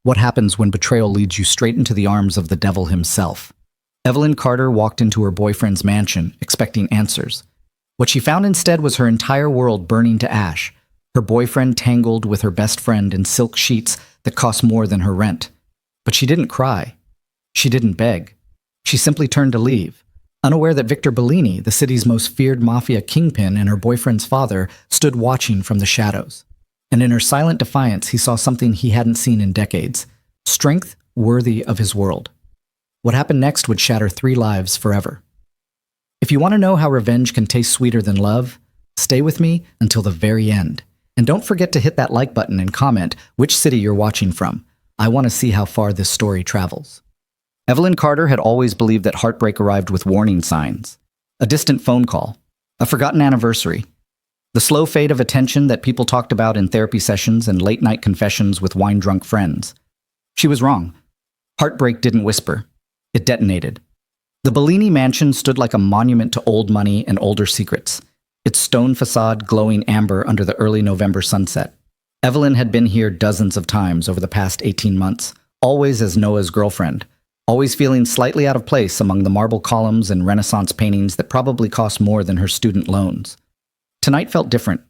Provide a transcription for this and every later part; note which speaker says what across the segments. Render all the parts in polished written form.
Speaker 1: What happens when betrayal leads you straight into the arms of the devil himself? Evelyn Carter walked into her boyfriend's mansion, expecting answers. What she found instead was her entire world burning to ash, her boyfriend tangled with her best friend in silk sheets that cost more than her rent. But she didn't cry. She didn't beg. She simply turned to leave, unaware that Victor Bellini, the city's most feared mafia kingpin and her boyfriend's father, stood watching from the shadows. And in her silent defiance, he saw something he hadn't seen in decades: strength worthy of his world. What happened next would shatter 3 lives forever. If you want to know how revenge can taste sweeter than love, stay with me until the very end. And don't forget to hit that like button and comment which city you're watching from. I want to see how far this story travels. Evelyn Carter had always believed that heartbreak arrived with warning signs: a distant phone call, a forgotten anniversary, the slow fade of attention that people talked about in therapy sessions and late-night confessions with wine-drunk friends. She was wrong. Heartbreak didn't whisper. It detonated. The Bellini mansion stood like a monument to old money and older secrets, its stone facade glowing amber under the early November sunset. Evelyn had been here dozens of times over the past 18 months, always as Noah's girlfriend, always feeling slightly out of place among the marble columns and Renaissance paintings that probably cost more than her student loans. Tonight felt different.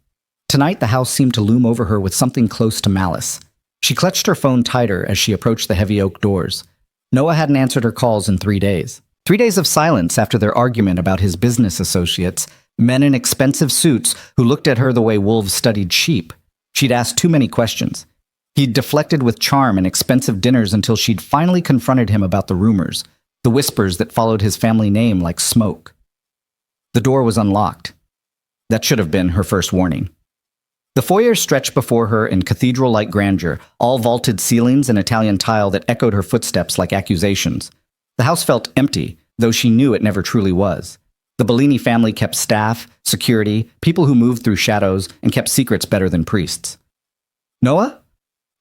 Speaker 1: Tonight, the house seemed to loom over her with something close to malice. She clutched her phone tighter as she approached the heavy oak doors. Noah hadn't answered her calls in 3 days. 3 days of silence after their argument about his business associates, men in expensive suits who looked at her the way wolves studied sheep. She'd asked too many questions. He'd deflected with charm and expensive dinners until she'd finally confronted him about the rumors, the whispers that followed his family name like smoke. The door was unlocked. That should have been her first warning. The foyer stretched before her in cathedral-like grandeur, all vaulted ceilings and Italian tile that echoed her footsteps like accusations. The house felt empty, though she knew it never truly was. The Bellini family kept staff, security, people who moved through shadows, and kept secrets better than priests. "Noah?"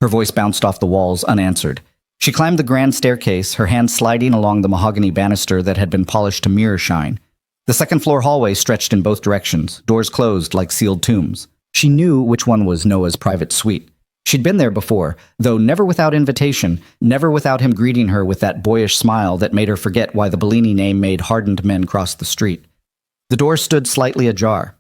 Speaker 1: Her voice bounced off the walls, unanswered. She climbed the grand staircase, her hand sliding along the mahogany banister that had been polished to mirror shine. The second-floor hallway stretched in both directions, doors closed like sealed tombs. She knew which one was Noah's private suite. She'd been there before, though never without invitation, never without him greeting her with that boyish smile that made her forget why the Bellini name made hardened men cross the street. The door stood slightly ajar.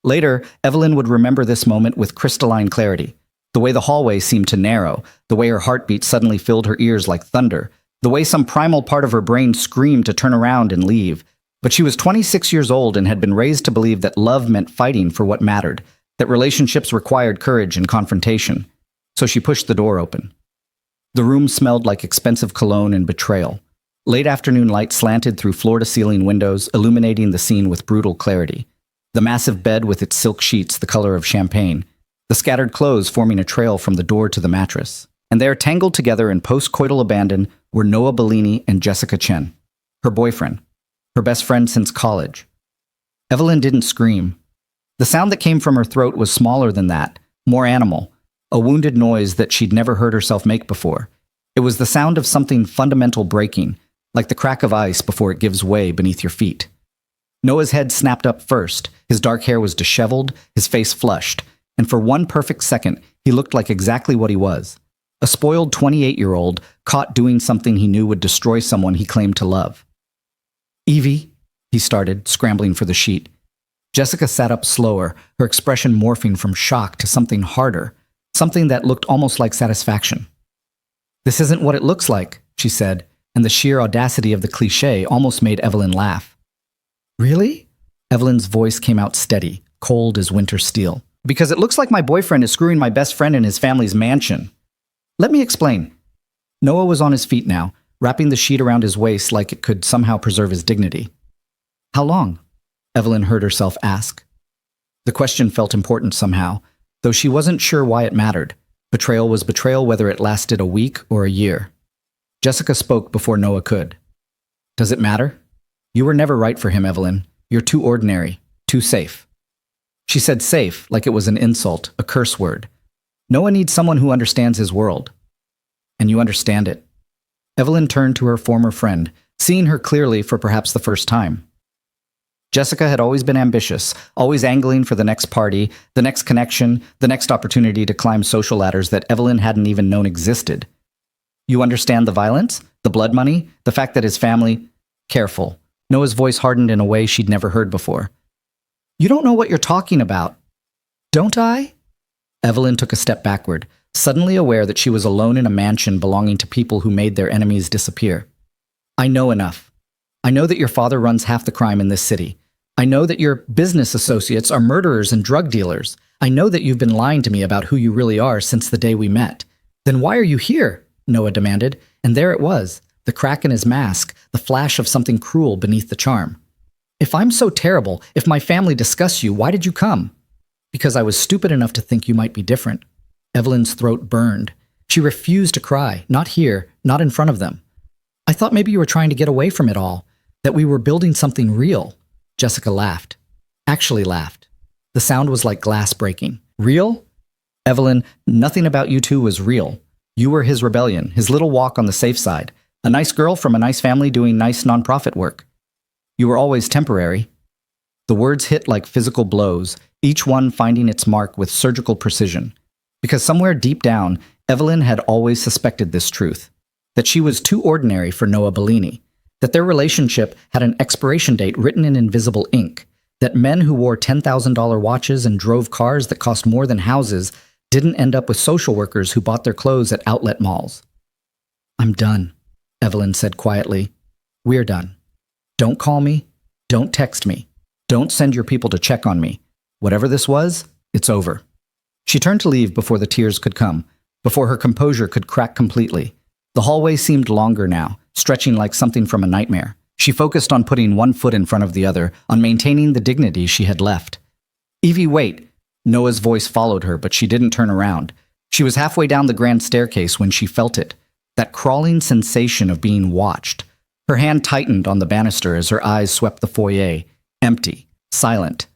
Speaker 1: Later, Evelyn would remember this moment with crystalline clarity. The way the hallway seemed to narrow, the way her heartbeat suddenly filled her ears like thunder, the way some primal part of her brain screamed to turn around and leave. But she was 26 years old and had been raised to believe that love meant fighting for what mattered, that relationships required courage and confrontation. So she pushed the door open. The room smelled like expensive cologne and betrayal. Late afternoon light slanted through floor-to-ceiling windows, illuminating the scene with brutal clarity. The massive bed with its silk sheets the color of champagne, the scattered clothes forming a trail from the door to the mattress. And there, tangled together in post-coital abandon, were Noah Bellini and Jessica Chen, her boyfriend, her best friend since college. Evelyn didn't scream. The sound that came from her throat was smaller than that, more animal, a wounded noise that she'd never heard herself make before. It was the sound of something fundamental breaking, like the crack of ice before it gives way beneath your feet. Noah's head snapped up first, his dark hair was disheveled, his face flushed, and for one perfect second, he looked like exactly what he was. A spoiled 28-year-old caught doing something he knew would destroy someone he claimed to love. "Evie," he started, scrambling for the sheet. Jessica sat up slower, her expression morphing from shock to something harder, something that looked almost like satisfaction. "This isn't what it looks like," she said, and the sheer audacity of the cliché almost made Evelyn laugh. "Really?" Evelyn's voice came out steady, cold as winter steel. "Because it looks like my boyfriend is screwing my best friend in his family's mansion. Let me explain." Noah was on his feet now, wrapping the sheet around his waist like it could somehow preserve his dignity. "How long?" Evelyn heard herself ask. The question felt important somehow, though she wasn't sure why it mattered. Betrayal was betrayal whether it lasted a week or a year. Jessica spoke before Noah could. "Does it matter? You were never right for him, Evelyn. You're too ordinary, too safe." She said safe like it was an insult, a curse word. Noah needs someone who understands his world. And you understand it. Evelyn turned to her former friend, seeing her clearly for perhaps the first time. Jessica had always been ambitious, always angling for the next party, the next connection, the next opportunity to climb social ladders that Evelyn hadn't even known existed. You understand the violence, the blood money, the fact that his family... Careful. Noah's voice hardened in a way she'd never heard before. You don't know what you're talking about. Don't I? Evelyn took a step backward, suddenly aware that she was alone in a mansion belonging to people who made their enemies disappear. I know enough. I know that your father runs half the crime in this city. I know that your business associates are murderers and drug dealers. I know that you've been lying to me about who you really are since the day we met. Then why are you here? Noah demanded, and there it was, the crack in his mask, the flash of something cruel beneath the charm. If I'm so terrible, if my family disgusts you, why did you come? Because I was stupid enough to think you might be different. Evelyn's throat burned. She refused to cry, not here, not in front of them. I thought maybe you were trying to get away from it all, that we were building something real. Jessica laughed. Actually laughed. The sound was like glass breaking. Real? Evelyn, nothing about you two was real. You were his rebellion, his little walk on the safe side. A nice girl from a nice family doing nice nonprofit work. You were always temporary. The words hit like physical blows, each one finding its mark with surgical precision. Because somewhere deep down, Evelyn had always suspected this truth. That she was too ordinary for Noah Bellini. That their relationship had an expiration date written in invisible ink. That men who wore $10,000 watches and drove cars that cost more than houses didn't end up with social workers who bought their clothes at outlet malls. I'm done, Evelyn said quietly. We're done. Don't call me. Don't text me. Don't send your people to check on me. Whatever this was, it's over. She turned to leave before the tears could come, before her composure could crack completely. The hallway seemed longer now, stretching like something from a nightmare. She focused on putting one foot in front of the other, on maintaining the dignity she had left. Evie, wait! Noah's voice followed her, but she didn't turn around. She was halfway down the grand staircase when she felt it. That crawling sensation of being watched. Her hand tightened on the banister as her eyes swept the foyer, empty, silent.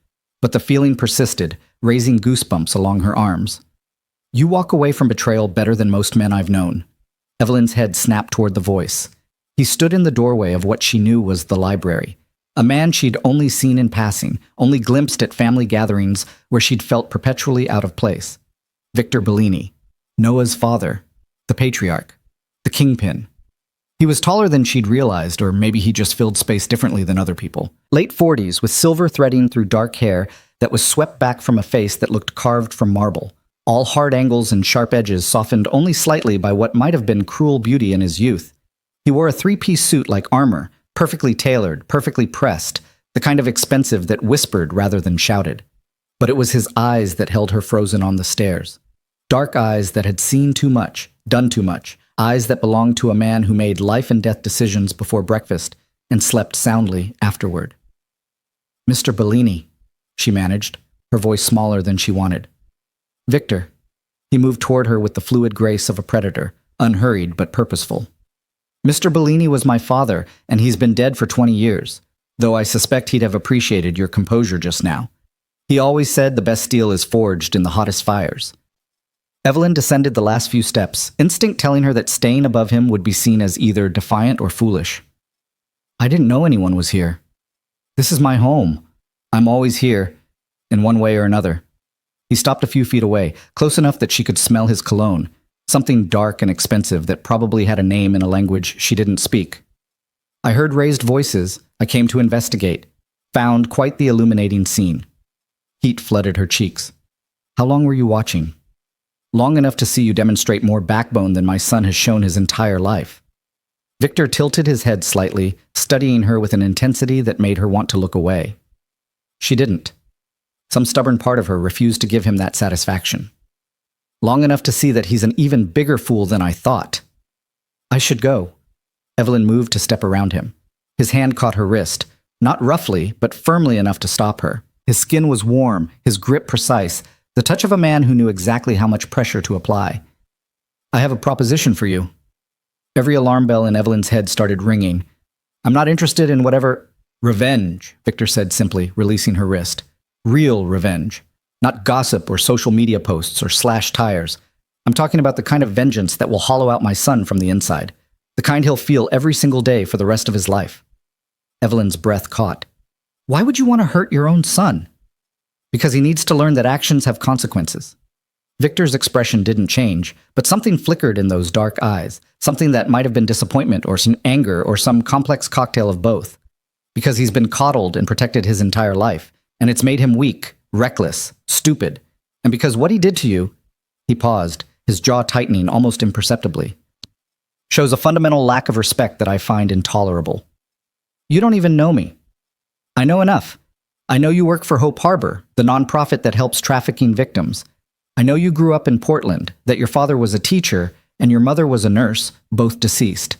Speaker 1: But the feeling persisted, raising goosebumps along her arms. You walk away from betrayal better than most men I've known. Evelyn's head snapped toward the voice. He stood in the doorway of what she knew was the library. A man she'd only seen in passing, only glimpsed at family gatherings where she'd felt perpetually out of place. Victor Bellini, Noah's father, the patriarch, the kingpin. He was taller than she'd realized, or maybe he just filled space differently than other people. Late 40s, with silver threading through dark hair that was swept back from a face that looked carved from marble. All hard angles and sharp edges softened only slightly by what might have been cruel beauty in his youth. He wore a three-piece suit like armor, perfectly tailored, perfectly pressed, the kind of expensive that whispered rather than shouted. But it was his eyes that held her frozen on the stairs. Dark eyes that had seen too much, done too much, eyes that belonged to a man who made life and death decisions before breakfast and slept soundly afterward. Mr. Bellini, she managed, her voice smaller than she wanted. Victor. He moved toward her with the fluid grace of a predator, unhurried but purposeful. Mr. Bellini was my father, and he's been dead for 20 years, though I suspect he'd have appreciated your composure just now. He always said the best steel is forged in the hottest fires. Evelyn descended the last few steps, instinct telling her that staying above him would be seen as either defiant or foolish. I didn't know anyone was here. This is my home. I'm always here, in one way or another. He stopped a few feet away, close enough that she could smell his cologne, something dark and expensive that probably had a name in a language she didn't speak. I heard raised voices. I came to investigate. Found quite the illuminating scene. Heat flooded her cheeks. How long were you watching? Long enough to see you demonstrate more backbone than my son has shown his entire life. Victor tilted his head slightly, studying her with an intensity that made her want to look away. She didn't. Some stubborn part of her refused to give him that satisfaction. Long enough to see that he's an even bigger fool than I thought. I should go. Evelyn moved to step around him. His hand caught her wrist, not roughly, but firmly enough to stop her. His skin was warm, his grip precise, the touch of a man who knew exactly how much pressure to apply. I have a proposition for you. Every alarm bell in Evelyn's head started ringing. I'm not interested in whatever... Revenge, Victor said simply, releasing her wrist. Real revenge. Not gossip or social media posts or slashed tires. I'm talking about the kind of vengeance that will hollow out my son from the inside. The kind he'll feel every single day for the rest of his life. Evelyn's breath caught. Why would you want to hurt your own son? Because he needs to learn that actions have consequences. Victor's expression didn't change, but something flickered in those dark eyes, something that might have been disappointment or some anger or some complex cocktail of both. Because he's been coddled and protected his entire life, and it's made him weak, reckless, stupid. And because what he did to you, he paused, his jaw tightening almost imperceptibly, shows a fundamental lack of respect that I find intolerable. You don't even know me. I know enough. I know you work for Hope Harbor, the nonprofit that helps trafficking victims. I know you grew up in Portland, that your father was a teacher and your mother was a nurse, both deceased.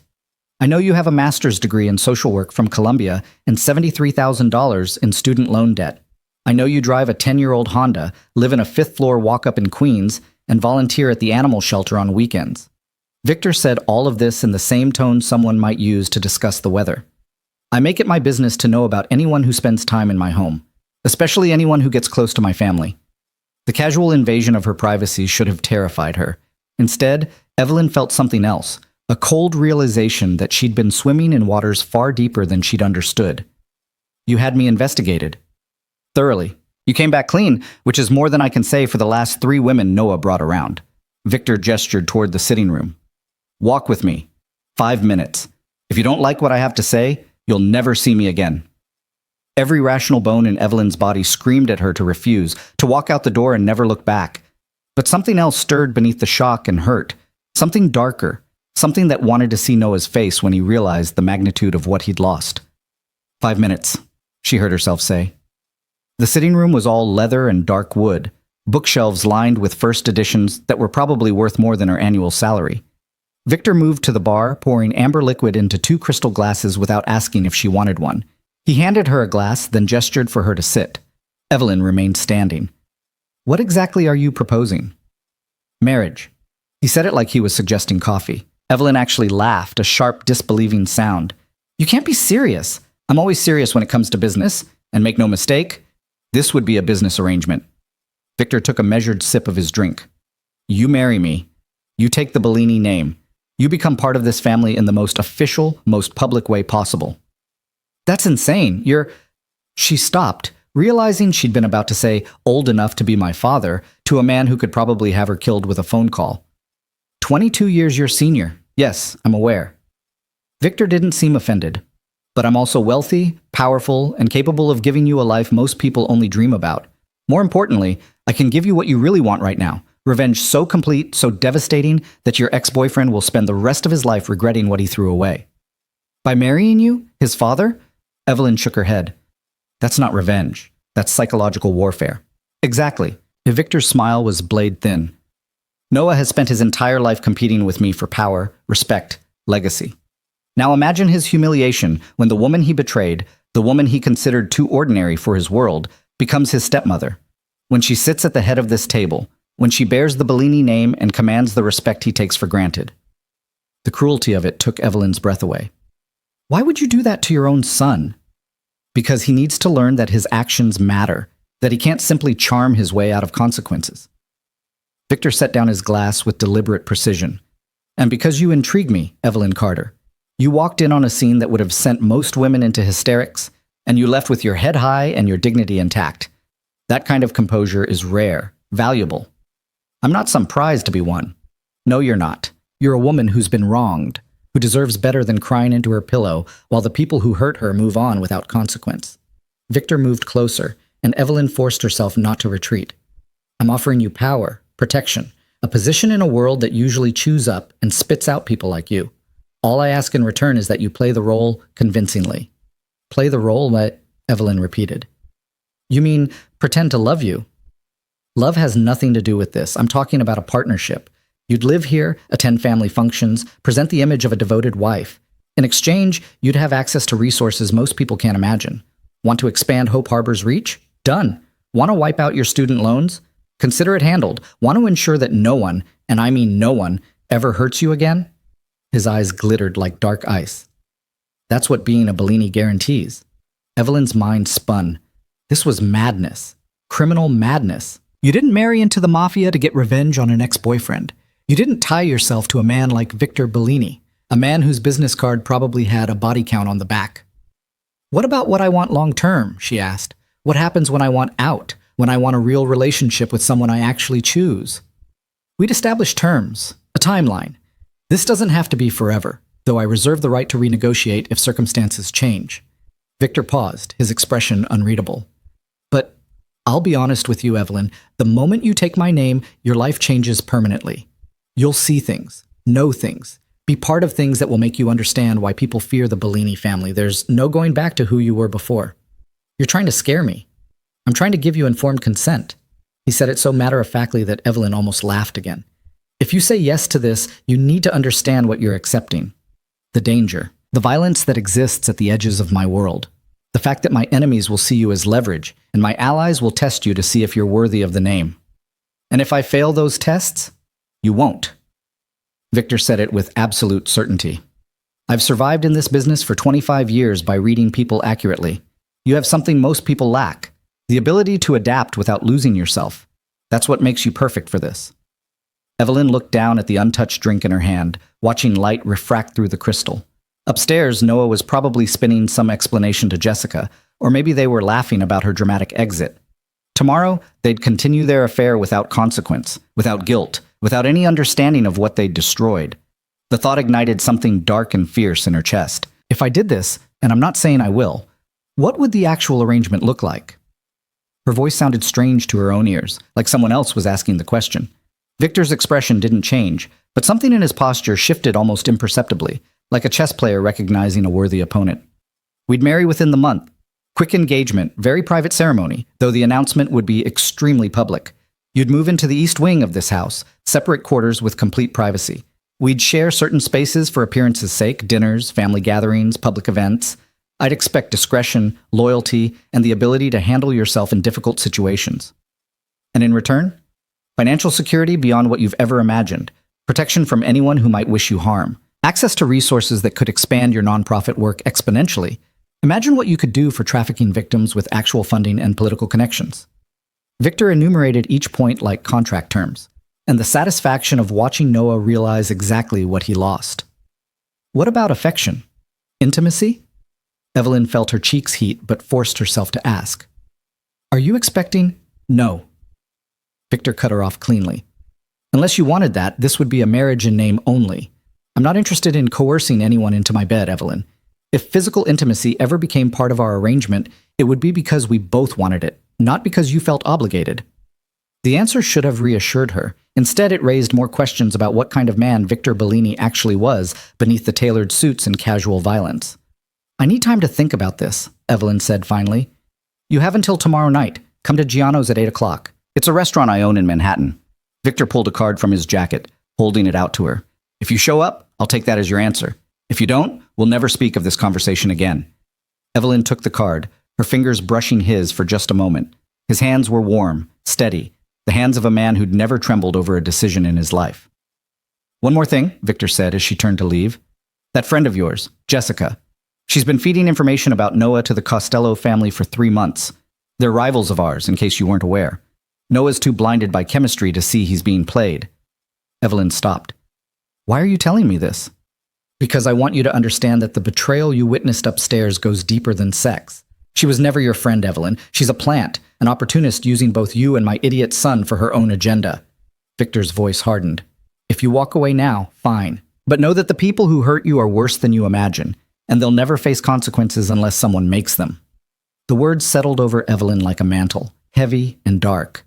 Speaker 1: I know you have a master's degree in social work from Columbia and $73,000 in student loan debt. I know you drive a 10-year-old Honda, live in a fifth-floor walk-up in Queens, and volunteer at the animal shelter on weekends. Victor said all of this in the same tone someone might use to discuss the weather. I make it my business to know about anyone who spends time in my home, especially anyone who gets close to my family. The casual invasion of her privacy should have terrified her. Instead, Evelyn felt something else, a cold realization that she'd been swimming in waters far deeper than she'd understood. You had me investigated. Thoroughly. You came back clean, which is more than I can say for the last 3 women Noah brought around. Victor gestured toward the sitting room. Walk with me. 5 minutes. If you don't like what I have to say, you'll never see me again. Every rational bone in Evelyn's body screamed at her to refuse, to walk out the door and never look back. But something else stirred beneath the shock and hurt. Something darker. Something that wanted to see Noah's face when he realized the magnitude of what he'd lost. 5 minutes, she heard herself say. The sitting room was all leather and dark wood, bookshelves lined with first editions that were probably worth more than her annual salary. Victor moved to the bar, pouring amber liquid into 2 crystal glasses without asking if she wanted one. He handed her a glass, then gestured for her to sit. Evelyn remained standing. What exactly are you proposing? Marriage. He said it like he was suggesting coffee. Evelyn actually laughed, a sharp, disbelieving sound. You can't be serious. I'm always serious when it comes to business. And make no mistake, this would be a business arrangement. Victor took a measured sip of his drink. You marry me. You take the Bellini name. You become part of this family in the most official, most public way possible. That's insane. She stopped, realizing she'd been about to say, old enough to be my father, to a man who could probably have her killed with a phone call. 22 years your senior. Yes, I'm aware. Victor didn't seem offended. But I'm also wealthy, powerful, and capable of giving you a life most people only dream about. More importantly, I can give you what you really want right now. Revenge so complete, so devastating, that your ex-boyfriend will spend the rest of his life regretting what he threw away. By marrying you, his father? Evelyn shook her head. That's not revenge. That's psychological warfare. Exactly. Victor's smile was blade thin. Noah has spent his entire life competing with me for power, respect, legacy. Now imagine his humiliation when the woman he betrayed, the woman he considered too ordinary for his world, becomes his stepmother. When she sits at the head of this table, when she bears the Bellini name and commands the respect he takes for granted. The cruelty of it took Evelyn's breath away. Why would you do that to your own son? Because he needs to learn that his actions matter, that he can't simply charm his way out of consequences. Victor set down his glass with deliberate precision. And because you intrigue me, Evelyn Carter, you walked in on a scene that would have sent most women into hysterics, and you left with your head high and your dignity intact. That kind of composure is rare, valuable. I'm not some prize to be won. No, you're not. You're a woman who's been wronged, who deserves better than crying into her pillow while the people who hurt her move on without consequence. Victor moved closer, and Evelyn forced herself not to retreat. I'm offering you power, protection, a position in a world that usually chews up and spits out people like you. All I ask in return is that you play the role convincingly. Play the role, Evelyn repeated. You mean pretend to love you? Love has nothing to do with this. I'm talking about a partnership. You'd live here, attend family functions, present the image of a devoted wife. In exchange, you'd have access to resources most people can't imagine. Want to expand Hope Harbor's reach? Done. Want to wipe out your student loans? Consider it handled. Want to ensure that no one, and I mean no one, ever hurts you again? His eyes glittered like dark ice. That's what being a Bellini guarantees. Evelyn's mind spun. This was madness. Criminal madness. You didn't marry into the Mafia to get revenge on an ex-boyfriend. You didn't tie yourself to a man like Victor Bellini, a man whose business card probably had a body count on the back. What about what I want long-term, she asked. What happens when I want out, when I want a real relationship with someone I actually choose? We'd establish terms, a timeline. This doesn't have to be forever, though I reserve the right to renegotiate if circumstances change. Victor paused, his expression unreadable. But I'll be honest with you, Evelyn. The moment you take my name, your life changes permanently. You'll see things, know things, be part of things that will make you understand why people fear the Bellini family. There's no going back to who you were before. You're trying to scare me. I'm trying to give you informed consent. He said it so matter-of-factly that Evelyn almost laughed again. If you say yes to this, you need to understand what you're accepting. The danger, the violence that exists at the edges of my world. The fact that my enemies will see you as leverage, and my allies will test you to see if you're worthy of the name. And if I fail those tests, you won't. Victor said it with absolute certainty. I've survived in this business for 25 years by reading people accurately. You have something most people lack, the ability to adapt without losing yourself. That's what makes you perfect for this. Evelyn looked down at the untouched drink in her hand, watching light refract through the crystal. Upstairs, Noah was probably spinning some explanation to Jessica, or maybe they were laughing about her dramatic exit. Tomorrow, they'd continue their affair without consequence, without guilt, without any understanding of what they'd destroyed. The thought ignited something dark and fierce in her chest. If I did this, and I'm not saying I will, what would the actual arrangement look like? Her voice sounded strange to her own ears, like someone else was asking the question. Victor's expression didn't change, but something in his posture shifted almost imperceptibly, like a chess player recognizing a worthy opponent. We'd marry within the month. Quick engagement, very private ceremony, though the announcement would be extremely public. You'd move into the east wing of this house, separate quarters with complete privacy. We'd share certain spaces for appearance's sake, dinners, family gatherings, public events. I'd expect discretion, loyalty, and the ability to handle yourself in difficult situations. And in return, financial security beyond what you've ever imagined, protection from anyone who might wish you harm, access to resources that could expand your nonprofit work exponentially. Imagine what you could do for trafficking victims with actual funding and political connections. Victor enumerated each point like contract terms, and the satisfaction of watching Noah realize exactly what he lost. What about affection? Intimacy? Evelyn felt her cheeks heat but forced herself to ask. Are you expecting? No. Victor cut her off cleanly. Unless you wanted that, this would be a marriage in name only. I'm not interested in coercing anyone into my bed, Evelyn. If physical intimacy ever became part of our arrangement, it would be because we both wanted it, not because you felt obligated. The answer should have reassured her. Instead, it raised more questions about what kind of man Victor Bellini actually was beneath the tailored suits and casual violence. I need time to think about this, Evelyn said finally. You have until tomorrow night. Come to Giano's at 8 o'clock. It's a restaurant I own in Manhattan. Victor pulled a card from his jacket, holding it out to her. If you show up, I'll take that as your answer. If you don't, we'll never speak of this conversation again. Evelyn took the card, her fingers brushing his for just a moment. His hands were warm, steady, the hands of a man who'd never trembled over a decision in his life. One more thing, Victor said as she turned to leave. That friend of yours, Jessica. She's been feeding information about Noah to the Costello family for 3 months. They're rivals of ours, in case you weren't aware. Noah's too blinded by chemistry to see he's being played. Evelyn stopped. Why are you telling me this? Because I want you to understand that the betrayal you witnessed upstairs goes deeper than sex. She was never your friend, Evelyn. She's a plant, an opportunist using both you and my idiot son for her own agenda. Victor's voice hardened. If you walk away now, fine. But know that the people who hurt you are worse than you imagine, and they'll never face consequences unless someone makes them. The words settled over Evelyn like a mantle, heavy and dark.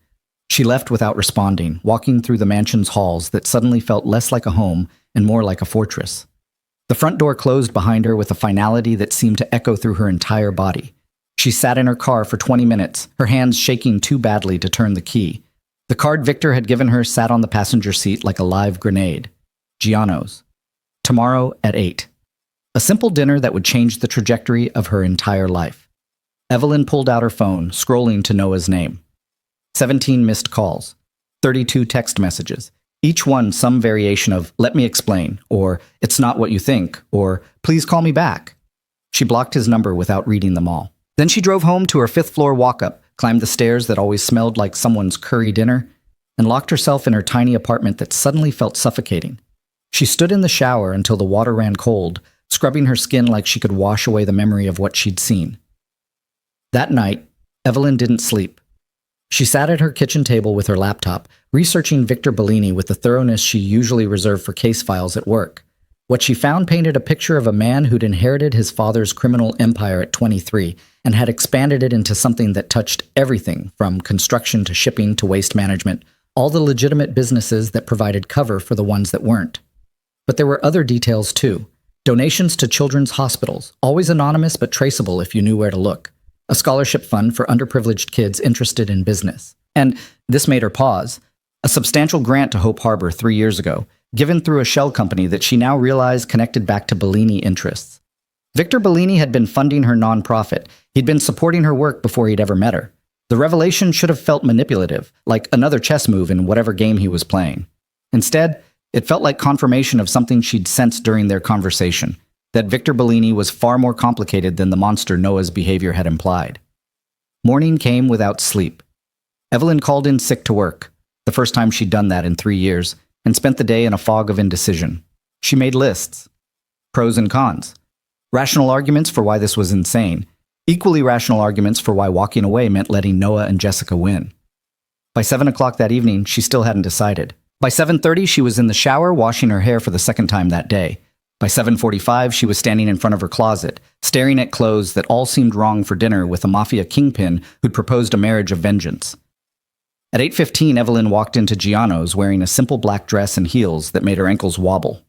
Speaker 1: She left without responding, walking through the mansion's halls that suddenly felt less like a home and more like a fortress. The front door closed behind her with a finality that seemed to echo through her entire body. She sat in her car for 20 minutes, her hands shaking too badly to turn the key. The card Victor had given her sat on the passenger seat like a live grenade. Giano's. Tomorrow at 8. A simple dinner that would change the trajectory of her entire life. Evelyn pulled out her phone, scrolling to Noah's name. 17 missed calls, 32 text messages, each one some variation of "let me explain," or "it's not what you think," or "please call me back." She blocked his number without reading them all. Then she drove home to her 5th-floor walk-up, climbed the stairs that always smelled like someone's curry dinner, and locked herself in her tiny apartment that suddenly felt suffocating. She stood in the shower until the water ran cold, scrubbing her skin like she could wash away the memory of what she'd seen. That night, Evelyn didn't sleep. She sat at her kitchen table with her laptop, researching Victor Bellini with the thoroughness she usually reserved for case files at work. What she found painted a picture of a man who'd inherited his father's criminal empire at 23 and had expanded it into something that touched everything from construction to shipping to waste management, all the legitimate businesses that provided cover for the ones that weren't. But there were other details too. Donations to children's hospitals, always anonymous but traceable if you knew where to look. A scholarship fund for underprivileged kids interested in business. And this made her pause. A substantial grant to Hope Harbor 3 years ago, given through a shell company that she now realized connected back to Bellini interests. Victor Bellini had been funding her nonprofit. He'd been supporting her work before he'd ever met her. The revelation should have felt manipulative, like another chess move in whatever game he was playing. Instead, it felt like confirmation of something she'd sensed during their conversation, that Victor Bellini was far more complicated than the monster Noah's behavior had implied. Morning came without sleep. Evelyn called in sick to work, the first time she'd done that in 3 years, and spent the day in a fog of indecision. She made lists. Pros and cons. Rational arguments for why this was insane. Equally rational arguments for why walking away meant letting Noah and Jessica win. By 7 o'clock that evening, she still hadn't decided. By 7:30, she was in the shower washing her hair for the second time that day. By 7:45, she was standing in front of her closet, staring at clothes that all seemed wrong for dinner with a Mafia kingpin who'd proposed a marriage of vengeance. At 8:15, Evelyn walked into Giano's wearing a simple black dress and heels that made her ankles wobble.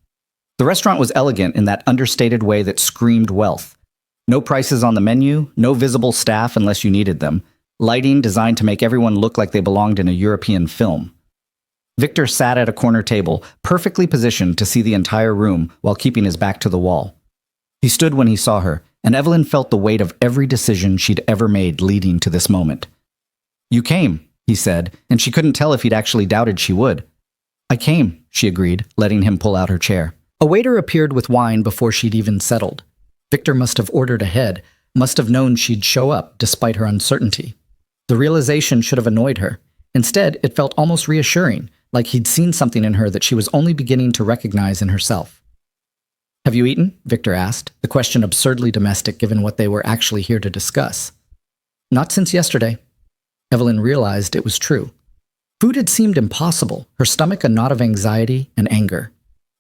Speaker 1: The restaurant was elegant in that understated way that screamed wealth. No prices on the menu, no visible staff unless you needed them, lighting designed to make everyone look like they belonged in a European film. Victor sat at a corner table, perfectly positioned to see the entire room while keeping his back to the wall. He stood when he saw her, and Evelyn felt the weight of every decision she'd ever made leading to this moment. "You came," he said, and she couldn't tell if he'd actually doubted she would. "I came," she agreed, letting him pull out her chair. A waiter appeared with wine before she'd even settled. Victor must have ordered ahead, must have known she'd show up despite her uncertainty. The realization should have annoyed her. Instead, it felt almost reassuring, like he'd seen something in her that she was only beginning to recognize in herself. "Have you eaten?" Victor asked, the question absurdly domestic given what they were actually here to discuss. "Not since yesterday." Evelyn realized it was true. Food had seemed impossible, her stomach a knot of anxiety and anger.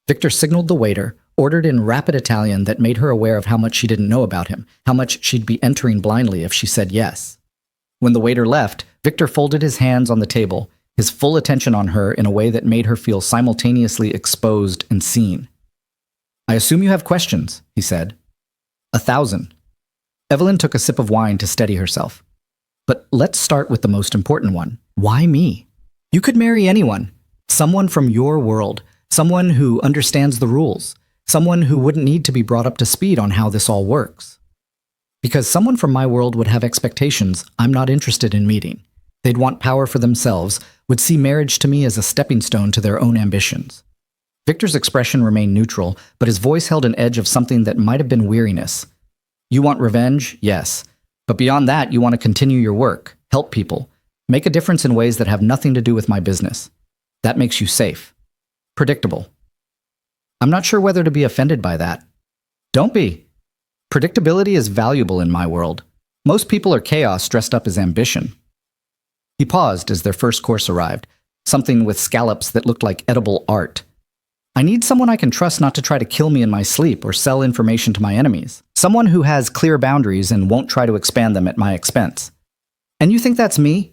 Speaker 1: Victor signaled the waiter, ordered in rapid Italian that made her aware of how much she didn't know about him, how much she'd be entering blindly if she said yes. When the waiter left, Victor folded his hands on the table, his full attention on her in a way that made her feel simultaneously exposed and seen. "I assume you have questions," he said. 1,000. Evelyn took a sip of wine to steady herself. "But let's start with the most important one. Why me? You could marry anyone. Someone from your world. Someone who understands the rules. Someone who wouldn't need to be brought up to speed on how this all works. Because someone from my world would have expectations I'm not interested in meeting. They'd want power for themselves, would see marriage to me as a stepping stone to their own ambitions." Victor's expression remained neutral, but his voice held an edge of something that might have been weariness. "You want revenge? Yes. But beyond that, you want to continue your work, help people, make a difference in ways that have nothing to do with my business. That makes you safe. Predictable." "I'm not sure whether to be offended by that." "Don't be. Predictability is valuable in my world. Most people are chaos dressed up as ambition." He paused as their first course arrived, something with scallops that looked like edible art. "I need someone I can trust not to try to kill me in my sleep or sell information to my enemies. Someone who has clear boundaries and won't try to expand them at my expense." "And you think that's me?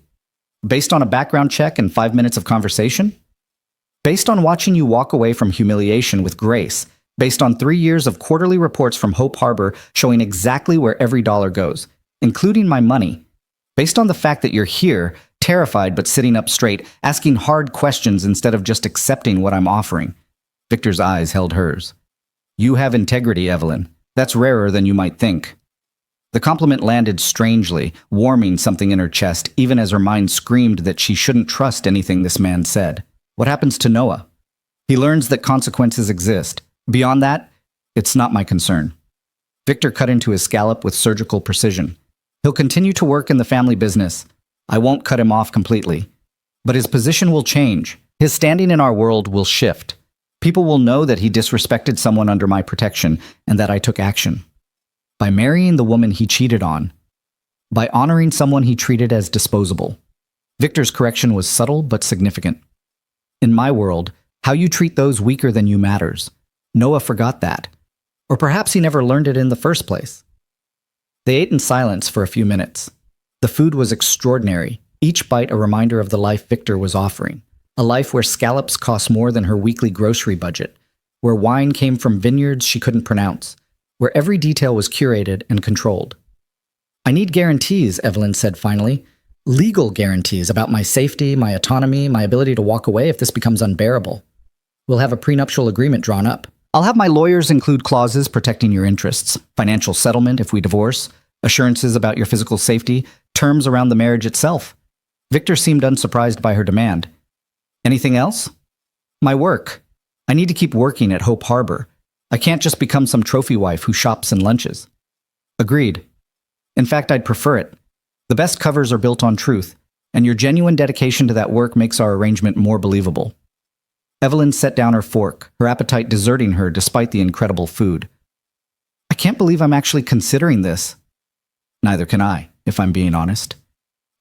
Speaker 1: Based on a background check and 5 minutes of conversation? Based on watching you walk away from humiliation with grace, based on 3 years of quarterly reports from Hope Harbor showing exactly where every dollar goes, including my money, based on the fact that you're here, terrified but sitting up straight, asking hard questions instead of just accepting what I'm offering." Victor's eyes held hers. "You have integrity, Evelyn. That's rarer than you might think." The compliment landed strangely, warming something in her chest, even as her mind screamed that she shouldn't trust anything this man said. What happens to Noah? He learns that consequences exist. Beyond that, it's not my concern. Victor cut into his scallop with surgical precision. He'll continue to work in the family business. I won't cut him off completely. But his position will change. His standing in our world will shift. People will know that he disrespected someone under my protection and that I took action. By marrying the woman he cheated on. By honoring someone he treated as disposable. Victor's correction was subtle but significant. In my world, how you treat those weaker than you matters. Noah forgot that. Or perhaps he never learned it in the first place. They ate in silence for a few minutes. The food was extraordinary, each bite a reminder of the life Victor was offering. A life where scallops cost more than her weekly grocery budget, where wine came from vineyards she couldn't pronounce, where every detail was curated and controlled. I need guarantees, Evelyn said finally. Legal guarantees about my safety, my autonomy, my ability to walk away if this becomes unbearable. We'll have a prenuptial agreement drawn up. I'll have my lawyers include clauses protecting your interests, financial settlement if we divorce, assurances about your physical safety, terms around the marriage itself. Victor seemed unsurprised by her demand. Anything else? My work. I need to keep working at Hope Harbor. I can't just become some trophy wife who shops and lunches. Agreed. In fact, I'd prefer it. The best covers are built on truth, and your genuine dedication to that work makes our arrangement more believable. Evelyn set down her fork, her appetite deserting her despite the incredible food. I can't believe I'm actually considering this. Neither can I, if I'm being honest.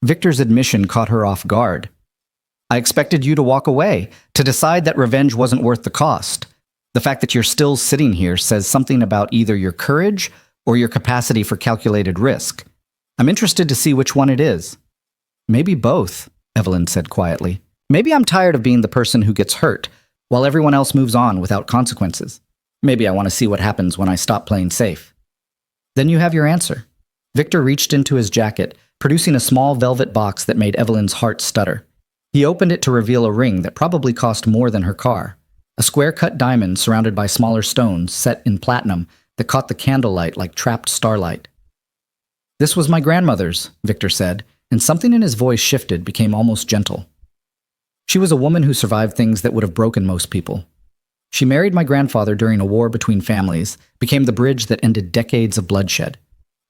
Speaker 1: Victor's admission caught her off guard. I expected you to walk away, to decide that revenge wasn't worth the cost. The fact that you're still sitting here says something about either your courage or your capacity for calculated risk. I'm interested to see which one it is. Maybe both, Evelyn said quietly. Maybe I'm tired of being the person who gets hurt, while everyone else moves on without consequences. Maybe I want to see what happens when I stop playing safe. Then you have your answer. Victor reached into his jacket, producing a small velvet box that made Evelyn's heart stutter. He opened it to reveal a ring that probably cost more than her car. A square-cut diamond surrounded by smaller stones set in platinum that caught the candlelight like trapped starlight. This was my grandmother's, Victor said, and something in his voice shifted, became almost gentle. She was a woman who survived things that would have broken most people. She married my grandfather during a war between families, became the bridge that ended decades of bloodshed.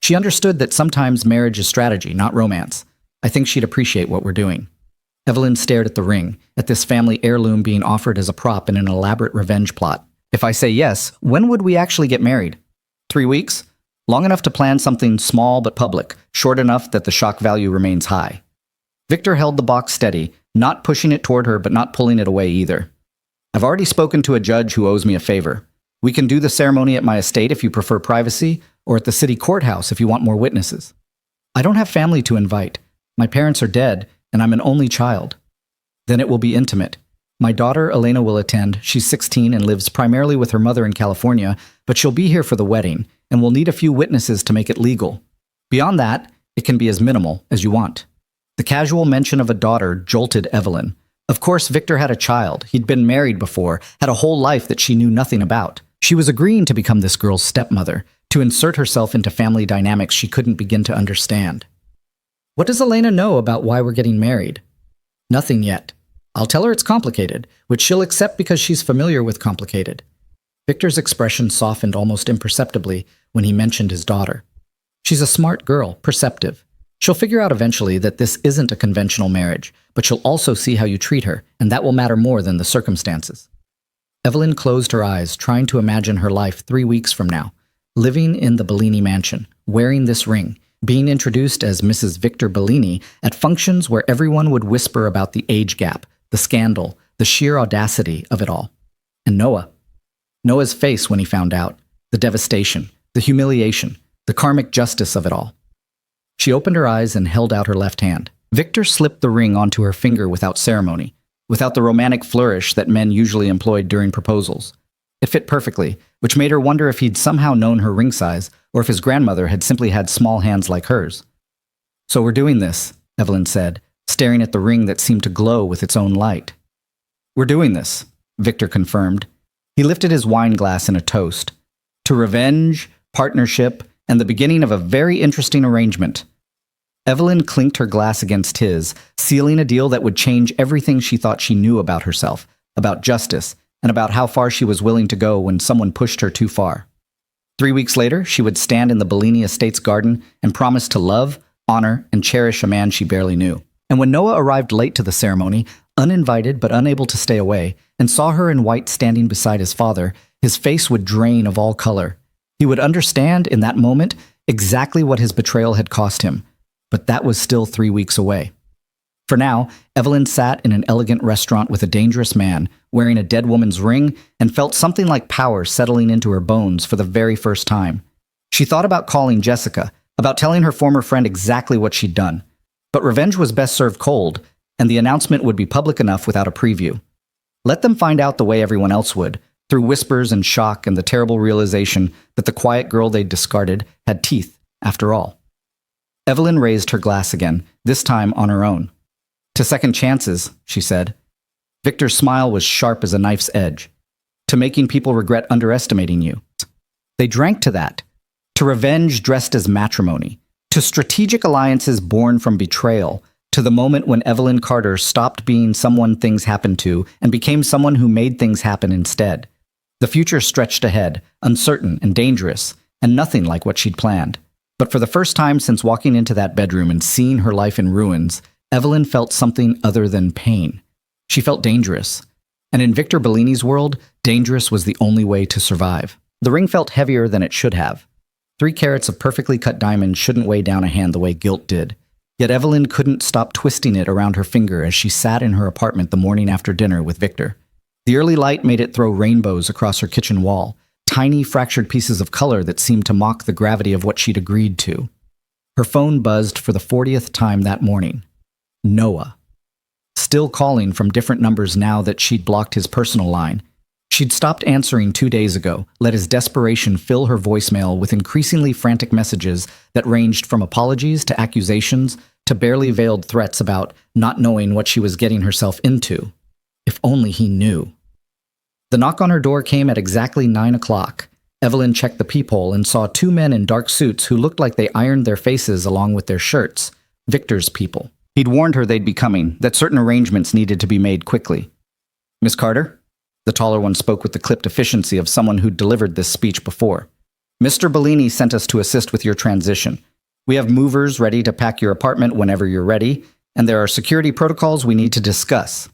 Speaker 1: She understood that sometimes marriage is strategy, not romance. I think she'd appreciate what we're doing. Evelyn stared at the ring, at this family heirloom being offered as a prop in an elaborate revenge plot. If I say yes, when would we actually get married? 3 weeks? Long enough to plan something small but public, short enough that the shock value remains high. Victor held the box steady, not pushing it toward her but not pulling it away either. I've already spoken to a judge who owes me a favor. We can do the ceremony at my estate if you prefer privacy, or at the city courthouse if you want more witnesses. I don't have family to invite. My parents are dead, and I'm an only child. Then it will be intimate. My daughter, Elena, will attend. She's 16 and lives primarily with her mother in California, but she'll be here for the wedding, and we'll need a few witnesses to make it legal. Beyond that, it can be as minimal as you want. The casual mention of a daughter jolted Evelyn. Of course, Victor had a child. He'd been married before, had a whole life that she knew nothing about. She was agreeing to become this girl's stepmother, to insert herself into family dynamics she couldn't begin to understand. What does Elena know about why we're getting married? Nothing yet. I'll tell her it's complicated, which she'll accept because she's familiar with complicated. Victor's expression softened almost imperceptibly when he mentioned his daughter. She's a smart girl, perceptive. She'll figure out eventually that this isn't a conventional marriage, but she'll also see how you treat her, and that will matter more than the circumstances. Evelyn closed her eyes, trying to imagine her life 3 weeks from now, living in the Bellini mansion, wearing this ring, being introduced as Mrs. Victor Bellini at functions where everyone would whisper about the age gap, the scandal, the sheer audacity of it all. And Noah. Noah's face when he found out, the devastation, the humiliation, the karmic justice of it all. She opened her eyes and held out her left hand. Victor slipped the ring onto her finger without ceremony, without the romantic flourish that men usually employed during proposals. It fit perfectly, which made her wonder if he'd somehow known her ring size, or if his grandmother had simply had small hands like hers. So we're doing this, Evelyn said, staring at the ring that seemed to glow with its own light. We're doing this, Victor confirmed. He lifted his wine glass in a toast. To revenge, partnership, and the beginning of a very interesting arrangement. Evelyn clinked her glass against his, sealing a deal that would change everything she thought she knew about herself, about justice, and about how far she was willing to go when someone pushed her too far. 3 weeks later, she would stand in the Bellini estate's garden and promise to love, honor, and cherish a man she barely knew. And when Noah arrived late to the ceremony, uninvited but unable to stay away, and saw her in white standing beside his father, his face would drain of all color. He would understand in that moment exactly what his betrayal had cost him, but that was still 3 weeks away. For now, Evelyn sat in an elegant restaurant with a dangerous man, wearing a dead woman's ring, and felt something like power settling into her bones for the very first time. She thought about calling Jessica, about telling her former friend exactly what she'd done. But revenge was best served cold, and the announcement would be public enough without a preview. Let them find out the way everyone else would, through whispers and shock and the terrible realization that the quiet girl they'd discarded had teeth, after all. Evelyn raised her glass again, this time on her own. "To second chances," she said. Victor's smile was sharp as a knife's edge. "To making people regret underestimating you." They drank to that. To revenge dressed as matrimony. To strategic alliances born from betrayal. To the moment when Evelyn Carter stopped being someone things happened to and became someone who made things happen instead. The future stretched ahead, uncertain and dangerous, and nothing like what she'd planned. But for the first time since walking into that bedroom and seeing her life in ruins, Evelyn felt something other than pain. She felt dangerous. And in Victor Bellini's world, dangerous was the only way to survive. The ring felt heavier than it should have. 3 carats of perfectly cut diamond shouldn't weigh down a hand the way guilt did. Yet Evelyn couldn't stop twisting it around her finger as she sat in her apartment the morning after dinner with Victor. The early light made it throw rainbows across her kitchen wall, tiny fractured pieces of color that seemed to mock the gravity of what she'd agreed to. Her phone buzzed for the 40th time that morning. Noah. Still calling from different numbers now that she'd blocked his personal line. She'd stopped answering 2 days ago, let his desperation fill her voicemail with increasingly frantic messages that ranged from apologies to accusations to barely veiled threats about not knowing what she was getting herself into. If only he knew. The knock on her door came at exactly 9 o'clock. Evelyn checked the peephole and saw 2 men in dark suits who looked like they ironed their faces along with their shirts. Victor's people. He'd warned her they'd be coming, that certain arrangements needed to be made quickly. "Miss Carter?" The taller one spoke with the clipped efficiency of someone who'd delivered this speech before. "Mr. Bellini sent us to assist with your transition. We have movers ready to pack your apartment whenever you're ready, and there are security protocols we need to discuss."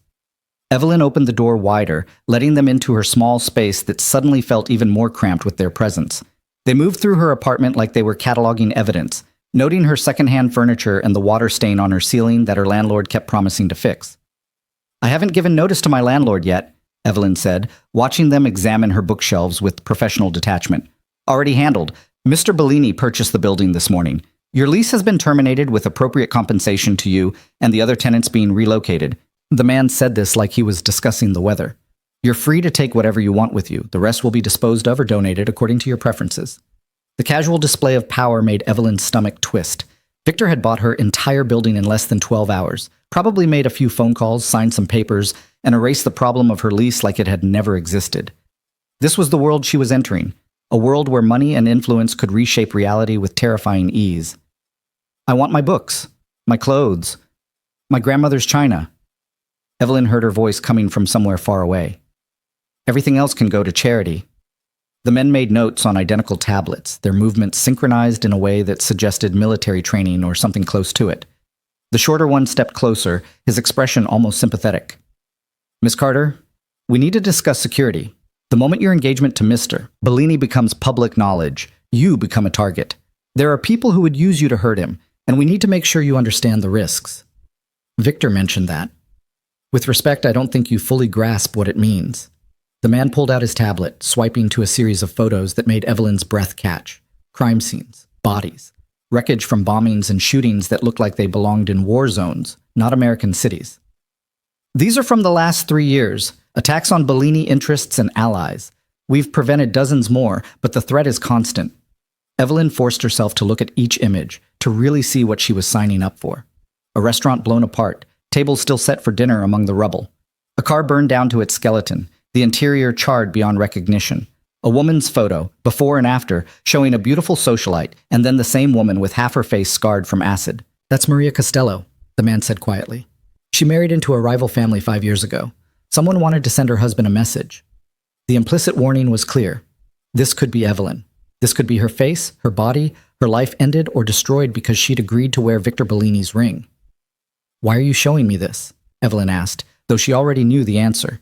Speaker 1: Evelyn opened the door wider, letting them into her small space that suddenly felt even more cramped with their presence. They moved through her apartment like they were cataloging evidence, noting her secondhand furniture and the water stain on her ceiling that her landlord kept promising to fix. "I haven't given notice to my landlord yet," Evelyn said, watching them examine her bookshelves with professional detachment. "Already handled. Mr. Bellini purchased the building this morning. Your lease has been terminated with appropriate compensation to you and the other tenants being relocated." The man said this like he was discussing the weather. "You're free to take whatever you want with you. The rest will be disposed of or donated according to your preferences." The casual display of power made Evelyn's stomach twist. Victor had bought her entire building in less than 12 hours, probably made a few phone calls, signed some papers, and erased the problem of her lease like it had never existed. This was the world she was entering, a world where money and influence could reshape reality with terrifying ease. "I want my books, my clothes, my grandmother's china." Evelyn heard her voice coming from somewhere far away. "Everything else can go to charity." The men made notes on identical tablets, their movements synchronized in a way that suggested military training or something close to it. The shorter one stepped closer, his expression almost sympathetic. "Miss Carter, we need to discuss security. The moment your engagement to Mr. Bellini becomes public knowledge, you become a target. There are people who would use you to hurt him, and we need to make sure you understand the risks." Victor mentioned that. "With respect, I don't think you fully grasp what it means." The man pulled out his tablet, swiping to a series of photos that made Evelyn's breath catch. Crime scenes, bodies, wreckage from bombings and shootings that looked like they belonged in war zones, not American cities. "These are from the last 3 years, attacks on Bellini interests and allies. We've prevented dozens more, but the threat is constant." Evelyn forced herself to look at each image, to really see what she was signing up for. A restaurant blown apart, tables still set for dinner among the rubble. A car burned down to its skeleton, the interior charred beyond recognition. A woman's photo, before and after, showing a beautiful socialite, and then the same woman with half her face scarred from acid. "That's Maria Costello," the man said quietly. "She married into a rival family 5 years ago. Someone wanted to send her husband a message." The implicit warning was clear. This could be Evelyn. This could be her face, her body, her life ended or destroyed because she'd agreed to wear Victor Bellini's ring. "Why are you showing me this?" Evelyn asked, though she already knew the answer.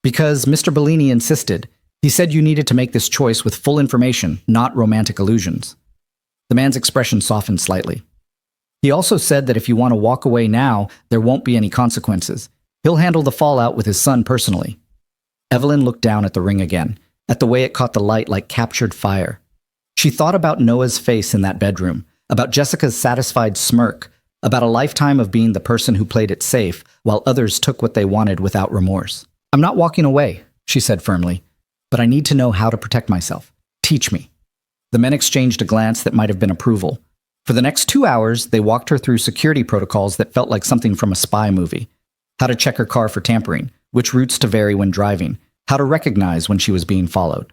Speaker 1: "Because Mr. Bellini insisted. He said you needed to make this choice with full information, not romantic illusions." The man's expression softened slightly. He also said that if you want to walk away now, there won't be any consequences. He'll handle the fallout with his son personally. Evelyn looked down at the ring again, at the way it caught the light like captured fire. She thought about Noah's face in that bedroom, about Jessica's satisfied smirk, about a lifetime of being the person who played it safe while others took what they wanted without remorse. "I'm not walking away," she said firmly, "but I need to know how to protect myself. Teach me." The men exchanged a glance that might have been approval. For the next 2 hours, they walked her through security protocols that felt like something from a spy movie. How to check her car for tampering, which routes to vary when driving, how to recognize when she was being followed.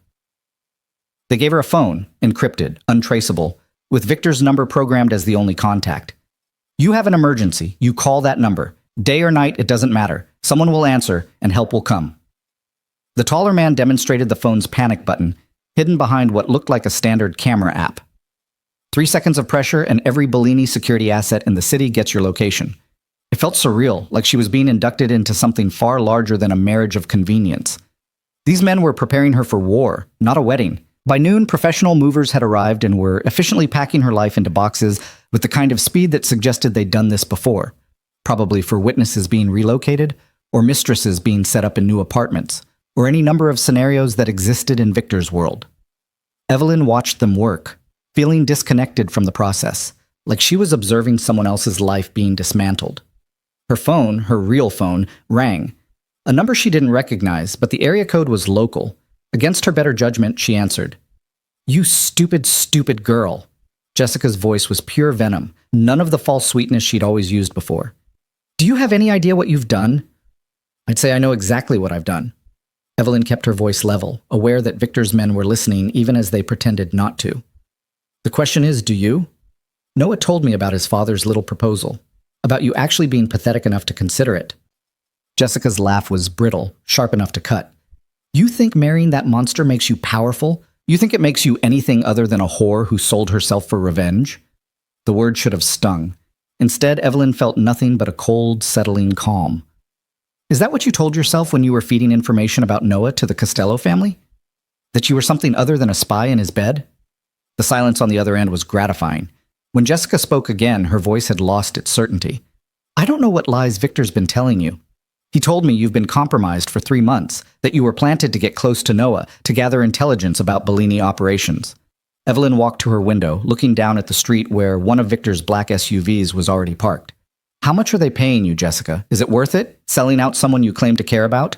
Speaker 1: They gave her a phone, encrypted, untraceable, with Victor's number programmed as the only contact. "You have an emergency. You call that number. Day or night, it doesn't matter. Someone will answer, and help will come." The taller man demonstrated the phone's panic button, hidden behind what looked like a standard camera app. 3 seconds of pressure, and every Bellini security asset in the city gets your location. It felt surreal, like she was being inducted into something far larger than a marriage of convenience. These men were preparing her for war, not a wedding. By noon, professional movers had arrived and were efficiently packing her life into boxes with the kind of speed that suggested they'd done this before, probably for witnesses being relocated, or mistresses being set up in new apartments, or any number of scenarios that existed in Victor's world. Evelyn watched them work, feeling disconnected from the process, like she was observing someone else's life being dismantled. Her phone, her real phone, rang. A number she didn't recognize, but the area code was local. Against her better judgment, she answered. "You stupid, stupid girl." Jessica's voice was pure venom, none of the false sweetness she'd always used before. "Do you have any idea what you've done?" "I'd say I know exactly what I've done." Evelyn kept her voice level, aware that Victor's men were listening even as they pretended not to. "The question is, do you? Noah told me about his father's little proposal, about you actually being pathetic enough to consider it." Jessica's laugh was brittle, sharp enough to cut. "You think marrying that monster makes you powerful? You think it makes you anything other than a whore who sold herself for revenge?" The word should have stung. Instead, Evelyn felt nothing but a cold, settling calm. "Is that what you told yourself when you were feeding information about Noah to the Costello family? That you were something other than a spy in his bed?" The silence on the other end was gratifying. When Jessica spoke again, her voice had lost its certainty. "I don't know what lies Victor's been telling you. He told me you've been compromised for 3 months, that you were planted to get close to Noah, to gather intelligence about Bellini operations." Evelyn walked to her window, looking down at the street where one of Victor's black SUVs was already parked. "How much are they paying you, Jessica? Is it worth it? Selling out someone you claim to care about?"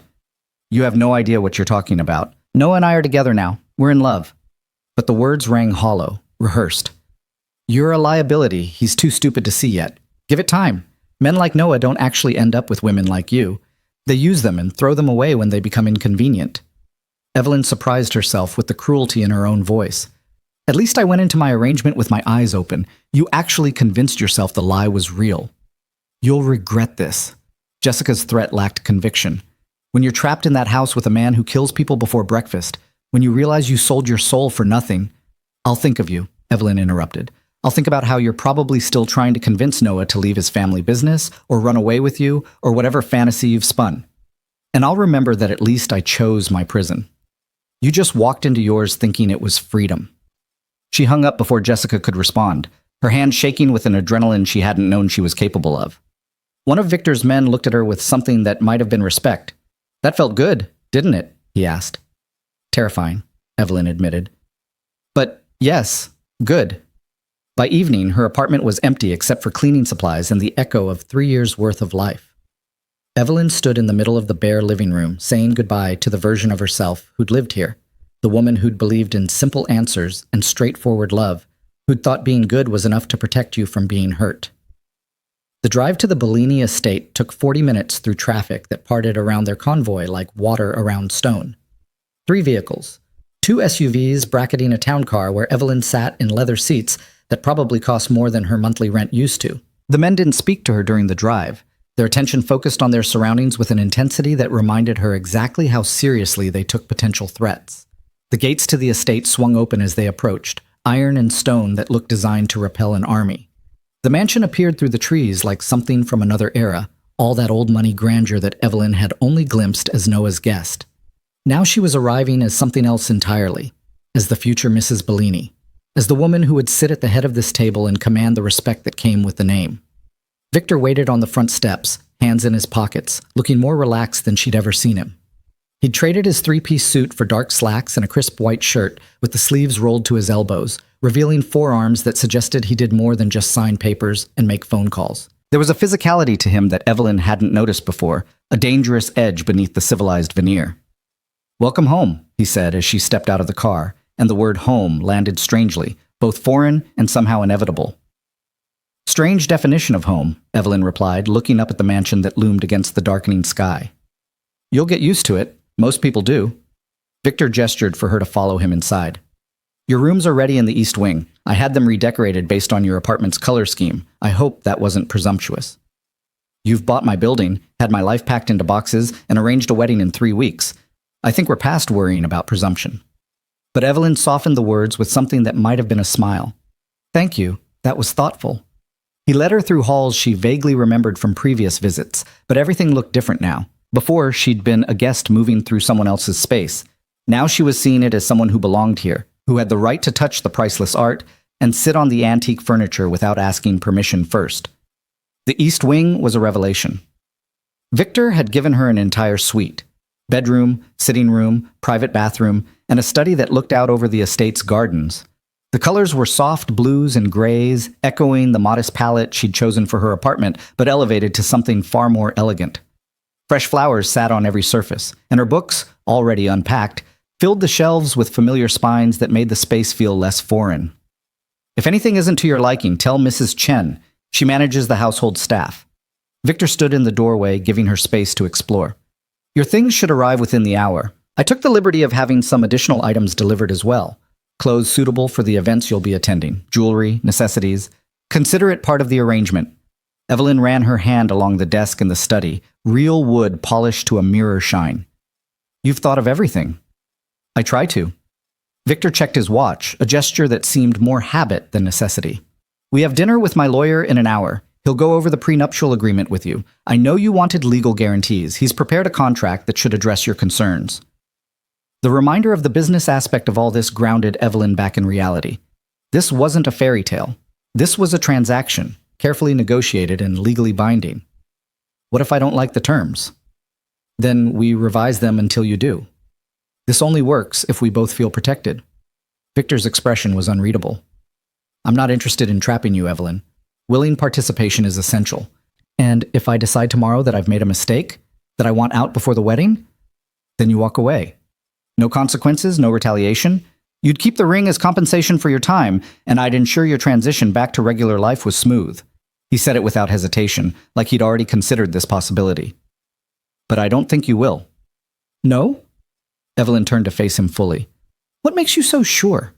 Speaker 1: "You have no idea what you're talking about. Noah and I are together now. We're in love." But the words rang hollow, rehearsed. "You're a liability he's too stupid to see yet. Give it time. Men like Noah don't actually end up with women like you. They use them and throw them away when they become inconvenient." Evelyn surprised herself with the cruelty in her own voice. "At least I went into my arrangement with my eyes open. You actually convinced yourself the lie was real. You'll regret this." Jessica's threat lacked conviction. "When you're trapped in that house with a man who kills people before breakfast, when you realize you sold your soul for nothing—" "I'll think of you," Evelyn interrupted. "I'll think about how you're probably still trying to convince Noah to leave his family business, or run away with you, or whatever fantasy you've spun. And I'll remember that at least I chose my prison. You just walked into yours thinking it was freedom." She hung up before Jessica could respond, her hand shaking with an adrenaline she hadn't known she was capable of. One of Victor's men looked at her with something that might have been respect. "That felt good, didn't it?" he asked. "Terrifying," Evelyn admitted. "But yes, good." By evening, her apartment was empty except for cleaning supplies and the echo of 3 years' worth of life. Evelyn stood in the middle of the bare living room, saying goodbye to the version of herself who'd lived here, the woman who'd believed in simple answers and straightforward love, who'd thought being good was enough to protect you from being hurt. The drive to the Bellini estate took 40 minutes through traffic that parted around their convoy like water around stone. 3 vehicles, 2 SUVs bracketing a town car where Evelyn sat in leather seats that probably cost more than her monthly rent used to. The men didn't speak to her during the drive, their attention focused on their surroundings with an intensity that reminded her exactly how seriously they took potential threats. The gates to the estate swung open as they approached, iron and stone that looked designed to repel an army. The mansion appeared through the trees like something from another era, all that old money grandeur that Evelyn had only glimpsed as Noah's guest. Now she was arriving as something else entirely, as the future Mrs. Bellini, as the woman who would sit at the head of this table and command the respect that came with the name. Victor waited on the front steps, hands in his pockets, looking more relaxed than she'd ever seen him. He'd traded his three-piece suit for dark slacks and a crisp white shirt with the sleeves rolled to his elbows, revealing forearms that suggested he did more than just sign papers and make phone calls. There was a physicality to him that Evelyn hadn't noticed before, a dangerous edge beneath the civilized veneer. "Welcome home," he said as she stepped out of the car, and the word home landed strangely, both foreign and somehow inevitable. "Strange definition of home," Evelyn replied, looking up at the mansion that loomed against the darkening sky. "You'll get used to it. Most people do." Victor gestured for her to follow him inside. "Your rooms are ready in the East Wing. I had them redecorated based on your apartment's color scheme. I hope that wasn't presumptuous." "You've bought my building, had my life packed into boxes, and arranged a wedding in 3 weeks. I think we're past worrying about presumption." But Evelyn softened the words with something that might have been a smile. "Thank you. That was thoughtful." He led her through halls she vaguely remembered from previous visits, but everything looked different now. Before, she'd been a guest moving through someone else's space. Now she was seeing it as someone who belonged here, who had the right to touch the priceless art and sit on the antique furniture without asking permission first. The East Wing was a revelation. Victor had given her an entire suite: bedroom, sitting room, private bathroom, and a study that looked out over the estate's gardens. The colors were soft blues and grays, echoing the modest palette she'd chosen for her apartment, but elevated to something far more elegant. Fresh flowers sat on every surface, and her books, already unpacked, filled the shelves with familiar spines that made the space feel less foreign. "If anything isn't to your liking, tell Mrs. Chen. She manages the household staff." Victor stood in the doorway, giving her space to explore. "Your things should arrive within the hour. I took the liberty of having some additional items delivered as well. Clothes suitable for the events you'll be attending, jewelry, necessities. Consider it part of the arrangement." Evelyn ran her hand along the desk in the study, real wood polished to a mirror shine. "You've thought of everything." "I try to." Victor checked his watch, a gesture that seemed more habit than necessity. "We have dinner with my lawyer in an hour. He'll go over the prenuptial agreement with you. I know you wanted legal guarantees. He's prepared a contract that should address your concerns." The reminder of the business aspect of all this grounded Evelyn back in reality. This wasn't a fairy tale. This was a transaction, carefully negotiated and legally binding. "What if I don't like the terms?" "Then we revise them until you do. This only works if we both feel protected." Victor's expression was unreadable. "I'm not interested in trapping you, Evelyn. Willing participation is essential. And if I decide tomorrow that I've made a mistake, that I want out before the wedding, then you walk away. No consequences, no retaliation. You'd keep the ring as compensation for your time, and I'd ensure your transition back to regular life was smooth." He said it without hesitation, like he'd already considered this possibility. "But I don't think you will." "No?" Evelyn turned to face him fully. "What makes you so sure?"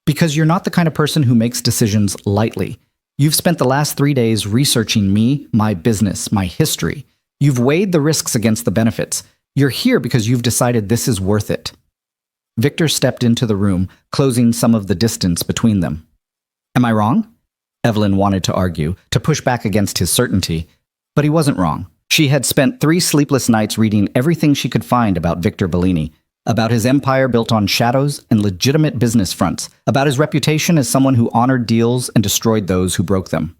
Speaker 1: "Because you're not the kind of person who makes decisions lightly. You've spent the last 3 days researching me, my business, my history. You've weighed the risks against the benefits. You're here because you've decided this is worth it." Victor stepped into the room, closing some of the distance between them. "Am I wrong?" Evelyn wanted to argue, to push back against his certainty, but he wasn't wrong. She had spent 3 sleepless nights reading everything she could find about Victor Bellini, about his empire built on shadows and legitimate business fronts, about his reputation as someone who honored deals and destroyed those who broke them.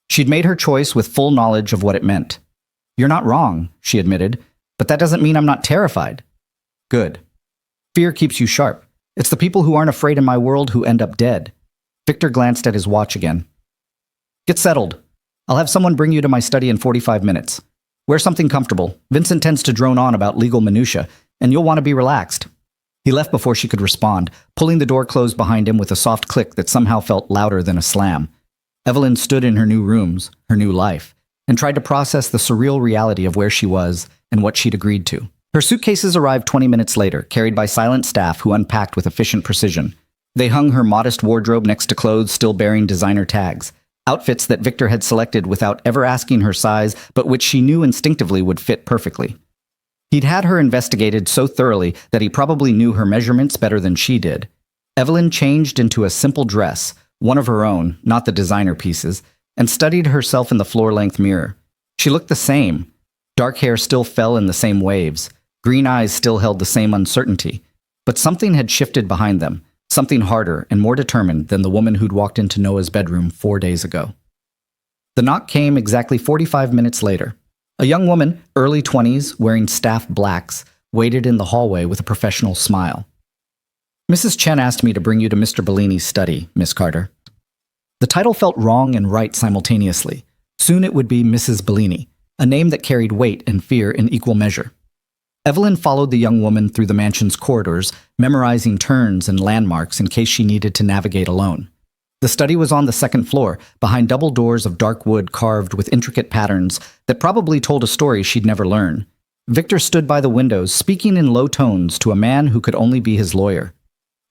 Speaker 1: She'd made her choice with full knowledge of what it meant. "You're not wrong," she admitted, "but that doesn't mean I'm not terrified." "Good. Fear keeps you sharp. It's the people who aren't afraid in my world who end up dead." Victor glanced at his watch again. "Get settled. I'll have someone bring you to my study in 45 minutes. Wear something comfortable. Vincent tends to drone on about legal minutia, and you'll want to be relaxed." He left before she could respond, pulling the door closed behind him with a soft click that somehow felt louder than a slam. Evelyn stood in her new rooms, her new life, and tried to process the surreal reality of where she was and what she'd agreed to. Her suitcases arrived 20 minutes later, carried by silent staff who unpacked with efficient precision. They hung her modest wardrobe next to clothes still bearing designer tags, outfits that Victor had selected without ever asking her size, but which she knew instinctively would fit perfectly. He'd had her investigated so thoroughly that he probably knew her measurements better than she did. Evelyn changed into a simple dress, one of her own, not the designer pieces, and studied herself in the floor-length mirror. She looked the same. Dark hair still fell in the same waves. Green eyes still held the same uncertainty. But something had shifted behind them, something harder and more determined than the woman who'd walked into Noah's bedroom 4 days ago. The knock came exactly 45 minutes later. A young woman, early 20s, wearing staff blacks, waited in the hallway with a professional smile. "Mrs. Chen asked me to bring you to Mr. Bellini's study, Miss Carter." The title felt wrong and right simultaneously. Soon it would be Mrs. Bellini, a name that carried weight and fear in equal measure. Evelyn followed the young woman through the mansion's corridors, memorizing turns and landmarks in case she needed to navigate alone. The study was on the second floor, behind double doors of dark wood carved with intricate patterns that probably told a story she'd never learn. Victor stood by the windows, speaking in low tones to a man who could only be his lawyer.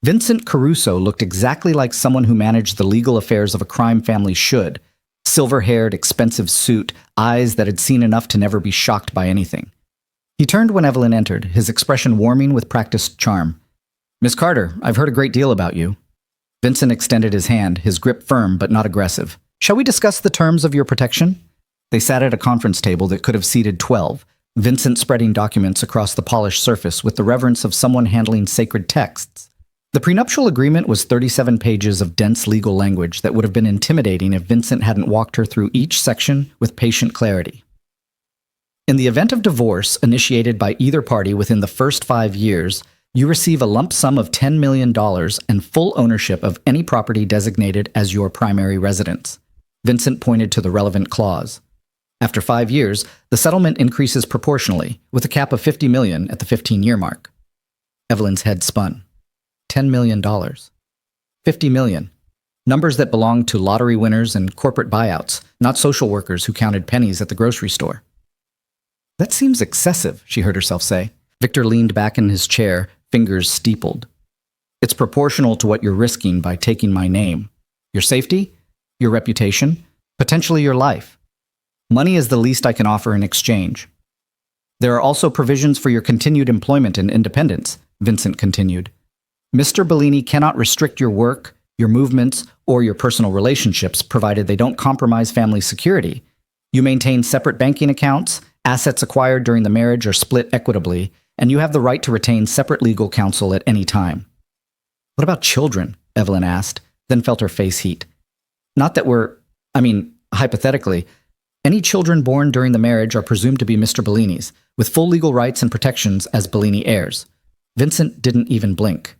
Speaker 1: Vincent Caruso looked exactly like someone who managed the legal affairs of a crime family should. Silver-haired, expensive suit, eyes that had seen enough to never be shocked by anything. He turned when Evelyn entered, his expression warming with practiced charm. "Miss Carter, I've heard a great deal about you." Vincent extended his hand, his grip firm but not aggressive. "Shall we discuss the terms of your protection?" They sat at a conference table that could have seated 12, Vincent spreading documents across the polished surface with the reverence of someone handling sacred texts. The prenuptial agreement was 37 pages of dense legal language that would have been intimidating if Vincent hadn't walked her through each section with patient clarity. In the event of divorce initiated by either party within the first 5 years, you receive a lump sum of $10 million and full ownership of any property designated as your primary residence. Vincent pointed to the relevant clause. After 5 years, the settlement increases proportionally, with a cap of $50 million at the 15-year mark. Evelyn's head spun. $10 million. $50 million. Numbers that belonged to lottery winners and corporate buyouts, not social workers who counted pennies at the grocery store. "That seems excessive," she heard herself say. Victor leaned back in his chair, fingers steepled. "It's proportional to what you're risking by taking my name. Your safety, your reputation, potentially your life. Money is the least I can offer in exchange." "There are also provisions for your continued employment and independence," Vincent continued. "Mr. Bellini cannot restrict your work, your movements, or your personal relationships provided they don't compromise family security. You maintain separate banking accounts, assets acquired during the marriage are split equitably, and you have the right to retain separate legal counsel at any time." "What about children?" Evelyn asked, then felt her face heat. "Not that hypothetically, any children born during the marriage are presumed to be Mr. Bellini's, with full legal rights and protections as Bellini heirs." Vincent didn't even blink.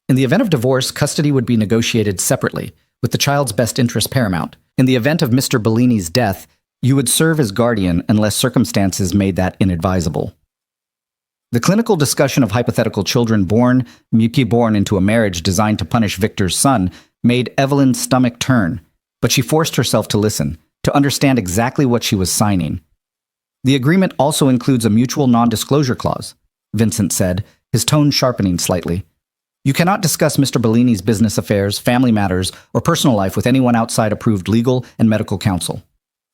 Speaker 1: "In the event of divorce, custody would be negotiated separately, with the child's best interest paramount. In the event of Mr. Bellini's death, you would serve as guardian unless circumstances made that inadvisable." The clinical discussion of hypothetical children born into a marriage designed to punish Victor's son made Evelyn's stomach turn, but she forced herself to listen, to understand exactly what she was signing. "The agreement also includes a mutual non-disclosure clause," Vincent said, his tone sharpening slightly. "You cannot discuss Mr. Bellini's business affairs, family matters, or personal life with anyone outside approved legal and medical counsel.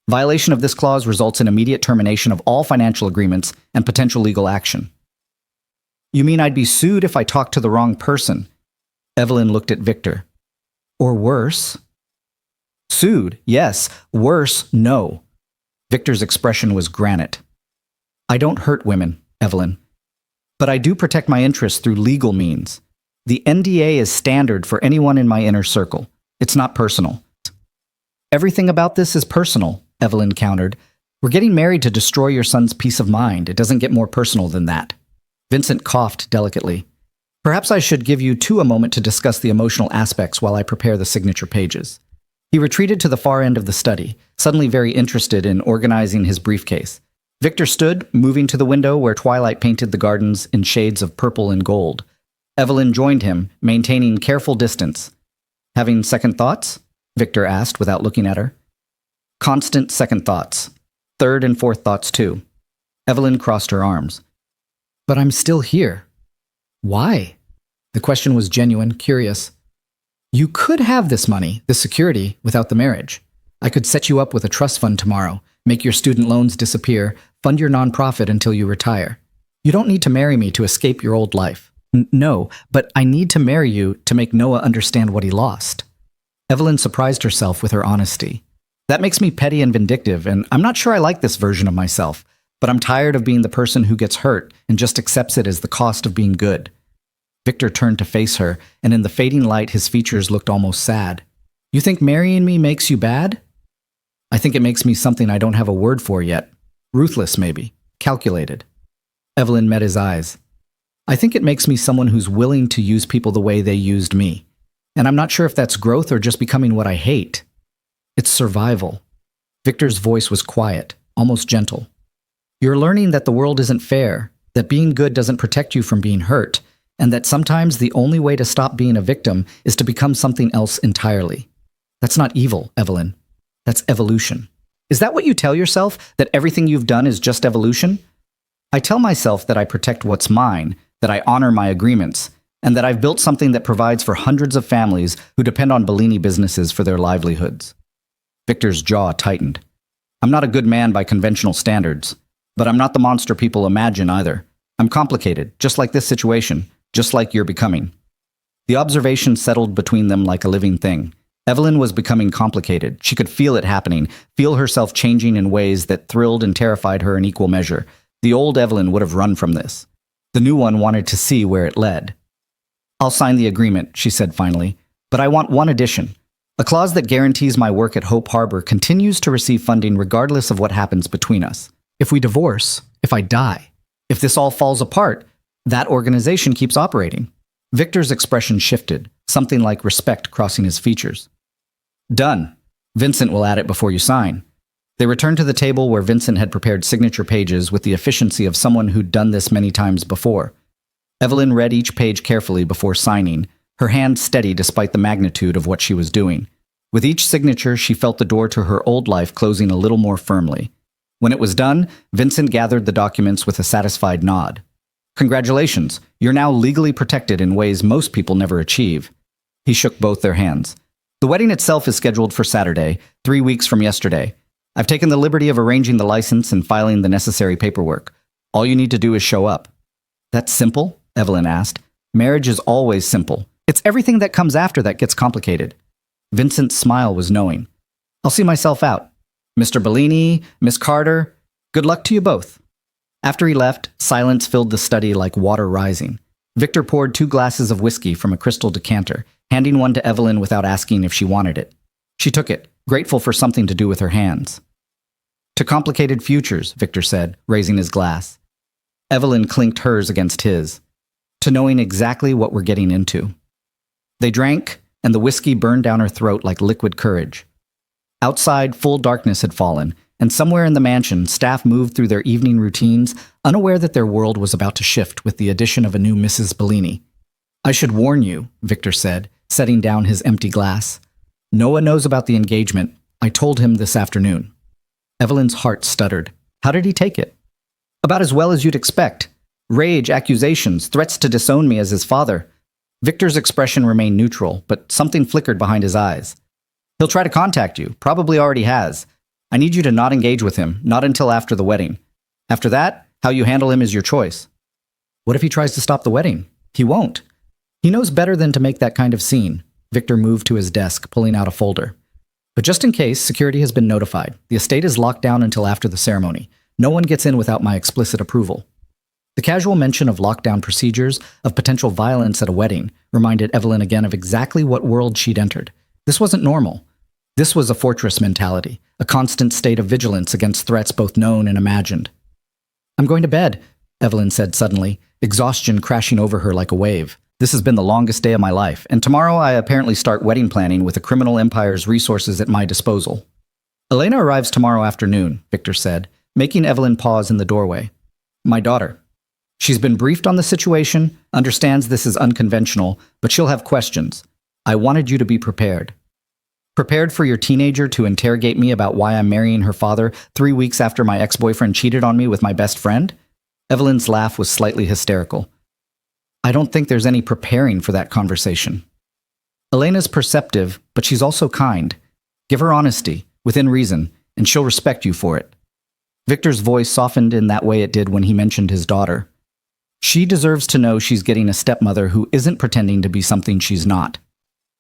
Speaker 1: Violation of this clause results in immediate termination of all financial agreements and potential legal action." "You mean I'd be sued if I talked to the wrong person?" Evelyn looked at Victor. "Or worse?" "Sued, yes. Worse, no." Victor's expression was granite. "I don't hurt women, Evelyn. But I do protect my interests through legal means. The NDA is standard for anyone in my inner circle. It's not personal." "Everything about this is personal," Evelyn countered. "We're getting married to destroy your son's peace of mind. It doesn't get more personal than that." Vincent coughed delicately. "Perhaps I should give you two a moment to discuss the emotional aspects while I prepare the signature pages." He retreated to the far end of the study, suddenly very interested in organizing his briefcase. Victor stood, moving to the window where twilight painted the gardens in shades of purple and gold. Evelyn joined him, maintaining careful distance. "Having second thoughts?" Victor asked without looking at her. "Constant second thoughts. Third and fourth thoughts too." Evelyn crossed her arms. "But I'm still here." "Why?" The question was genuine, curious. "You could have this money, this security, without the marriage. I could set you up with a trust fund tomorrow, make your student loans disappear, fund your nonprofit until you retire. You don't need to marry me to escape your old life." No, but I need to marry you to make Noah understand what he lost." Evelyn surprised herself with her honesty. "That makes me petty and vindictive, and I'm not sure I like this version of myself, but I'm tired of being the person who gets hurt and just accepts it as the cost of being good." Victor turned to face her, and in the fading light his features looked almost sad. You think marrying me makes you bad? I think it makes me something I don't have a word for yet. Ruthless, maybe. Calculated. Evelyn met his eyes. I think it makes me someone who's willing to use people the way they used me. And I'm not sure if that's growth or just becoming what I hate. It's survival. Victor's voice was quiet, almost gentle. You're learning that the world isn't fair, that being good doesn't protect you from being hurt, and that sometimes the only way to stop being a victim is to become something else entirely. That's not evil, Evelyn. That's evolution. Is that what you tell yourself, that everything you've done is just evolution? I tell myself that I protect what's mine, that I honor my agreements, and that I've built something that provides for hundreds of families who depend on Bellini businesses for their livelihoods. Victor's jaw tightened. I'm not a good man by conventional standards, but I'm not the monster people imagine either. I'm complicated, just like this situation, just like you're becoming. The observation settled between them like a living thing. Evelyn was becoming complicated. She could feel it happening, feel herself changing in ways that thrilled and terrified her in equal measure. The old Evelyn would have run from this. The new one wanted to see where it led. I'll sign the agreement, she said finally, but I want one addition. A clause that guarantees my work at Hope Harbor continues to receive funding regardless of what happens between us. If we divorce, if I die, if this all falls apart, that organization keeps operating. Victor's expression shifted, something like respect crossing his features. Done. Vincent will add it before you sign. They returned to the table where Vincent had prepared signature pages with the efficiency of someone who'd done this many times before. Evelyn read each page carefully before signing, her hand steady despite the magnitude of what she was doing. With each signature, she felt the door to her old life closing a little more firmly. When it was done, Vincent gathered the documents with a satisfied nod. Congratulations, you're now legally protected in ways most people never achieve. He shook both their hands. The wedding itself is scheduled for Saturday, 3 weeks from yesterday. I've taken the liberty of arranging the license and filing the necessary paperwork. All you need to do is show up. That's simple? Evelyn asked. Marriage is always simple. It's everything that comes after that gets complicated. Vincent's smile was knowing. I'll see myself out. Mr. Bellini, Miss Carter, good luck to you both. After he left, silence filled the study like water rising. Victor poured 2 glasses of whiskey from a crystal decanter, handing one to Evelyn without asking if she wanted it. She took it, grateful for something to do with her hands. To complicated futures, Victor said, raising his glass. Evelyn clinked hers against his. To knowing exactly what we're getting into. They drank, and the whiskey burned down her throat like liquid courage. Outside, full darkness had fallen, and somewhere in the mansion, staff moved through their evening routines, unaware that their world was about to shift with the addition of a new Mrs. Bellini. I should warn you, Victor said, setting down his empty glass. Noah knows about the engagement. I told him this afternoon. Evelyn's heart stuttered. How did he take it? About as well as you'd expect. Rage, accusations, threats to disown me as his father. Victor's expression remained neutral, but something flickered behind his eyes. He'll try to contact you, probably already has. I need you to not engage with him, not until after the wedding. After that, how you handle him is your choice. What if he tries to stop the wedding? He won't. He knows better than to make that kind of scene. Victor moved to his desk, pulling out a folder. But just in case, security has been notified. The estate is locked down until after the ceremony. No one gets in without my explicit approval. The casual mention of lockdown procedures, of potential violence at a wedding, reminded Evelyn again of exactly what world she'd entered. This wasn't normal. This was a fortress mentality, a constant state of vigilance against threats both known and imagined. I'm going to bed, Evelyn said suddenly, exhaustion crashing over her like a wave. This has been the longest day of my life, and tomorrow I apparently start wedding planning with a criminal empire's resources at my disposal. Elena arrives tomorrow afternoon, Victor said, making Evelyn pause in the doorway. My daughter. She's been briefed on the situation, understands this is unconventional, but she'll have questions. I wanted you to be prepared. Prepared for your teenager to interrogate me about why I'm marrying her father 3 weeks after my ex-boyfriend cheated on me with my best friend? Evelyn's laugh was slightly hysterical. I don't think there's any preparing for that conversation. Elena's perceptive, but she's also kind. Give her honesty, within reason, and she'll respect you for it. Victor's voice softened in that way it did when he mentioned his daughter. She deserves to know she's getting a stepmother who isn't pretending to be something she's not.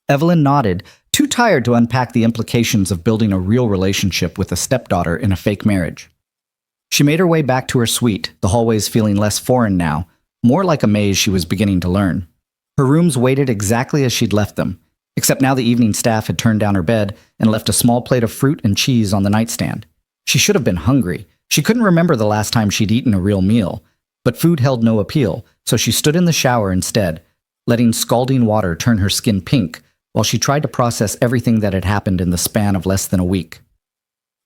Speaker 1: Evelyn nodded, too tired to unpack the implications of building a real relationship with a stepdaughter in a fake marriage. She made her way back to her suite, the hallways feeling less foreign now, more like a maze she was beginning to learn. Her rooms waited exactly as she'd left them, except now the evening staff had turned down her bed and left a small plate of fruit and cheese on the nightstand. She should have been hungry. She couldn't remember the last time she'd eaten a real meal, but food held no appeal, so she stood in the shower instead, letting scalding water turn her skin pink while she tried to process everything that had happened in the span of less than a week.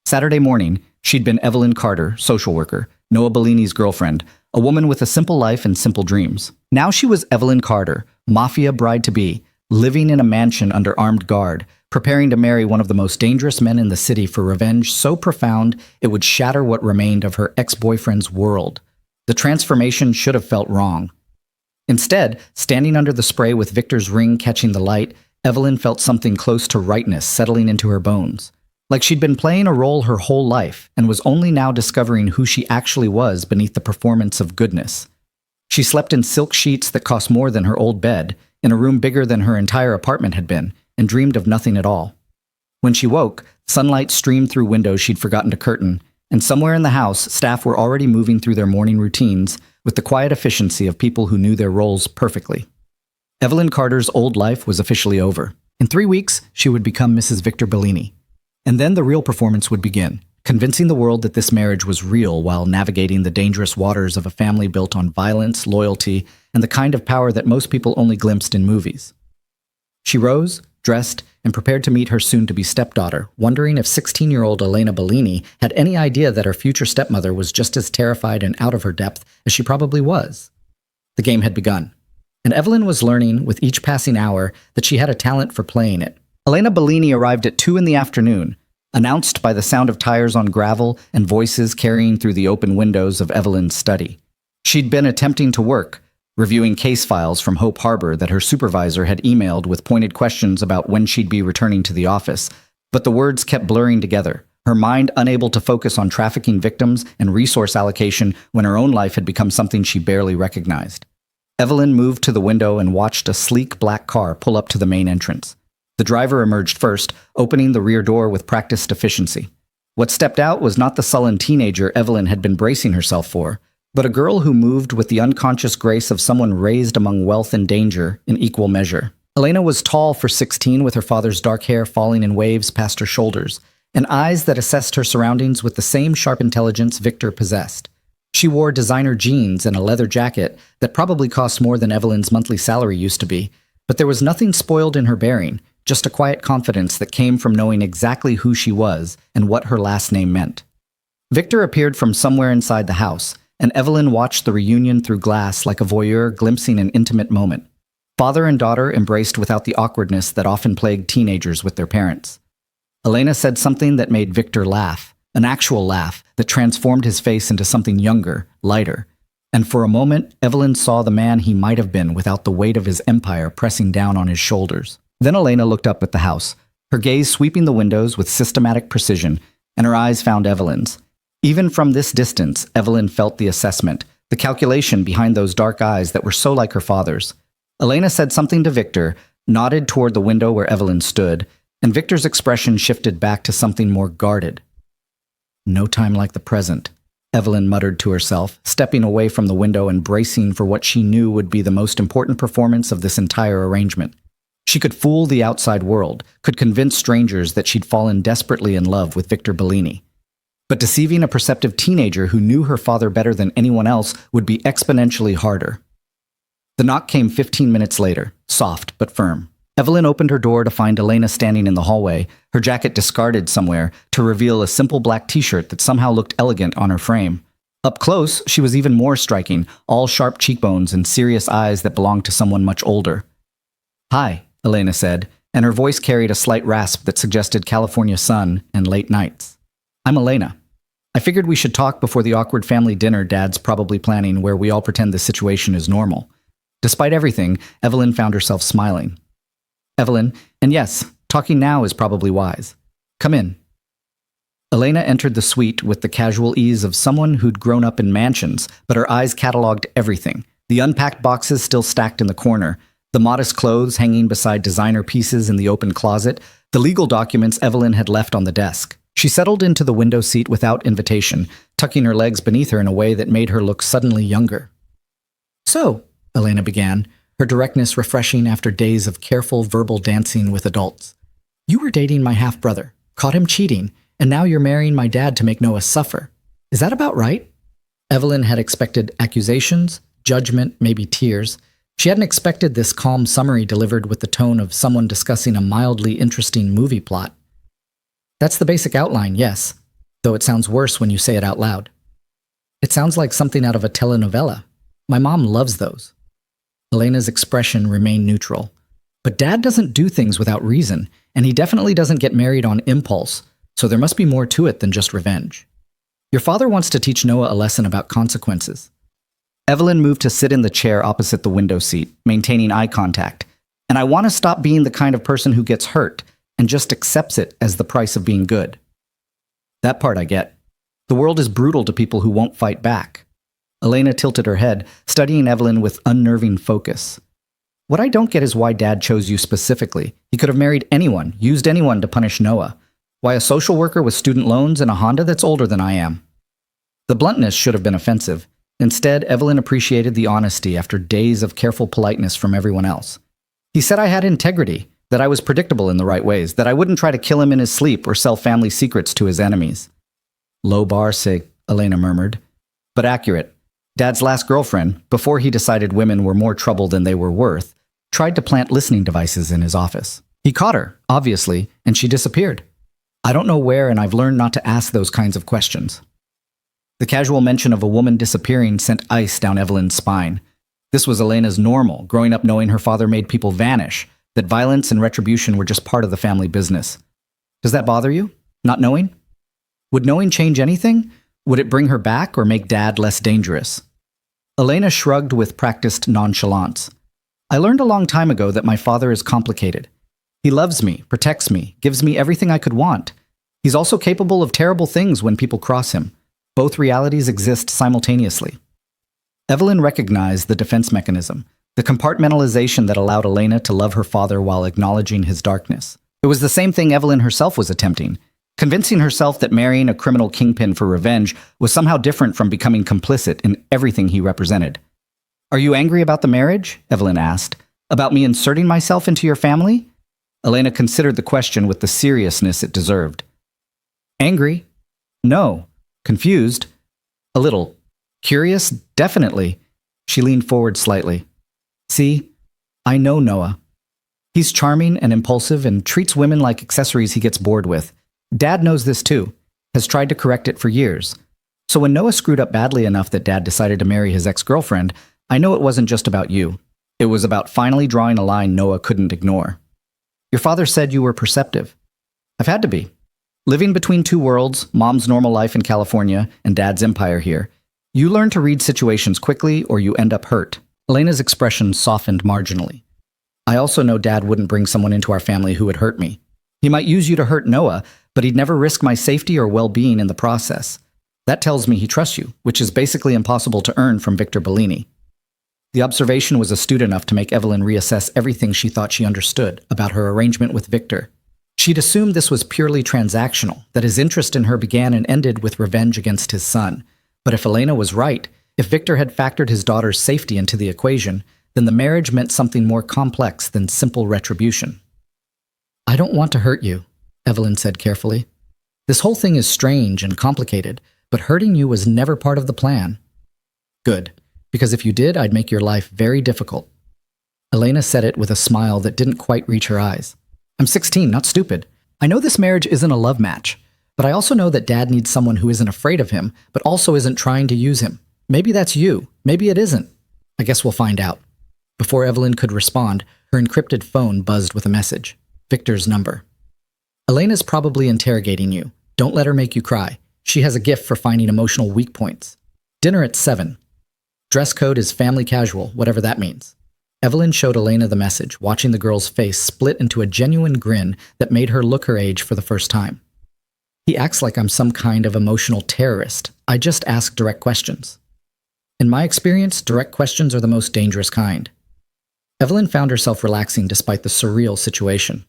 Speaker 1: Saturday morning, she'd been Evelyn Carter, social worker, Noah Bellini's girlfriend, a woman with a simple life and simple dreams. Now she was Evelyn Carter, Mafia bride-to-be, living in a mansion under armed guard, preparing to marry one of the most dangerous men in the city for revenge so profound it would shatter what remained of her ex-boyfriend's world. The transformation should have felt wrong. Instead, standing under the spray with Victor's ring catching the light, Evelyn felt something close to rightness settling into her bones. Like she'd been playing a role her whole life and was only now discovering who she actually was beneath the performance of goodness. She slept in silk sheets that cost more than her old bed, in a room bigger than her entire apartment had been, and dreamed of nothing at all. When she woke, sunlight streamed through windows she'd forgotten to curtain, and somewhere in the house, staff were already moving through their morning routines with the quiet efficiency of people who knew their roles perfectly. Evelyn Carter's old life was officially over. In 3 weeks, she would become Mrs. Victor Bellini. And then the real performance would begin, convincing the world that this marriage was real while navigating the dangerous waters of a family built on violence, loyalty, and the kind of power that most people only glimpsed in movies. She rose, dressed, and prepared to meet her soon-to-be stepdaughter, wondering if 16-year-old Elena Bellini had any idea that her future stepmother was just as terrified and out of her depth as she probably was. The game had begun, and Evelyn was learning with each passing hour that she had a talent for playing it. Elena Bellini arrived at 2 in the afternoon, announced by the sound of tires on gravel and voices carrying through the open windows of Evelyn's study. She'd been attempting to work, reviewing case files from Hope Harbor that her supervisor had emailed with pointed questions about when she'd be returning to the office, but the words kept blurring together, her mind unable to focus on trafficking victims and resource allocation when her own life had become something she barely recognized. Evelyn moved to the window and watched a sleek black car pull up to the main entrance. The driver emerged first, opening the rear door with practiced efficiency. What stepped out was not the sullen teenager Evelyn had been bracing herself for, but a girl who moved with the unconscious grace of someone raised among wealth and danger in equal measure. Elena was tall for 16, with her father's dark hair falling in waves past her shoulders, and eyes that assessed her surroundings with the same sharp intelligence Victor possessed. She wore designer jeans and a leather jacket that probably cost more than Evelyn's monthly salary used to be, but there was nothing spoiled in her bearing, just a quiet confidence that came from knowing exactly who she was and what her last name meant. Victor appeared from somewhere inside the house, and Evelyn watched the reunion through glass like a voyeur glimpsing an intimate moment. Father and daughter embraced without the awkwardness that often plagued teenagers with their parents. Elena said something that made Victor laugh, an actual laugh that transformed his face into something younger, lighter. And for a moment, Evelyn saw the man he might have been without the weight of his empire pressing down on his shoulders. Then Elena looked up at the house, her gaze sweeping the windows with systematic precision, and her eyes found Evelyn's. Even from this distance, Evelyn felt the assessment, the calculation behind those dark eyes that were so like her father's. Elena said something to Victor, nodded toward the window where Evelyn stood, and Victor's expression shifted back to something more guarded. "No time like the present," Evelyn muttered to herself, stepping away from the window and bracing for what she knew would be the most important performance of this entire arrangement. She could fool the outside world, could convince strangers that she'd fallen desperately in love with Victor Bellini. But deceiving a perceptive teenager who knew her father better than anyone else would be exponentially harder. The knock came 15 minutes later, soft but firm. Evelyn opened her door to find Elena standing in the hallway, her jacket discarded somewhere, to reveal a simple black t-shirt that somehow looked elegant on her frame. Up close, she was even more striking, all sharp cheekbones and serious eyes that belonged to someone much older. "Hi," Elena said, and her voice carried a slight rasp that suggested California sun and late nights. "I'm Elena. I figured we should talk before the awkward family dinner Dad's probably planning where we all pretend the situation is normal." Despite everything, Evelyn found herself smiling. "Evelyn, and yes, talking now is probably wise. Come in." Elena entered the suite with the casual ease of someone who'd grown up in mansions, but her eyes cataloged everything. The unpacked boxes still stacked in the corner, the modest clothes hanging beside designer pieces in the open closet, the legal documents Evelyn had left on the desk. She settled into the window seat without invitation, tucking her legs beneath her in a way that made her look suddenly younger. "So," Elena began, her directness refreshing after days of careful verbal dancing with adults. You were dating my half-brother, caught him cheating, and now you're marrying my dad to make Noah suffer. Is that about right? Evelyn had expected accusations, judgment, maybe tears. She hadn't expected this calm summary delivered with the tone of someone discussing a mildly interesting movie plot. That's the basic outline, yes, though it sounds worse when you say it out loud. It sounds like something out of a telenovela. My mom loves those. Elena's expression remained neutral. But Dad doesn't do things without reason, and he definitely doesn't get married on impulse, so there must be more to it than just revenge. Your father wants to teach Noah a lesson about consequences. Evelyn moved to sit in the chair opposite the window seat, maintaining eye contact. And I want to stop being the kind of person who gets hurt and just accepts it as the price of being good. That part I get. The world is brutal to people who won't fight back. Elena tilted her head, studying Evelyn with unnerving focus. What I don't get is why Dad chose you specifically. He could have married anyone, used anyone to punish Noah. Why a social worker with student loans and a Honda that's older than I am? The bluntness should have been offensive. Instead, Evelyn appreciated the honesty after days of careful politeness from everyone else. He said I had integrity, that I was predictable in the right ways, that I wouldn't try to kill him in his sleep or sell family secrets to his enemies. Low bar, Elena murmured. But accurate. Dad's last girlfriend, before he decided women were more trouble than they were worth, tried to plant listening devices in his office. He caught her, obviously, and she disappeared. I don't know where, and I've learned not to ask those kinds of questions. The casual mention of a woman disappearing sent ice down Evelyn's spine. This was Elena's normal, growing up knowing her father made people vanish, that violence and retribution were just part of the family business. Does that bother you? Not knowing? Would knowing change anything? Would it bring her back or make Dad less dangerous? Elena shrugged with practiced nonchalance. I learned a long time ago that my father is complicated. He loves me, protects me, gives me everything I could want. He's also capable of terrible things when people cross him. Both realities exist simultaneously. Evelyn recognized the defense mechanism, the compartmentalization that allowed Elena to love her father while acknowledging his darkness. It was the same thing Evelyn herself was attempting, convincing herself that marrying a criminal kingpin for revenge was somehow different from becoming complicit in everything he represented. Are you angry about the marriage? Evelyn asked. About me inserting myself into your family? Elena considered the question with the seriousness it deserved. Angry? No. Confused? A little. Curious? Definitely. She leaned forward slightly. See, I know Noah. He's charming and impulsive and treats women like accessories he gets bored with. Dad knows this too, has tried to correct it for years. So when Noah screwed up badly enough that Dad decided to marry his ex-girlfriend, I know it wasn't just about you. It was about finally drawing a line Noah couldn't ignore. Your father said you were perceptive. I've had to be. Living between two worlds, Mom's normal life in California and Dad's empire here, you learn to read situations quickly or you end up hurt. Elena's expression softened marginally. I also know Dad wouldn't bring someone into our family who would hurt me. He might use you to hurt Noah, but he'd never risk my safety or well-being in the process. That tells me he trusts you, which is basically impossible to earn from Victor Bellini. The observation was astute enough to make Evelyn reassess everything she thought she understood about her arrangement with Victor. She'd assumed this was purely transactional, that his interest in her began and ended with revenge against his son. But if Elena was right, if Victor had factored his daughter's safety into the equation, then the marriage meant something more complex than simple retribution. I don't want to hurt you, Evelyn said carefully. This whole thing is strange and complicated, but hurting you was never part of the plan. Good. Because if you did, I'd make your life very difficult. Elena said it with a smile that didn't quite reach her eyes. I'm 16, not stupid. I know this marriage isn't a love match, but I also know that Dad needs someone who isn't afraid of him, but also isn't trying to use him. Maybe that's you. Maybe it isn't. I guess we'll find out. Before Evelyn could respond, her encrypted phone buzzed with a message. Victor's number. Elena's probably interrogating you. Don't let her make you cry. She has a gift for finding emotional weak points. Dinner at 7. Dress code is family casual, whatever that means. Evelyn showed Elena the message, watching the girl's face split into a genuine grin that made her look her age for the first time. He acts like I'm some kind of emotional terrorist. I just ask direct questions. In my experience, direct questions are the most dangerous kind. Evelyn found herself relaxing despite the surreal situation.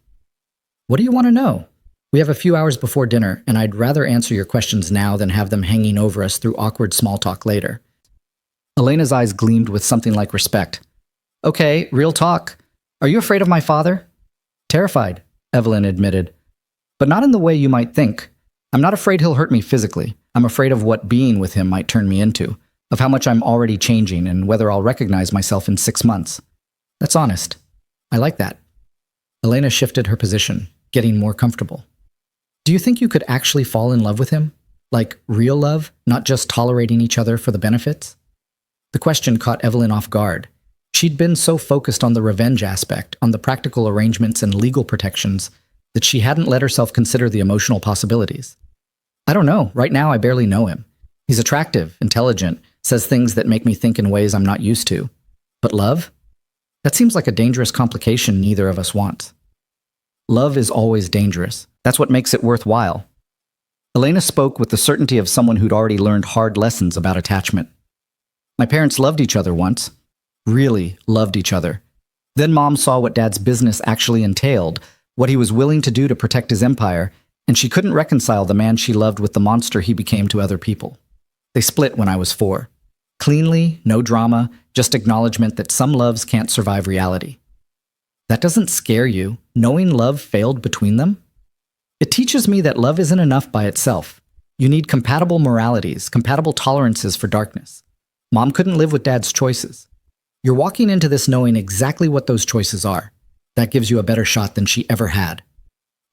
Speaker 1: What do you want to know? We have a few hours before dinner, and I'd rather answer your questions now than have them hanging over us through awkward small talk later. Elena's eyes gleamed with something like respect. Okay, real talk. Are you afraid of my father? Terrified, Evelyn admitted. But not in the way you might think. I'm not afraid he'll hurt me physically. I'm afraid of what being with him might turn me into, of how much I'm already changing and whether I'll recognize myself in 6 months. That's honest. I like that. Elena shifted her position, getting more comfortable. Do you think you could actually fall in love with him? Like real love, not just tolerating each other for the benefits? The question caught Evelyn off guard. She'd been so focused on the revenge aspect, on the practical arrangements and legal protections, that she hadn't let herself consider the emotional possibilities. I don't know. Right now, I barely know him. He's attractive, intelligent, says things that make me think in ways I'm not used to. But love? That seems like a dangerous complication neither of us wants. Love is always dangerous. That's what makes it worthwhile. Elena spoke with the certainty of someone who'd already learned hard lessons about attachment. My parents loved each other once. Really loved each other. Then Mom saw what Dad's business actually entailed, what he was willing to do to protect his empire, and she couldn't reconcile the man she loved with the monster he became to other people. They split when I was 4. Cleanly, no drama, just acknowledgement that some loves can't survive reality. That doesn't scare you, knowing love failed between them? It teaches me that love isn't enough by itself. You need compatible moralities, compatible tolerances for darkness. Mom couldn't live with Dad's choices. You're walking into this knowing exactly what those choices are. That gives you a better shot than she ever had.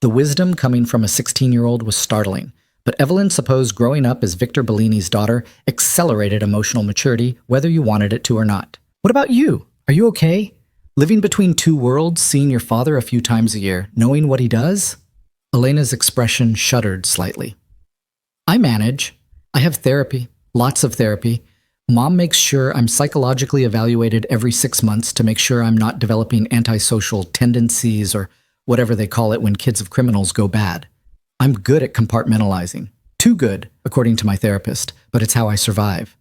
Speaker 1: The wisdom coming from a 16-year-old was startling, but Evelyn supposed growing up as Victor Bellini's daughter accelerated emotional maturity, whether you wanted it to or not. What about you? Are you okay? Living between two worlds, seeing your father a few times a year, knowing what he does? Elena's expression shuddered slightly. I manage. I have therapy, lots of therapy. Mom makes sure I'm psychologically evaluated every 6 months to make sure I'm not developing antisocial tendencies or whatever they call it when kids of criminals go bad. I'm good at compartmentalizing. Too good, according to my therapist, but it's how I survive.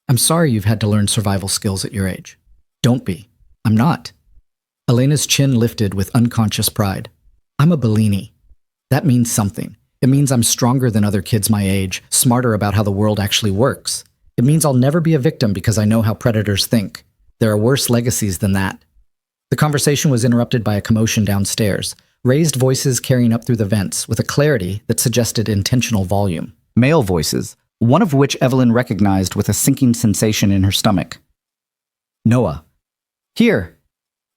Speaker 1: I'm sorry you've had to learn survival skills at your age. Don't be. I'm not. Elena's chin lifted with unconscious pride. I'm a Bellini. That means something. It means I'm stronger than other kids my age, smarter about how the world actually works. It means I'll never be a victim because I know how predators think. There are worse legacies than that. The conversation was interrupted by a commotion downstairs, raised voices carrying up through the vents with a clarity that suggested intentional volume. Male voices, one of which Evelyn recognized with a sinking sensation in her stomach. Noah. Here.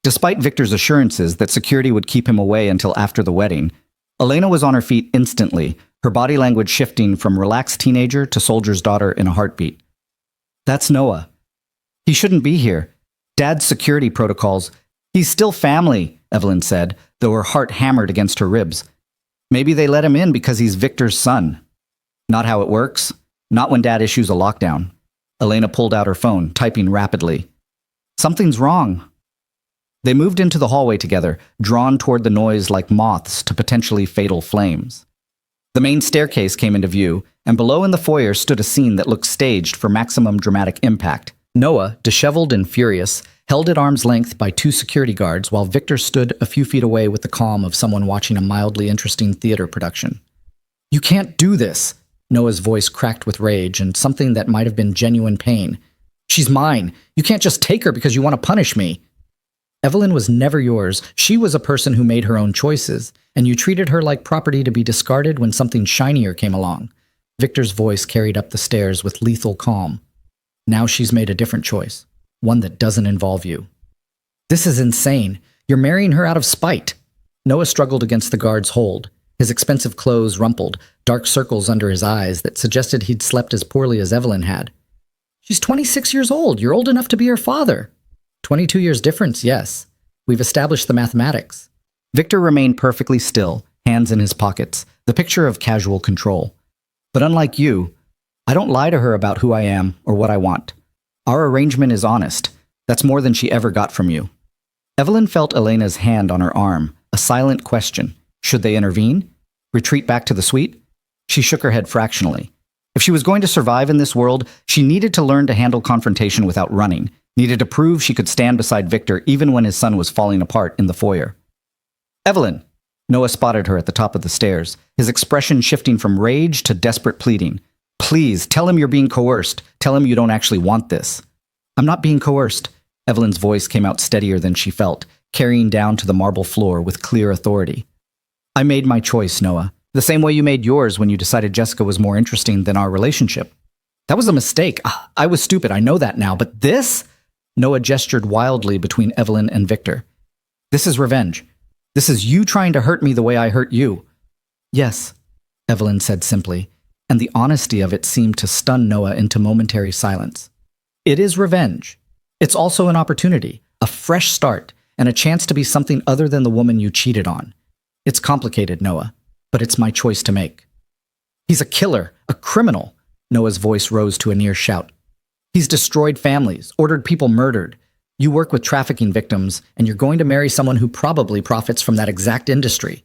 Speaker 1: Despite Victor's assurances that security would keep him away until after the wedding, Elena was on her feet instantly, her body language shifting from relaxed teenager to soldier's daughter in a heartbeat. That's Noah. He shouldn't be here. Dad's security protocols. He's still family, Evelyn said, though her heart hammered against her ribs. Maybe they let him in because he's Victor's son. Not how it works. Not when Dad issues a lockdown. Elena pulled out her phone, typing rapidly. Something's wrong. They moved into the hallway together, drawn toward the noise like moths to potentially fatal flames. The main staircase came into view, and below in the foyer stood a scene that looked staged for maximum dramatic impact. Noah, disheveled and furious, held at arm's length by 2 security guards while Victor stood a few feet away with the calm of someone watching a mildly interesting theater production. You can't do this, Noah's voice cracked with rage and something that might have been genuine pain. She's mine. You can't just take her because you want to punish me. Evelyn was never yours. She was a person who made her own choices, and you treated her like property to be discarded when something shinier came along. Victor's voice carried up the stairs with lethal calm. Now she's made a different choice, one that doesn't involve you. This is insane. You're marrying her out of spite. Noah struggled against the guard's hold. His expensive clothes rumpled, dark circles under his eyes that suggested he'd slept as poorly as Evelyn had. She's 26 years old. You're old enough to be her father. 22 years difference, yes. We've established the mathematics. Victor remained perfectly still, hands in his pockets, the picture of casual control. But unlike you, I don't lie to her about who I am or what I want. Our arrangement is honest. That's more than she ever got from you. Evelyn felt Elena's hand on her arm, a silent question. Should they intervene? Retreat back to the suite? She shook her head fractionally. If she was going to survive in this world, she needed to learn to handle confrontation without running, needed to prove she could stand beside Victor even when his son was falling apart in the foyer. Evelyn! Noah spotted her at the top of the stairs, his expression shifting from rage to desperate pleading. Please, tell him you're being coerced. Tell him you don't actually want this. I'm not being coerced. Evelyn's voice came out steadier than she felt, carrying down to the marble floor with clear authority. I made my choice, Noah. The same way you made yours when you decided Jessica was more interesting than our relationship. That was a mistake. I was stupid, I know that now, but this? Noah gestured wildly between Evelyn and Victor. This is revenge. This is you trying to hurt me the way I hurt you. Yes, Evelyn said simply, and the honesty of it seemed to stun Noah into momentary silence. It is revenge. It's also an opportunity, a fresh start, and a chance to be something other than the woman you cheated on. It's complicated, Noah, but it's my choice to make. He's a killer, a criminal. Noah's voice rose to a near shout. He's destroyed families, ordered people murdered. You work with trafficking victims, and you're going to marry someone who probably profits from that exact industry.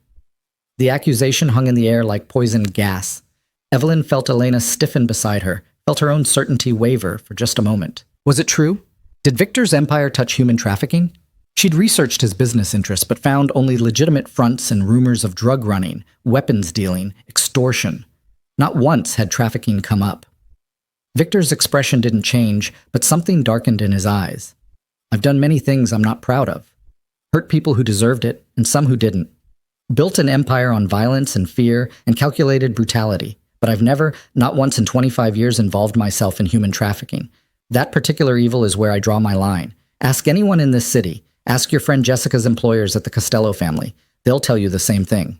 Speaker 1: The accusation hung in the air like poison gas. Evelyn felt Elena stiffen beside her, felt her own certainty waver for just a moment. Was it true? Did Victor's empire touch human trafficking? She'd researched his business interests, but found only legitimate fronts and rumors of drug running, weapons dealing, extortion. Not once had trafficking come up. Victor's expression didn't change, but something darkened in his eyes. I've done many things I'm not proud of. Hurt people who deserved it, and some who didn't. Built an empire on violence and fear and calculated brutality, but I've never, not once in 25 years, involved myself in human trafficking. That particular evil is where I draw my line. Ask anyone in this city. Ask your friend Jessica's employers at the Costello family. They'll tell you the same thing.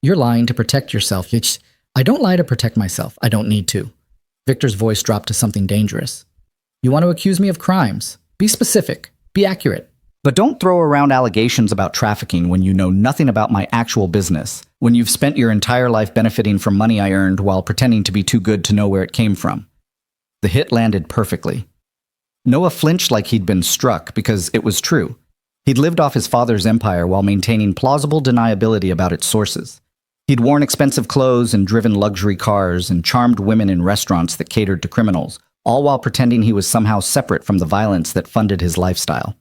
Speaker 1: You're lying to protect yourself. I don't lie to protect myself. I don't need to. Victor's voice dropped to something dangerous. You want to accuse me of crimes? Be specific. Be accurate. But don't throw around allegations about trafficking when you know nothing about my actual business, when you've spent your entire life benefiting from money I earned while pretending to be too good to know where it came from. The hit landed perfectly. Noah flinched like he'd been struck because it was true. He'd lived off his father's empire while maintaining plausible deniability about its sources. He'd worn expensive clothes and driven luxury cars and charmed women in restaurants that catered to criminals, all while pretending he was somehow separate from the violence that funded his lifestyle.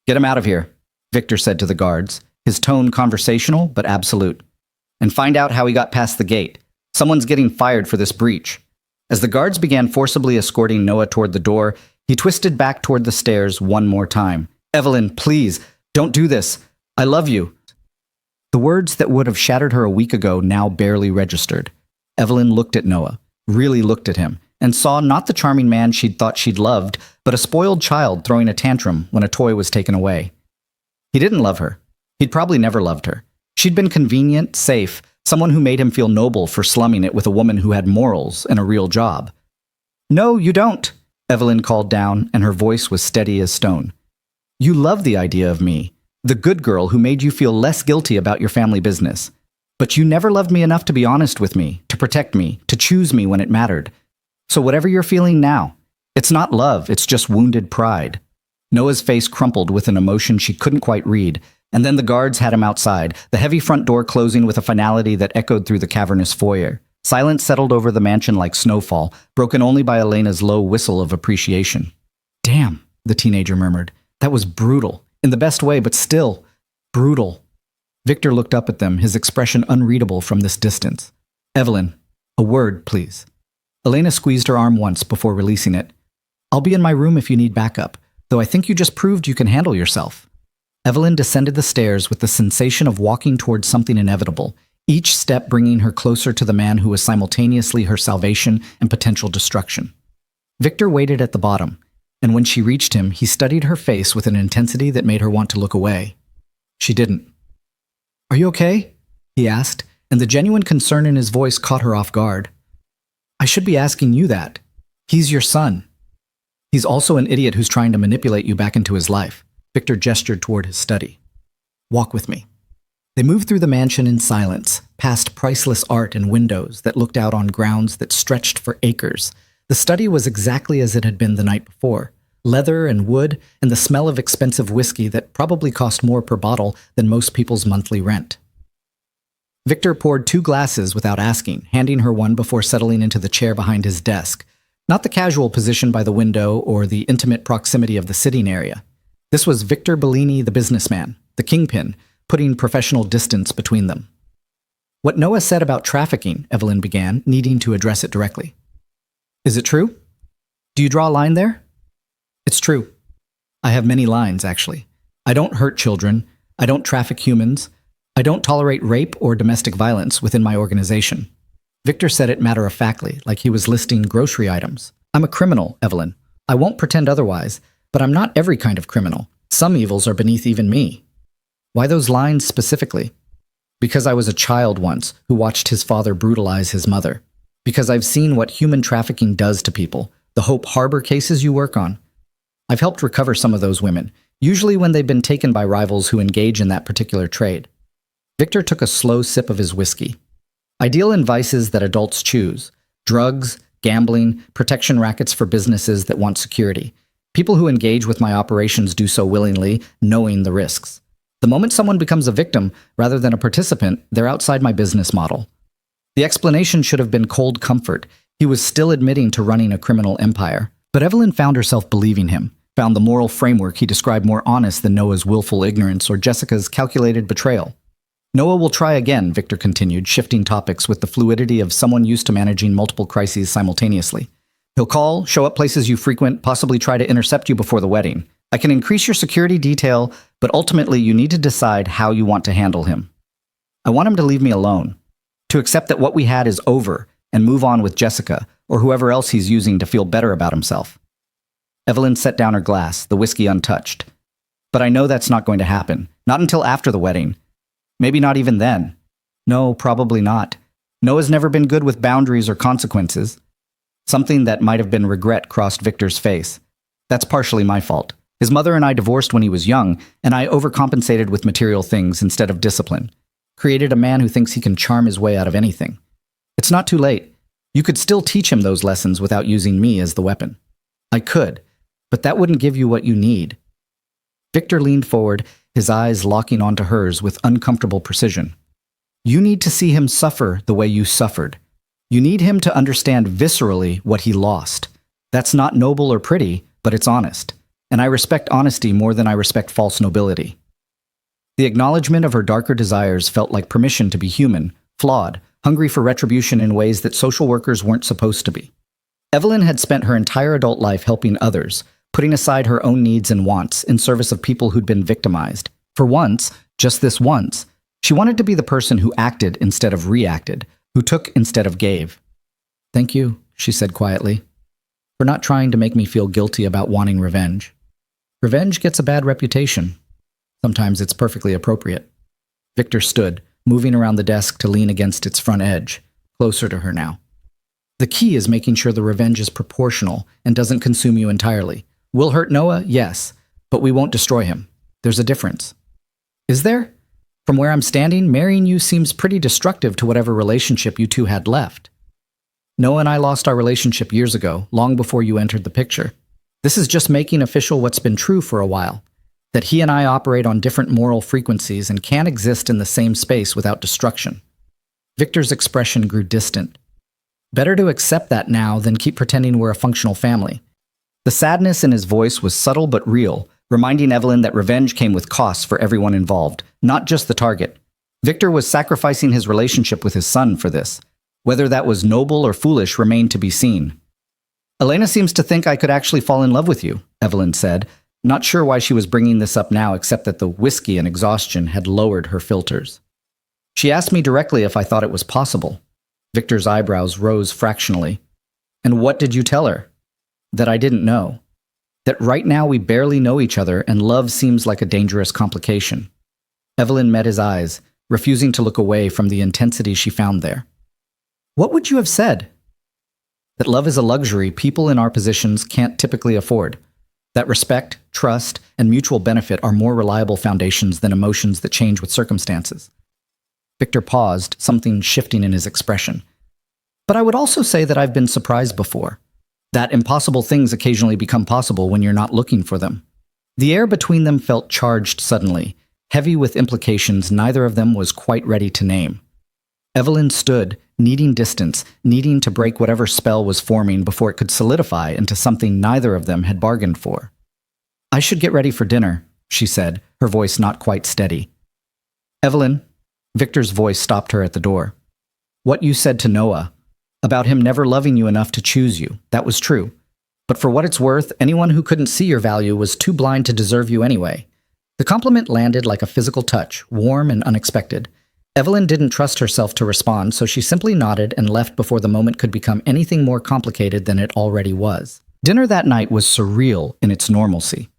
Speaker 1: Get him out of here, Victor said to the guards, his tone conversational but absolute. And find out how he got past the gate. Someone's getting fired for this breach. As the guards began forcibly escorting Noah toward the door, he twisted back toward the stairs one more time. Evelyn, please, don't do this. I love you. The words that would have shattered her a week ago now barely registered. Evelyn looked at Noah, really looked at him, and saw not the charming man she'd thought she'd loved, but a spoiled child throwing a tantrum when a toy was taken away. He didn't love her. He'd probably never loved her. She'd been convenient, safe, someone who made him feel noble for slumming it with a woman who had morals and a real job. No, you don't, Evelyn called down, and her voice was steady as stone. You love the idea of me, the good girl who made you feel less guilty about your family business. But you never loved me enough to be honest with me, to protect me, to choose me when it mattered. So whatever you're feeling now, it's not love, it's just wounded pride. Noah's face crumpled with an emotion she couldn't quite read, and then the guards had him outside, the heavy front door closing with a finality that echoed through the cavernous foyer. Silence settled over the mansion like snowfall, broken only by Elena's low whistle of appreciation. Damn, the teenager murmured. That was brutal. In the best way, but still, brutal. Victor looked up at them, his expression unreadable from this distance. Evelyn, a word, please. Elena squeezed her arm once before releasing it. I'll be in my room if you need backup, though I think you just proved you can handle yourself. Evelyn descended the stairs with the sensation of walking towards something inevitable, each step bringing her closer to the man who was simultaneously her salvation and potential destruction. Victor waited at the bottom, and when she reached him, he studied her face with an intensity that made her want to look away. She didn't. Are you okay? He asked, and the genuine concern in his voice caught her off guard. I should be asking you that. He's your son. He's also an idiot who's trying to manipulate you back into his life. Victor gestured toward his study. Walk with me. They moved through the mansion in silence, past priceless art and windows that looked out on grounds that stretched for acres. The study was exactly as it had been the night before. Leather and wood, and the smell of expensive whiskey that probably cost more per bottle than most people's monthly rent. Victor poured 2 glasses without asking, handing her one before settling into the chair behind his desk. Not the casual position by the window or the intimate proximity of the sitting area. This was Victor Bellini, the businessman, the kingpin, putting professional distance between them. What Noah said about trafficking, Evelyn began, needing to address it directly. Is it true? Do you draw a line there? It's true. I have many lines, actually. I don't hurt children. I don't traffic humans. I don't tolerate rape or domestic violence within my organization. Victor said it matter-of-factly, like he was listing grocery items. I'm a criminal, Evelyn. I won't pretend otherwise, but I'm not every kind of criminal. Some evils are beneath even me. Why those lines specifically? Because I was a child once who watched his father brutalize his mother. Because I've seen what human trafficking does to people, the Hope Harbor cases you work on. I've helped recover some of those women, usually when they've been taken by rivals who engage in that particular trade. Victor took a slow sip of his whiskey. I deal in vices that adults choose: drugs, gambling, protection rackets for businesses that want security. People who engage with my operations do so willingly, knowing the risks. The moment someone becomes a victim rather than a participant, they're outside my business model. The explanation should have been cold comfort. He was still admitting to running a criminal empire. But Evelyn found herself believing him, found the moral framework he described more honest than Noah's willful ignorance or Jessica's calculated betrayal. Noah will try again, Victor continued, shifting topics with the fluidity of someone used to managing multiple crises simultaneously. He'll call, show up places you frequent, possibly try to intercept you before the wedding. I can increase your security detail, but ultimately you need to decide how you want to handle him. I want him to leave me alone, to accept that what we had is over and move on with Jessica or whoever else he's using to feel better about himself. Evelyn set down her glass, the whiskey untouched. But I know that's not going to happen, not until after the wedding. Maybe not even then. No, probably not. Noah's never been good with boundaries or consequences. Something that might have been regret crossed Victor's face. That's partially my fault. His mother and I divorced when he was young, and I overcompensated with material things instead of discipline. Created a man who thinks he can charm his way out of anything. It's not too late. You could still teach him those lessons without using me as the weapon. I could, but that wouldn't give you what you need. Victor leaned forward, his eyes locking onto hers with uncomfortable precision. You need to see him suffer the way you suffered. You need him to understand viscerally what he lost. That's not noble or pretty, but it's honest. And I respect honesty more than I respect false nobility. The acknowledgement of her darker desires felt like permission to be human, flawed, hungry for retribution in ways that social workers weren't supposed to be. Evelyn had spent her entire adult life helping others, putting aside her own needs and wants in service of people who'd been victimized. For once, just this once, she wanted to be the person who acted instead of reacted, who took instead of gave. Thank you, she said quietly, for not trying to make me feel guilty about wanting revenge. Revenge gets a bad reputation. Sometimes it's perfectly appropriate. Victor stood, moving around the desk to lean against its front edge, closer to her now. The key is making sure the revenge is proportional and doesn't consume you entirely. We'll hurt Noah, yes, but we won't destroy him. There's a difference. Is there? From where I'm standing, marrying you seems pretty destructive to whatever relationship you two had left. Noah and I lost our relationship years ago, long before you entered the picture. This is just making official what's been true for a while, that he and I operate on different moral frequencies and can't exist in the same space without destruction. Victor's expression grew distant. Better to accept that now than keep pretending we're a functional family. The sadness in his voice was subtle but real, reminding Evelyn that revenge came with costs for everyone involved, not just the target. Victor was sacrificing his relationship with his son for this. Whether that was noble or foolish remained to be seen. Elena seems to think I could actually fall in love with you, Evelyn said, not sure why she was bringing this up now except that the whiskey and exhaustion had lowered her filters. She asked me directly if I thought it was possible. Victor's eyebrows rose fractionally. And what did you tell her? That I didn't know. That right now we barely know each other and love seems like a dangerous complication. Evelyn met his eyes, refusing to look away from the intensity she found there. What would you have said? That love is a luxury people in our positions can't typically afford. That respect, trust, and mutual benefit are more reliable foundations than emotions that change with circumstances. Victor paused, something shifting in his expression. But I would also say that I've been surprised before. That impossible things occasionally become possible when you're not looking for them. The air between them felt charged suddenly, heavy with implications neither of them was quite ready to name. Evelyn stood, needing distance, needing to break whatever spell was forming before it could solidify into something neither of them had bargained for. I should get ready for dinner, she said, her voice not quite steady. Evelyn, Victor's voice stopped her at the door. What you said to Noah, about him never loving you enough to choose you, that was true. But for what it's worth, anyone who couldn't see your value was too blind to deserve you anyway. The compliment landed like a physical touch, warm and unexpected. Evelyn didn't trust herself to respond, so she simply nodded and left before the moment could become anything more complicated than it already was. Dinner that night was surreal in its normalcy.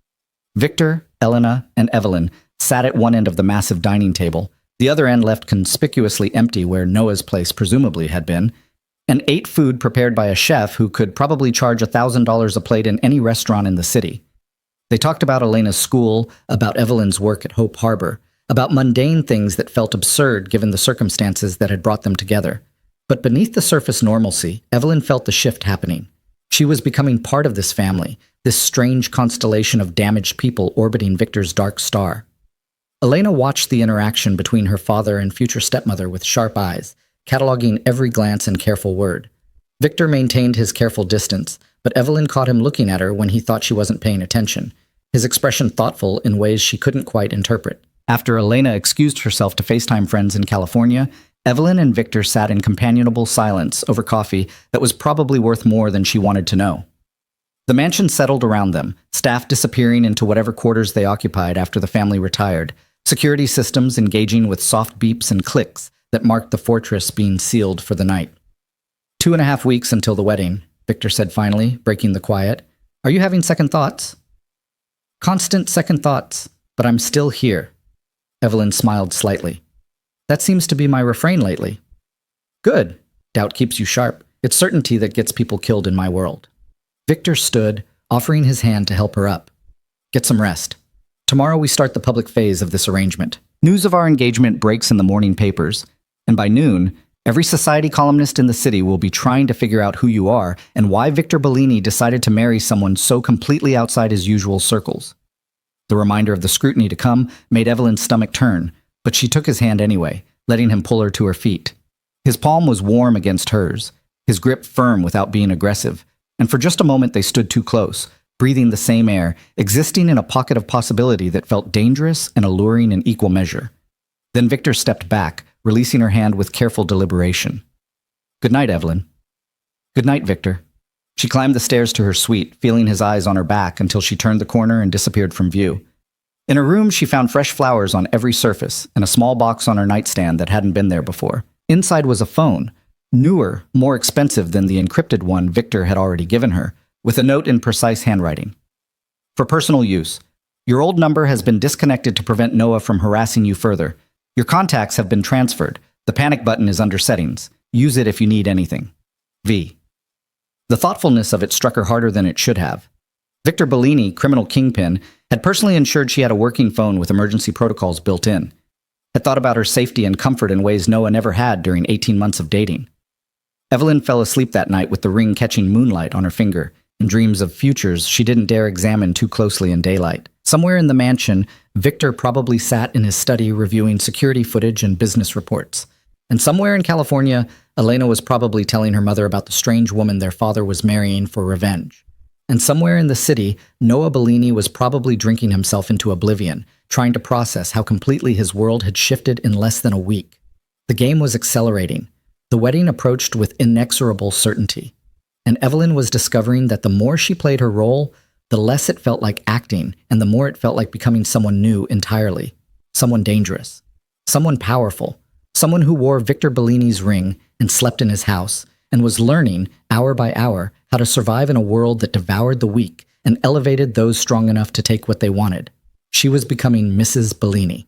Speaker 1: Victor, Elena, and Evelyn sat at one end of the massive dining table, the other end left conspicuously empty where Noah's place presumably had been, and ate food prepared by a chef who could probably charge $1,000 a plate in any restaurant in the city. They talked about Elena's school, about Evelyn's work at Hope Harbor, about mundane things that felt absurd given the circumstances that had brought them together. But beneath the surface normalcy, Evelyn felt the shift happening. She was becoming part of this family, this strange constellation of damaged people orbiting Victor's dark star. Elena watched the interaction between her father and future stepmother with sharp eyes, cataloging every glance and careful word. Victor maintained his careful distance, but Evelyn caught him looking at her when he thought she wasn't paying attention, his expression thoughtful in ways she couldn't quite interpret. After Elena excused herself to FaceTime friends in California, Evelyn and Victor sat in companionable silence over coffee that was probably worth more than she wanted to know. The mansion settled around them, staff disappearing into whatever quarters they occupied after the family retired, security systems engaging with soft beeps and clicks that marked the fortress being sealed for the night. 2.5 weeks until the wedding, Victor said finally, breaking the quiet. Are you having second thoughts? Constant second thoughts, but I'm still here. Evelyn smiled slightly. That seems to be my refrain lately. Good. Doubt keeps you sharp. It's certainty that gets people killed in my world. Victor stood, offering his hand to help her up. Get some rest. Tomorrow we start the public phase of this arrangement. News of our engagement breaks in the morning papers, and by noon, every society columnist in the city will be trying to figure out who you are and why Victor Bellini decided to marry someone so completely outside his usual circles. The reminder of the scrutiny to come made Evelyn's stomach turn, but she took his hand anyway, letting him pull her to her feet. His palm was warm against hers, his grip firm without being aggressive, and for just a moment they stood too close, breathing the same air, existing in a pocket of possibility that felt dangerous and alluring in equal measure. Then Victor stepped back, releasing her hand with careful deliberation. Good night, Evelyn. Good night, Victor. She climbed the stairs to her suite, feeling his eyes on her back until she turned the corner and disappeared from view. In her room, she found fresh flowers on every surface and a small box on her nightstand that hadn't been there before. Inside was a phone, newer, more expensive than the encrypted one Victor had already given her, with a note in precise handwriting. For personal use, your old number has been disconnected to prevent Noah from harassing you further. Your contacts have been transferred. The panic button is under settings. Use it if you need anything. V. The thoughtfulness of it struck her harder than it should have. Victor Bellini, criminal kingpin, had personally ensured she had a working phone with emergency protocols built in, had thought about her safety and comfort in ways Noah never had during 18 months of dating. Evelyn fell asleep that night with the ring catching moonlight on her finger, and dreams of futures she didn't dare examine too closely in daylight. Somewhere in the mansion, Victor probably sat in his study reviewing security footage and business reports. And somewhere in California, Elena was probably telling her mother about the strange woman their father was marrying for revenge. And somewhere in the city, Noah Bellini was probably drinking himself into oblivion, trying to process how completely his world had shifted in less than a week. The game was accelerating. The wedding approached with inexorable certainty. And Evelyn was discovering that the more she played her role, the less it felt like acting, and the more it felt like becoming someone new entirely. Someone dangerous. Someone powerful. Someone who wore Victor Bellini's ring and slept in his house, and was learning, hour by hour, how to survive in a world that devoured the weak and elevated those strong enough to take what they wanted. She was becoming Mrs. Bellini.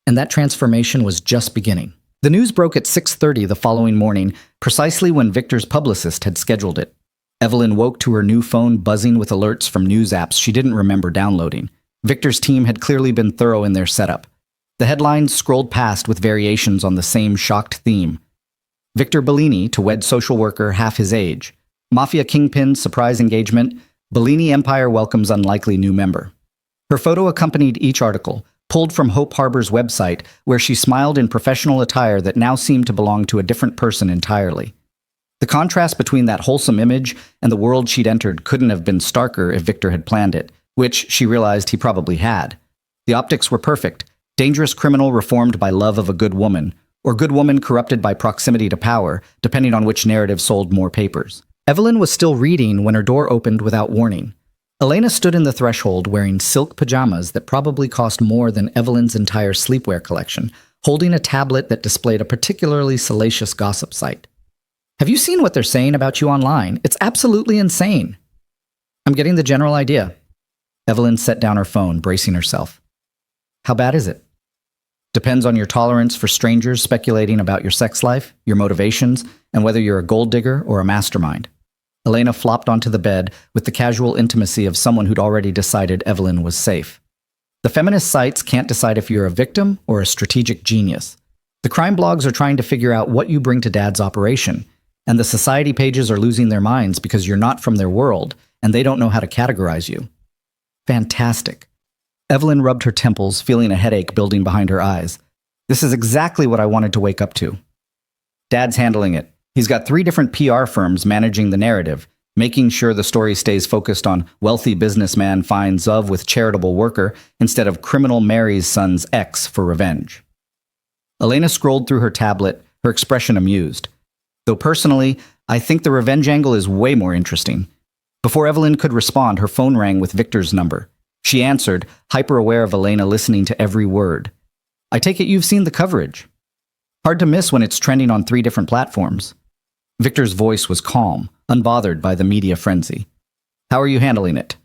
Speaker 1: And that transformation was just beginning. The news broke at 6:30 the following morning, precisely when Victor's publicist had scheduled it. Evelyn woke to her new phone buzzing with alerts from news apps she didn't remember downloading. Victor's team had clearly been thorough in their setup. The headlines scrolled past with variations on the same shocked theme. Victor Bellini to wed social worker half his age. Mafia kingpin surprise engagement. Bellini Empire welcomes unlikely new member. Her photo accompanied each article, pulled from Hope Harbor's website, where she smiled in professional attire that now seemed to belong to a different person entirely. The contrast between that wholesome image and the world she'd entered couldn't have been starker if Victor had planned it, which she realized he probably had. The optics were perfect. Dangerous criminal reformed by love of a good woman, or good woman corrupted by proximity to power, depending on which narrative sold more papers. Evelyn was still reading when her door opened without warning. Elena stood in the threshold wearing silk pajamas that probably cost more than Evelyn's entire sleepwear collection, holding a tablet that displayed a particularly salacious gossip site. "Have you seen what they're saying about you online? It's absolutely insane." "I'm getting the general idea." Evelyn set down her phone, bracing herself. "How bad is it?" "Depends on your tolerance for strangers speculating about your sex life, your motivations, and whether you're a gold digger or a mastermind." Elena flopped onto the bed with the casual intimacy of someone who'd already decided Evelyn was safe. The feminist sites can't decide if you're a victim or a strategic genius. The crime blogs are trying to figure out what you bring to Dad's operation, and the society pages are losing their minds because you're not from their world, and they don't know how to categorize you. Fantastic. Evelyn rubbed her temples, feeling a headache building behind her eyes. This is exactly what I wanted to wake up to. Dad's handling it. He's got 3 different PR firms managing the narrative, making sure the story stays focused on wealthy businessman finds love with charitable worker instead of criminal marries son's ex for revenge. Elena scrolled through her tablet, her expression amused. Though personally, I think the revenge angle is way more interesting. Before Evelyn could respond, her phone rang with Victor's number. She answered, hyper-aware of Elena listening to every word. "I take it you've seen the coverage." "Hard to miss when it's trending on 3 different platforms." Victor's voice was calm, unbothered by the media frenzy. "How are you handling it?"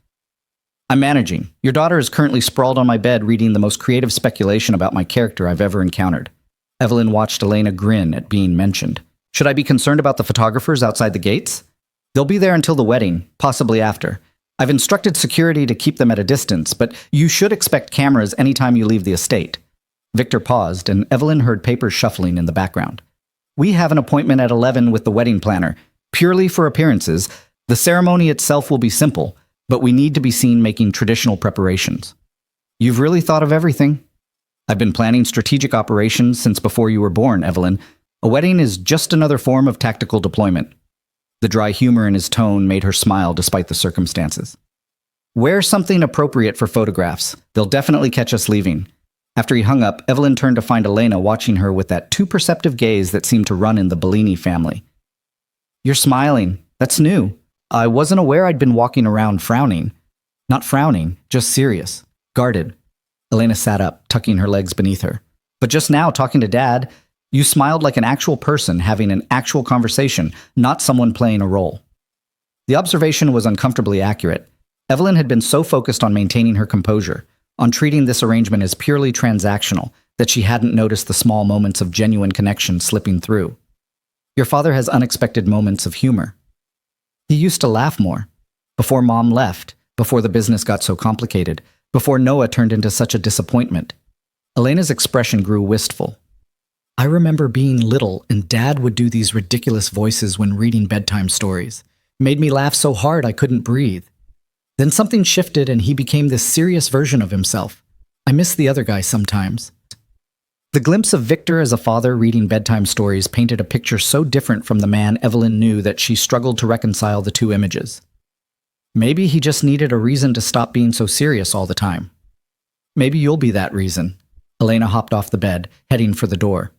Speaker 1: "I'm managing. Your daughter is currently sprawled on my bed reading the most creative speculation about my character I've ever encountered." Evelyn watched Elena grin at being mentioned. "Should I be concerned about the photographers outside the gates?" "They'll be there until the wedding, possibly after. I've instructed security to keep them at a distance, but you should expect cameras anytime you leave the estate." Victor paused, and Evelyn heard papers shuffling in the background. "We have an appointment at 11 with the wedding planner, purely for appearances. The ceremony itself will be simple, but we need to be seen making traditional preparations." "You've really thought of everything." "I've been planning strategic operations since before you were born, Evelyn. A wedding is just another form of tactical deployment." The dry humor in his tone made her smile despite the circumstances. "Wear something appropriate for photographs. They'll definitely catch us leaving." After he hung up, Evelyn turned to find Elena watching her with that too perceptive gaze that seemed to run in the Bellini family. "You're smiling. That's new. I wasn't aware I'd been walking around frowning." "Not frowning, just serious. Guarded." Elena sat up, tucking her legs beneath her. "But just now, talking to Dad, you smiled like an actual person having an actual conversation, not someone playing a role." The observation was uncomfortably accurate. Evelyn had been so focused on maintaining her composure, on treating this arrangement as purely transactional, that she hadn't noticed the small moments of genuine connection slipping through. "Your father has unexpected moments of humor." "He used to laugh more. Before Mom left, before the business got so complicated, before Noah turned into such a disappointment." Elena's expression grew wistful. "I remember being little and Dad would do these ridiculous voices when reading bedtime stories. Made me laugh so hard I couldn't breathe. Then something shifted and he became this serious version of himself. I miss the other guy sometimes." The glimpse of Victor as a father reading bedtime stories painted a picture so different from the man Evelyn knew that she struggled to reconcile the 2 images. Maybe he just needed a reason to stop being so serious all the time. "Maybe you'll be that reason." Elena hopped off the bed, heading for the door.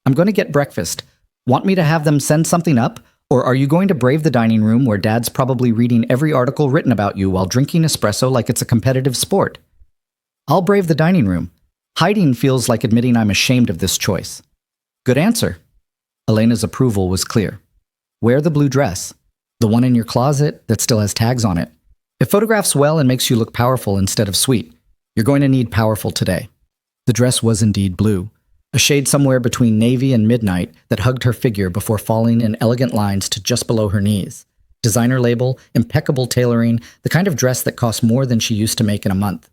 Speaker 1: "I'm going to get breakfast. Want me to have them send something up? Or are you going to brave the dining room where Dad's probably reading every article written about you while drinking espresso like it's a competitive sport?" "I'll brave the dining room. Hiding feels like admitting I'm ashamed of this choice." "Good answer." Elena's approval was clear. "Wear the blue dress. The one in your closet that still has tags on it. It photographs well and makes you look powerful instead of sweet. You're going to need powerful today." The dress was indeed blue, a shade somewhere between navy and midnight that hugged her figure before falling in elegant lines to just below her knees. Designer label, impeccable tailoring, the kind of dress that cost more than she used to make in a month.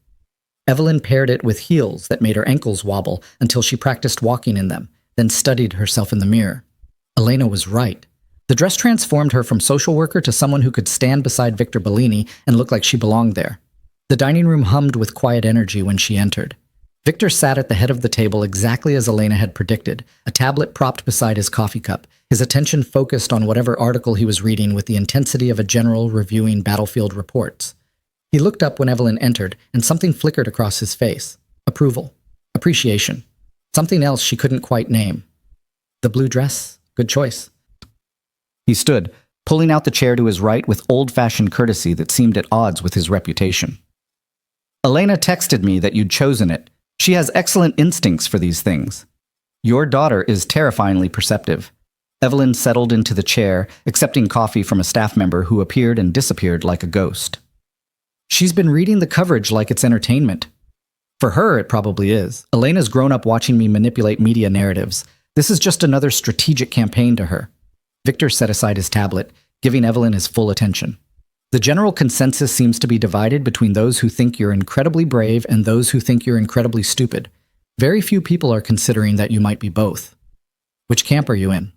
Speaker 1: Evelyn paired it with heels that made her ankles wobble until she practiced walking in them, then studied herself in the mirror. Elena was right. The dress transformed her from social worker to someone who could stand beside Victor Bellini and look like she belonged there. The dining room hummed with quiet energy when she entered. Victor sat at the head of the table exactly as Elena had predicted, a tablet propped beside his coffee cup, his attention focused on whatever article he was reading with the intensity of a general reviewing battlefield reports. He looked up when Evelyn entered, and something flickered across his face. Approval. Appreciation. Something else she couldn't quite name. "The blue dress? Good choice." He stood, pulling out the chair to his right with old-fashioned courtesy that seemed at odds with his reputation. Elena texted me that you'd chosen it. She has excellent instincts for these things. Your daughter is terrifyingly perceptive. Evelyn settled into the chair, accepting coffee from a staff member who appeared and disappeared like a ghost. She's been reading the coverage like it's entertainment. For her, it probably is. Elena's grown up watching me manipulate media narratives. This is just another strategic campaign to her. Victor set aside his tablet, giving Evelyn his full attention. The general consensus seems to be divided between those who think you're incredibly brave and those who think you're incredibly stupid. Very few people are considering that you might be both. Which camp are you in?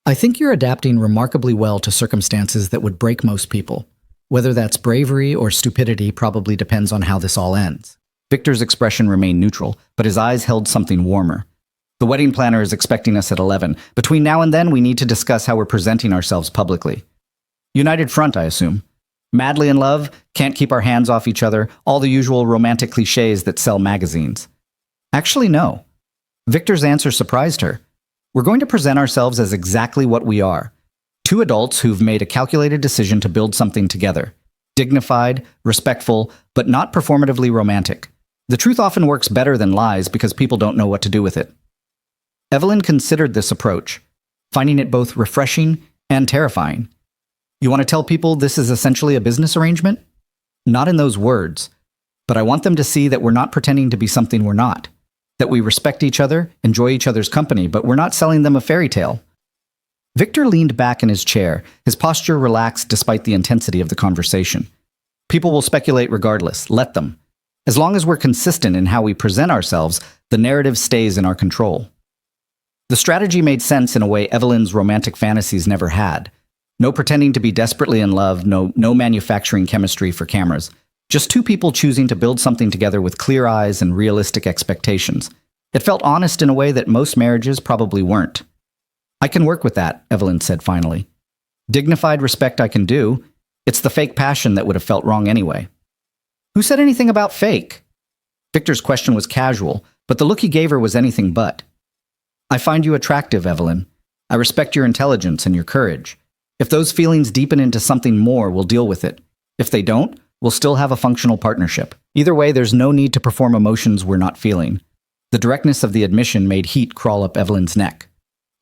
Speaker 1: I think you're adapting remarkably well to circumstances that would break most people. Whether that's bravery or stupidity probably depends on how this all ends. Victor's expression remained neutral, but his eyes held something warmer. The wedding planner is expecting us at 11. Between now and then, we need to discuss how we're presenting ourselves publicly. United front, I assume. Madly in love, can't keep our hands off each other, all the usual romantic cliches that sell magazines. Actually, no. Victor's answer surprised her. We're going to present ourselves as exactly what we are. Two adults who've made a calculated decision to build something together. Dignified, respectful, but not performatively romantic. The truth often works better than lies because people don't know what to do with it. Evelyn considered this approach, finding it both refreshing and terrifying. You want to tell people this is essentially a business arrangement? Not in those words, but I want them to see that we're not pretending to be something we're not. That we respect each other, enjoy each other's company, but we're not selling them a fairy tale. Victor leaned back in his chair, his posture relaxed despite the intensity of the conversation. People will speculate regardless, let them. As long as we're consistent in how we present ourselves, the narrative stays in our control. The strategy made sense in a way Evelyn's romantic fantasies never had. No pretending to be desperately in love, no manufacturing chemistry for cameras. Just two people choosing to build something together with clear eyes and realistic expectations. It felt honest in a way that most marriages probably weren't. I can work with that, Evelyn said finally. Dignified respect I can do. It's the fake passion that would have felt wrong anyway. Who said anything about fake? Victor's question was casual, but the look he gave her was anything but. I find you attractive, Evelyn. I respect your intelligence and your courage. If those feelings deepen into something more, we'll deal with it. If they don't, we'll still have a functional partnership. Either way, there's no need to perform emotions we're not feeling. The directness of the admission made heat crawl up Evelyn's neck.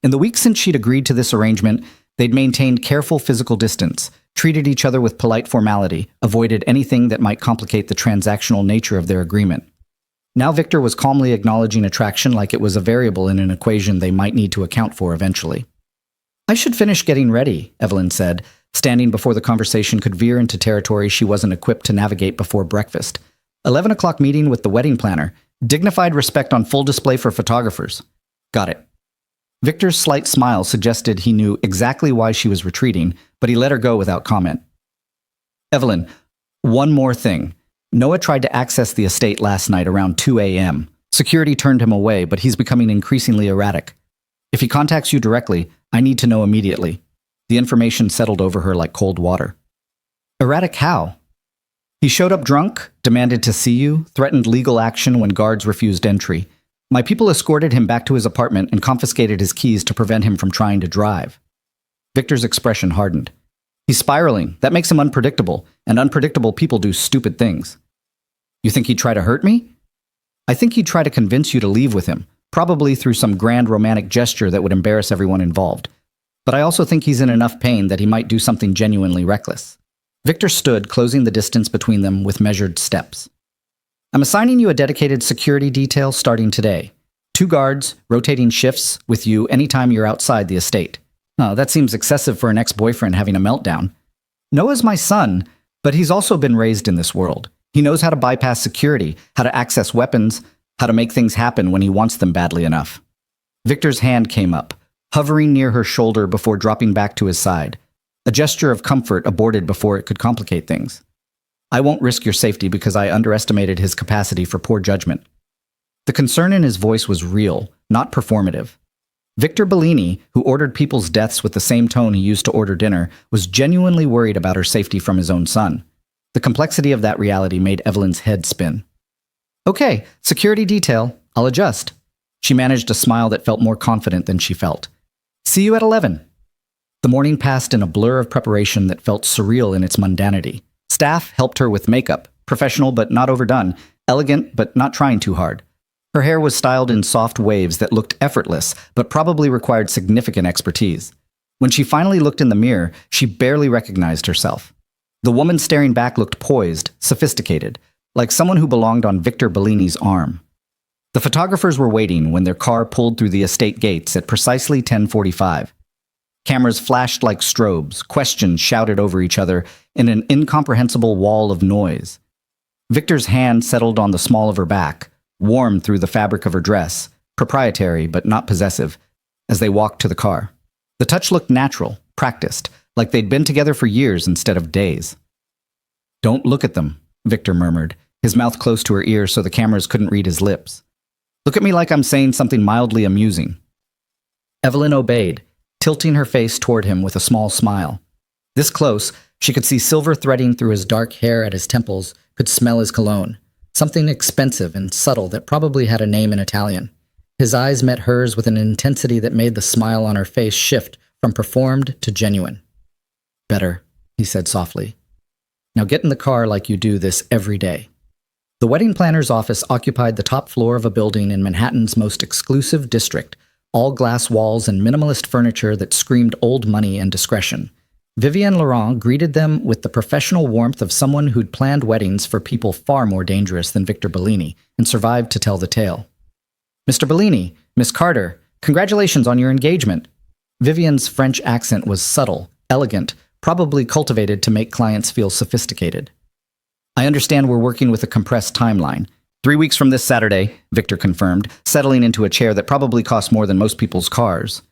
Speaker 1: In the weeks since she'd agreed to this arrangement, they'd maintained careful physical distance, treated each other with polite formality, avoided anything that might complicate the transactional nature of their agreement. Now Victor was calmly acknowledging attraction like it was a variable in an equation they might need to account for eventually. I should finish getting ready, Evelyn said, standing before the conversation could veer into territory she wasn't equipped to navigate before breakfast. 11 o'clock meeting with the wedding planner. Dignified respect on full display for photographers. Got it. Victor's slight smile suggested he knew exactly why she was retreating, but he let her go without comment. Evelyn, one more thing. Noah tried to access the estate last night around 2 a.m. Security turned him away, but he's becoming increasingly erratic. If he contacts you directly, I need to know immediately. The information settled over her like cold water. Erratic how? He showed up drunk, demanded to see you, threatened legal action when guards refused entry. My people escorted him back to his apartment and confiscated his keys to prevent him from trying to drive. Victor's expression hardened. He's spiraling. That makes him unpredictable, and unpredictable people do stupid things. You think he'd try to hurt me? I think he'd try to convince you to leave with him, probably through some grand romantic gesture that would embarrass everyone involved. But I also think he's in enough pain that he might do something genuinely reckless. Victor stood, closing the distance between them with measured steps. I'm assigning you a dedicated security detail starting today. 2 guards, rotating shifts with you anytime you're outside the estate. Oh, that seems excessive for an ex-boyfriend having a meltdown. Noah's my son, but he's also been raised in this world. He knows how to bypass security, how to access weapons, how to make things happen when he wants them badly enough. Victor's hand came up, hovering near her shoulder before dropping back to his side. A gesture of comfort aborted before it could complicate things. I won't risk your safety because I underestimated his capacity for poor judgment. The concern in his voice was real, not performative. Victor Bellini, who ordered people's deaths with the same tone he used to order dinner, was genuinely worried about her safety from his own son. The complexity of that reality made Evelyn's head spin. Okay, security detail. I'll adjust. She managed a smile that felt more confident than she felt. See you at 11. The morning passed in a blur of preparation that felt surreal in its mundanity. Staff helped her with makeup, professional but not overdone, elegant but not trying too hard. Her hair was styled in soft waves that looked effortless, but probably required significant expertise. When she finally looked in the mirror, she barely recognized herself. The woman staring back looked poised, sophisticated, like someone who belonged on Victor Bellini's arm. The photographers were waiting when their car pulled through the estate gates at precisely 10:45. Cameras flashed like strobes, questions shouted over each other in an incomprehensible wall of noise. Victor's hand settled on the small of her back, warm through the fabric of her dress, proprietary but not possessive, as they walked to the car. The touch looked natural, practiced, like they'd been together for years instead of days. "Don't look at them," Victor murmured, his mouth close to her ear so the cameras couldn't read his lips. "Look at me like I'm saying something mildly amusing." Evelyn obeyed, tilting her face toward him with a small smile. This close, she could see silver threading through his dark hair at his temples, could smell his cologne. Something expensive and subtle that probably had a name in Italian. His eyes met hers with an intensity that made the smile on her face shift from performed to genuine. "Better," he said softly. "Now get in the car like you do this every day." The wedding planner's office occupied the top floor of a building in Manhattan's most exclusive district, all glass walls and minimalist furniture that screamed old money and discretion. Vivienne Laurent greeted them with the professional warmth of someone who'd planned weddings for people far more dangerous than Victor Bellini and survived to tell the tale. "Mr. Bellini, Miss Carter, congratulations on your engagement." Vivienne's French accent was subtle, elegant, probably cultivated to make clients feel sophisticated. "I understand we're working with a compressed timeline. 3 weeks from this Saturday," Victor confirmed, settling into a chair that probably cost more than most people's cars.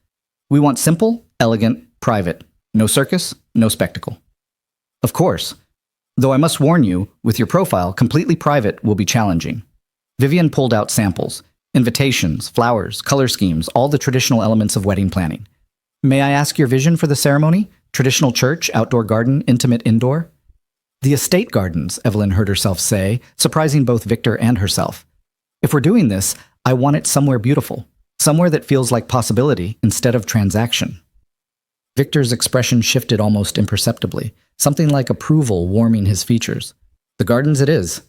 Speaker 1: "We want simple, elegant, private. No circus, no spectacle." "Of course. Though I must warn you, with your profile, completely private will be challenging." Vivienne pulled out samples, invitations, flowers, color schemes, all the traditional elements of wedding planning. "May I ask your vision for the ceremony? Traditional church, outdoor garden, intimate indoor?" "The estate gardens," Evelyn heard herself say, surprising both Victor and herself. "If we're doing this, I want it somewhere beautiful, somewhere that feels like possibility instead of transaction." Victor's expression shifted almost imperceptibly, something like approval warming his features. "The gardens it is.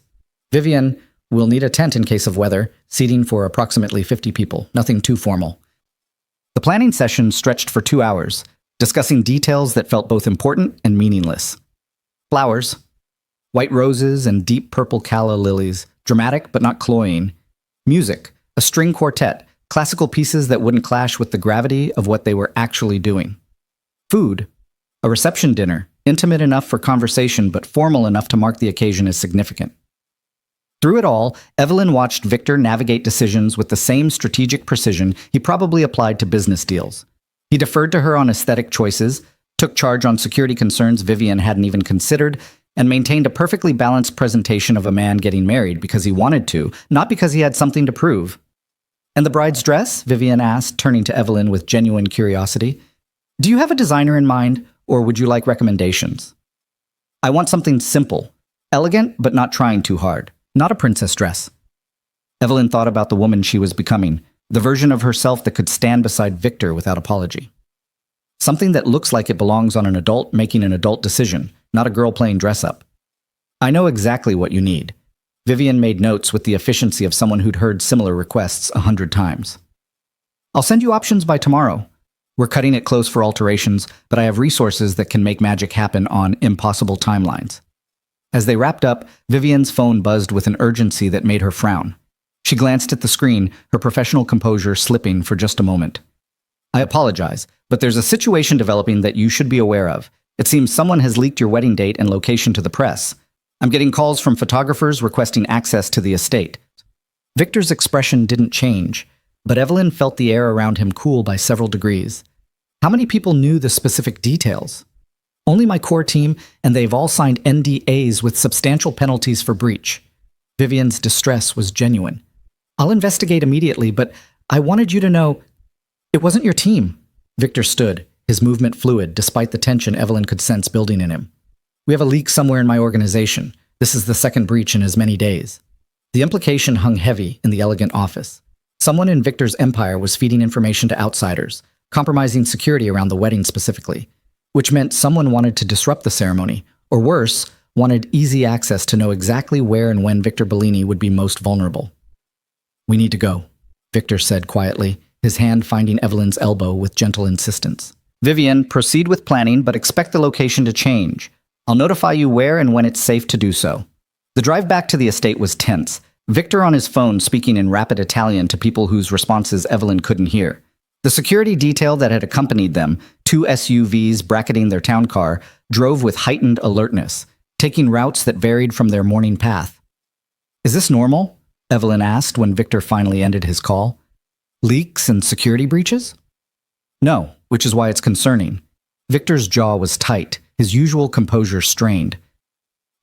Speaker 1: Vivienne, we'll need a tent in case of weather, seating for approximately 50 people, nothing too formal." The planning session stretched for 2 hours, discussing details that felt both important and meaningless. Flowers, white roses and deep purple calla lilies, dramatic but not cloying. Music, a string quartet, classical pieces that wouldn't clash with the gravity of what they were actually doing. Food, a reception dinner, intimate enough for conversation but formal enough to mark the occasion as significant. Through it all, Evelyn watched Victor navigate decisions with the same strategic precision he probably applied to business deals. He deferred to her on aesthetic choices, took charge on security concerns Vivienne hadn't even considered, and maintained a perfectly balanced presentation of a man getting married because he wanted to, not because he had something to prove. "And the bride's dress?" Vivienne asked, turning to Evelyn with genuine curiosity. "Do you have a designer in mind, or would you like recommendations?" "I want something simple, elegant but not trying too hard, not a princess dress." Evelyn thought about the woman she was becoming, the version of herself that could stand beside Victor without apology. Something that looks like it belongs on an adult making an adult decision, not a girl playing dress-up. "I know exactly what you need." Vivienne made notes with the efficiency of someone who'd heard similar requests 100 times. "I'll send you options by tomorrow. We're cutting it close for alterations, but I have resources that can make magic happen on impossible timelines." As they wrapped up, Vivienne's phone buzzed with an urgency that made her frown. She glanced at the screen, her professional composure slipping for just a moment. "I apologize, but there's a situation developing that you should be aware of. It seems someone has leaked your wedding date and location to the press. I'm getting calls from photographers requesting access to the estate." Victor's expression didn't change, but Evelyn felt the air around him cool by several degrees. How many people knew the specific details? "Only my core team, and they've all signed NDAs with substantial penalties for breach." Vivienne's distress was genuine. "I'll investigate immediately, but I wanted you to know it wasn't your team." Victor stood, his movement fluid despite the tension Evelyn could sense building in him. "We have a leak somewhere in my organization. This is the second breach in as many days." The implication hung heavy in the elegant office. Someone in Victor's empire was feeding information to outsiders, compromising security around the wedding specifically, which meant someone wanted to disrupt the ceremony, or worse, wanted easy access to know exactly where and when Victor Bellini would be most vulnerable. "We need to go," Victor said quietly, his hand finding Evelyn's elbow with gentle insistence. "Vivian, proceed with planning, but expect the location to change. I'll notify you where and when it's safe to do so." The drive back to the estate was tense, Victor on his phone speaking in rapid Italian to people whose responses Evelyn couldn't hear. The security detail that had accompanied them, 2 SUVs bracketing their town car, drove with heightened alertness, taking routes that varied from their morning path. "Is this normal?" Evelyn asked when Victor finally ended his call. "Leaks and security breaches?" "No, which is why it's concerning." Victor's jaw was tight, his usual composure strained.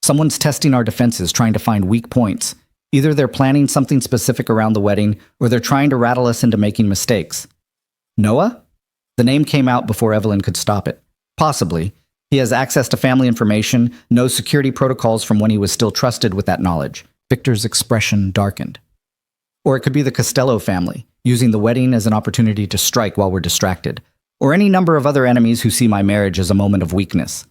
Speaker 1: "Someone's testing our defenses, trying to find weak points. Either they're planning something specific around the wedding, or they're trying to rattle us into making mistakes." "Noah?" The name came out before Evelyn could stop it. "Possibly. He has access to family information, knows security protocols from when he was still trusted with that knowledge." Victor's expression darkened. "Or it could be the Costello family, using the wedding as an opportunity to strike while we're distracted. Or any number of other enemies who see my marriage as a moment of weakness."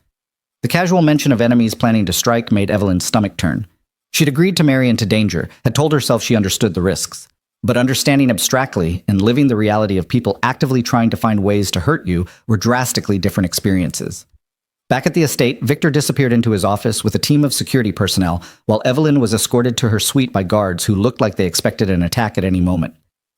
Speaker 1: The casual mention of enemies planning to strike made Evelyn's stomach turn. She'd agreed to marry into danger, had told herself she understood the risks. But understanding abstractly and living the reality of people actively trying to find ways to hurt you were drastically different experiences. Back at the estate, Victor disappeared into his office with a team of security personnel, while Evelyn was escorted to her suite by guards who looked like they expected an attack at any moment.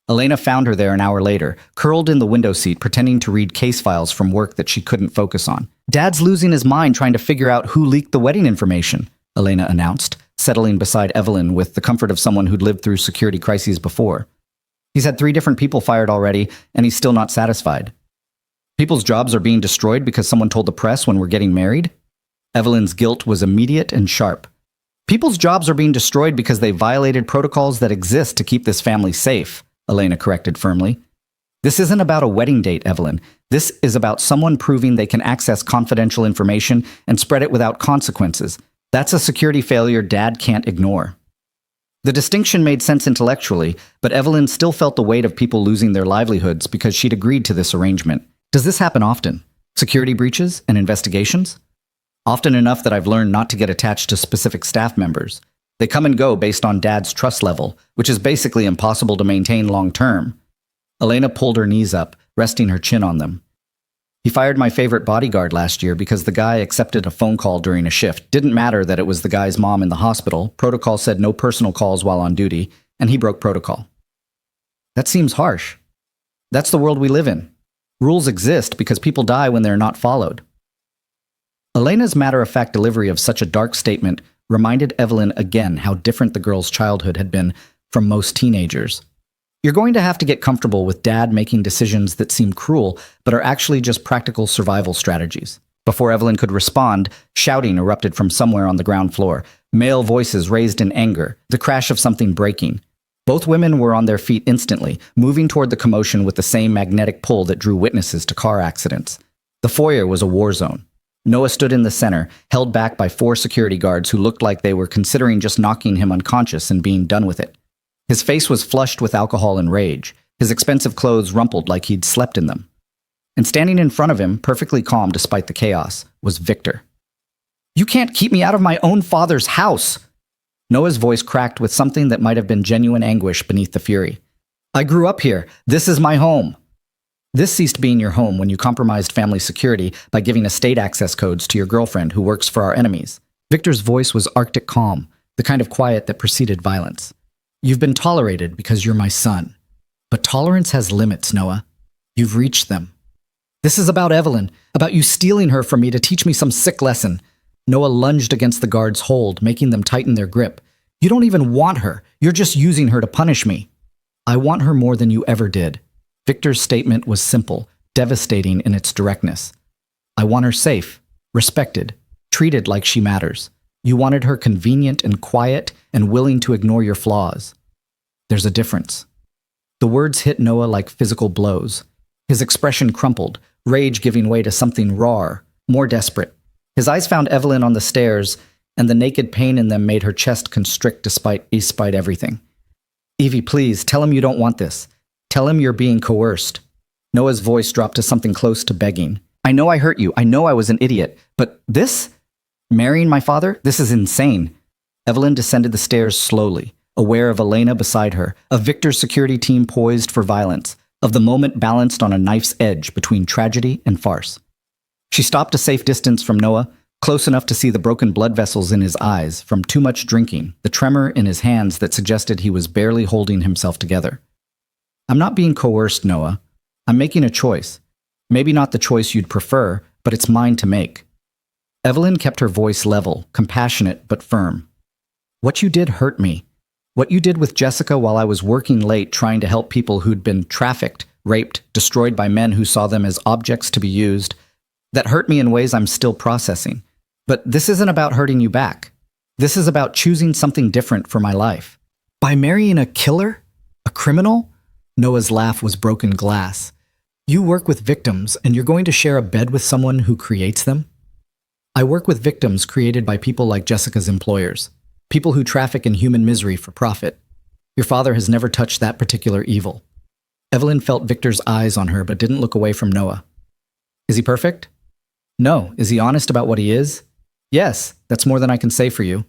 Speaker 1: Elena found her there an hour later, curled in the window seat pretending to read case files from work that she couldn't focus on. "Dad's losing his mind trying to figure out who leaked the wedding information," Elena announced, settling beside Evelyn with the comfort of someone who'd lived through security crises before. "He's had 3 different people fired already, and he's still not satisfied." "People's jobs are being destroyed because someone told the press when we're getting married?" Evelyn's guilt was immediate and sharp. "People's jobs are being destroyed because they violated protocols that exist to keep this family safe," Elena corrected firmly. "This isn't about a wedding date, Evelyn. This is about someone proving they can access confidential information and spread it without consequences. That's a security failure Dad can't ignore." The distinction made sense intellectually, but Evelyn still felt the weight of people losing their livelihoods because she'd agreed to this arrangement. "Does this happen often? Security breaches and investigations?" "Often enough that I've learned not to get attached to specific staff members. They come and go based on Dad's trust level, which is basically impossible to maintain long term." Elena pulled her knees up, resting her chin on them. "He fired my favorite bodyguard last year because the guy accepted a phone call during a shift. Didn't matter that it was the guy's mom in the hospital. Protocol said no personal calls while on duty, and he broke protocol." "That seems harsh." "That's the world we live in. Rules exist because people die when they're not followed." Elena's matter-of-fact delivery of such a dark statement reminded Evelyn again how different the girl's childhood had been from most teenagers. "You're going to have to get comfortable with Dad making decisions that seem cruel, but are actually just practical survival strategies." Before Evelyn could respond, shouting erupted from somewhere on the ground floor, male voices raised in anger, the crash of something breaking. Both women were on their feet instantly, moving toward the commotion with the same magnetic pull that drew witnesses to car accidents. The foyer was a war zone. Noah stood in the center, held back by 4 security guards who looked like they were considering just knocking him unconscious and being done with it. His face was flushed with alcohol and rage, his expensive clothes rumpled like he'd slept in them. And standing in front of him, perfectly calm despite the chaos, was Victor. "You can't keep me out of my own father's house!" Noah's voice cracked with something that might have been genuine anguish beneath the fury. "I grew up here. This is my home." "This ceased being your home when you compromised family security by giving estate access codes to your girlfriend who works for our enemies." Victor's voice was Arctic calm, the kind of quiet that preceded violence. "You've been tolerated because you're my son. But tolerance has limits, Noah. You've reached them. This is about Evelyn, about you stealing her from me to teach me some sick lesson." Noah lunged against the guard's hold, making them tighten their grip. "You don't even want her. You're just using her to punish me." "I want her more than you ever did." Victor's statement was simple, devastating in its directness. "I want her safe, respected, treated like she matters. You wanted her convenient and quiet and willing to ignore your flaws. There's a difference." The words hit Noah like physical blows. His expression crumpled, rage giving way to something rawer, more desperate. His eyes found Evelyn on the stairs, and the naked pain in them made her chest constrict despite everything. "Evie, please, tell him you don't want this. Tell him you're being coerced." Noah's voice dropped to something close to begging. I know I hurt you. I know I was an idiot. But this? Marrying my father? This is insane. Evelyn descended the stairs slowly, aware of Elena beside her, of Victor's security team poised for violence, of the moment balanced on a knife's edge between tragedy and farce. She stopped a safe distance from Noah, close enough to see the broken blood vessels in his eyes from too much drinking, the tremor in his hands that suggested he was barely holding himself together. I'm not being coerced, Noah. I'm making a choice. Maybe not the choice you'd prefer, but it's mine to make. Evelyn kept her voice level, compassionate but firm. What you did hurt me. What you did with Jessica while I was working late trying to help people who'd been trafficked, raped, destroyed by men who saw them as objects to be used, that hurt me in ways I'm still processing. But this isn't about hurting you back. This is about choosing something different for my life. By marrying a killer? A criminal? Noah's laugh was broken glass. You work with victims, and you're going to share a bed with someone who creates them? I work with victims created by people like Jessica's employers, people who traffic in human misery for profit. Your father has never touched that particular evil. Evelyn felt Victor's eyes on her but didn't look away from Noah. Is he perfect? No. Is he honest about what he is? Yes, that's more than I can say for you.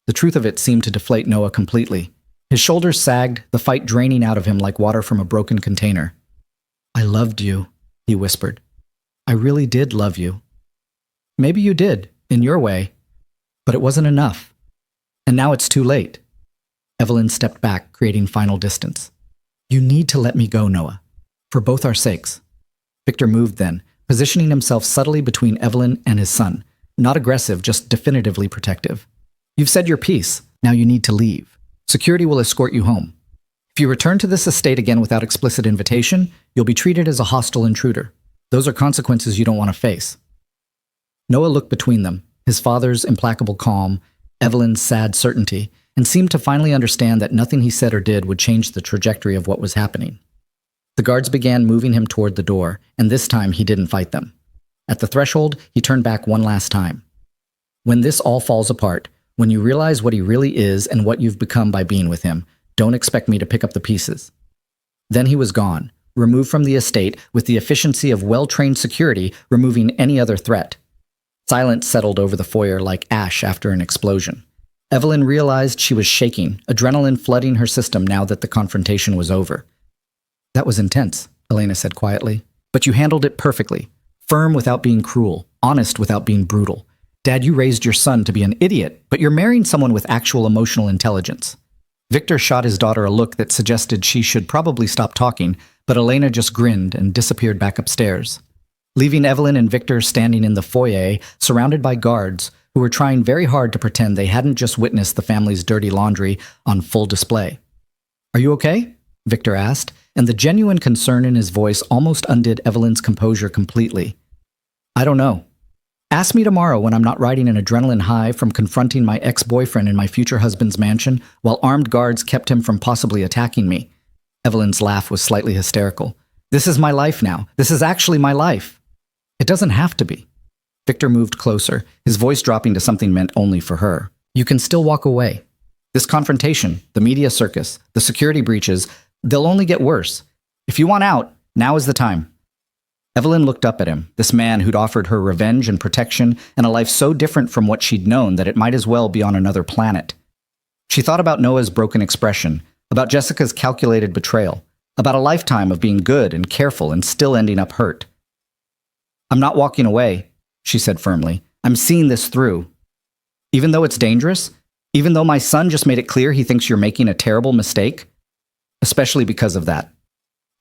Speaker 1: The truth of it seemed to deflate Noah completely. His shoulders sagged, the fight draining out of him like water from a broken container. I loved you, he whispered. I really did love you. Maybe you did, in your way, but it wasn't enough. And now it's too late. Evelyn stepped back, creating final distance. You need to let me go, Noah, for both our sakes. Victor moved then, positioning himself subtly between Evelyn and his son. Not aggressive, just definitively protective. You've said your piece. Now you need to leave. Security will escort you home. If you return to this estate again without explicit invitation, you'll be treated as a hostile intruder. Those are consequences you don't want to face. Noah looked between them, his father's implacable calm, Evelyn's sad certainty, and seemed to finally understand that nothing he said or did would change the trajectory of what was happening. The guards began moving him toward the door, and this time he didn't fight them. At the threshold, he turned back one last time. When this all falls apart, when you realize what he really is and what you've become by being with him, don't expect me to pick up the pieces. Then he was gone, removed from the estate with the efficiency of well-trained security removing any other threat. Silence settled over the foyer like ash after an explosion. Evelyn realized she was shaking, adrenaline flooding her system now that the confrontation was over. That was intense, Elena said quietly. But you handled it perfectly. Firm without being cruel, honest without being brutal. Dad, you raised your son to be an idiot, but you're marrying someone with actual emotional intelligence. Victor shot his daughter a look that suggested she should probably stop talking, but Elena just grinned and disappeared back upstairs, leaving Evelyn and Victor standing in the foyer, surrounded by guards who were trying very hard to pretend they hadn't just witnessed the family's dirty laundry on full display. Are you okay? Victor asked, and the genuine concern in his voice almost undid Evelyn's composure completely. I don't know. Ask me tomorrow when I'm not riding an adrenaline high from confronting my ex-boyfriend in my future husband's mansion while armed guards kept him from possibly attacking me. Evelyn's laugh was slightly hysterical. This is my life now. This is actually my life. It doesn't have to be. Victor moved closer, his voice dropping to something meant only for her. You can still walk away. This confrontation, the media circus, the security breaches, they'll only get worse. If you want out, now is the time. Evelyn looked up at him, this man who'd offered her revenge and protection and a life so different from what she'd known that it might as well be on another planet. She thought about Noah's broken expression, about Jessica's calculated betrayal, about a lifetime of being good and careful and still ending up hurt. I'm not walking away, she said firmly. I'm seeing this through. Even though it's dangerous, even though my son just made it clear he thinks you're making a terrible mistake, especially because of that.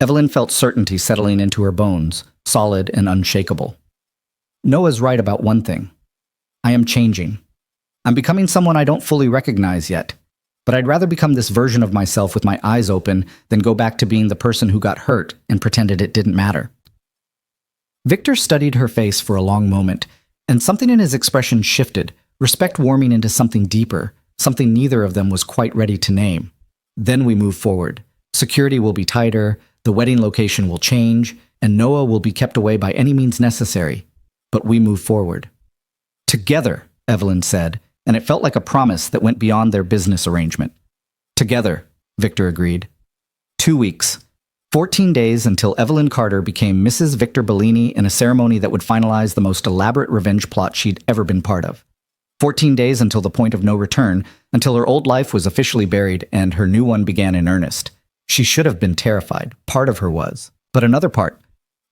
Speaker 1: Evelyn felt certainty settling into her bones, solid and unshakable. Noah's right about one thing. I am changing. I'm becoming someone I don't fully recognize yet, but I'd rather become this version of myself with my eyes open than go back to being the person who got hurt and pretended it didn't matter. Victor studied her face for a long moment, and something in his expression shifted, respect warming into something deeper, something neither of them was quite ready to name. Then we move forward. Security will be tighter, the wedding location will change, and Noah will be kept away by any means necessary. But we move forward. Together, Evelyn said, and it felt like a promise that went beyond their business arrangement. Together, Victor agreed. 2 weeks. 14 days until Evelyn Carter became Mrs. Victor Bellini in a ceremony that would finalize the most elaborate revenge plot she'd ever been part of. 14 days until the point of no return, until her old life was officially buried and her new one began in earnest. She should have been terrified. Part of her was. But another part,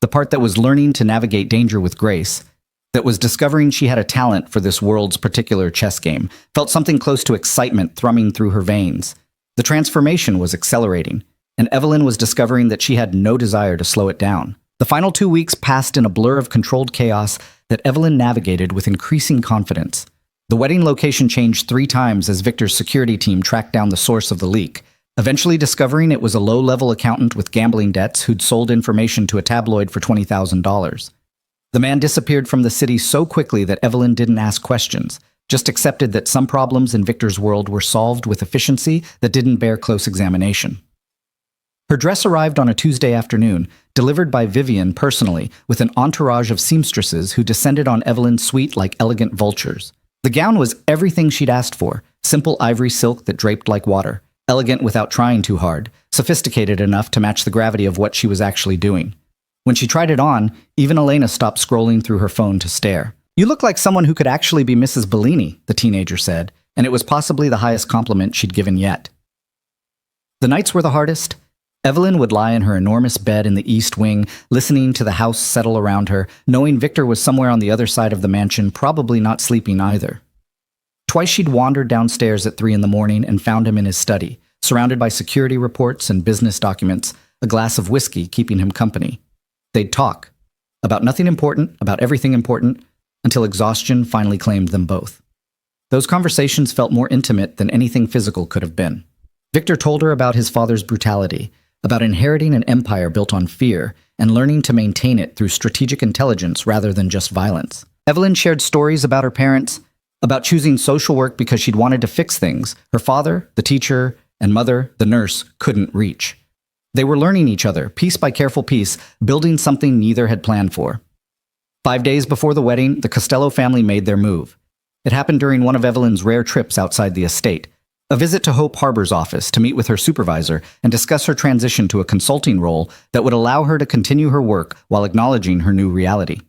Speaker 1: the part that was learning to navigate danger with grace, that was discovering she had a talent for this world's particular chess game, felt something close to excitement thrumming through her veins. The transformation was accelerating, and Evelyn was discovering that she had no desire to slow it down. The final 2 weeks passed in a blur of controlled chaos that Evelyn navigated with increasing confidence. The wedding location changed 3 times as Victor's security team tracked down the source of the leak, eventually discovering it was a low-level accountant with gambling debts who'd sold information to a tabloid for $20,000. The man disappeared from the city so quickly that Evelyn didn't ask questions, just accepted that some problems in Victor's world were solved with efficiency that didn't bear close examination. Her dress arrived on a Tuesday afternoon, delivered by Vivian personally, with an entourage of seamstresses who descended on Evelyn's suite like elegant vultures. The gown was everything she'd asked for, simple ivory silk that draped like water, elegant without trying too hard, sophisticated enough to match the gravity of what she was actually doing. When she tried it on, even Elena stopped scrolling through her phone to stare. "You look like someone who could actually be Mrs. Bellini," the teenager said, and it was possibly the highest compliment she'd given yet. The nights were the hardest. Evelyn would lie in her enormous bed in the East Wing, listening to the house settle around her, knowing Victor was somewhere on the other side of the mansion, probably not sleeping either. Twice she'd wandered downstairs at 3 in the morning and found him in his study, surrounded by security reports and business documents, a glass of whiskey keeping him company. They'd talk. About nothing important, about everything important, until exhaustion finally claimed them both. Those conversations felt more intimate than anything physical could have been. Victor told her about his father's brutality, about inheriting an empire built on fear and learning to maintain it through strategic intelligence rather than just violence. Evelyn shared stories about her parents, about choosing social work because she'd wanted to fix things her father, the teacher, and mother, the nurse, couldn't reach. They were learning each other, piece by careful piece, building something neither had planned for. 5 days before the wedding, the Costello family made their move. It happened during one of Evelyn's rare trips outside the estate, a visit to Hope Harbor's office to meet with her supervisor and discuss her transition to a consulting role that would allow her to continue her work while acknowledging her new reality.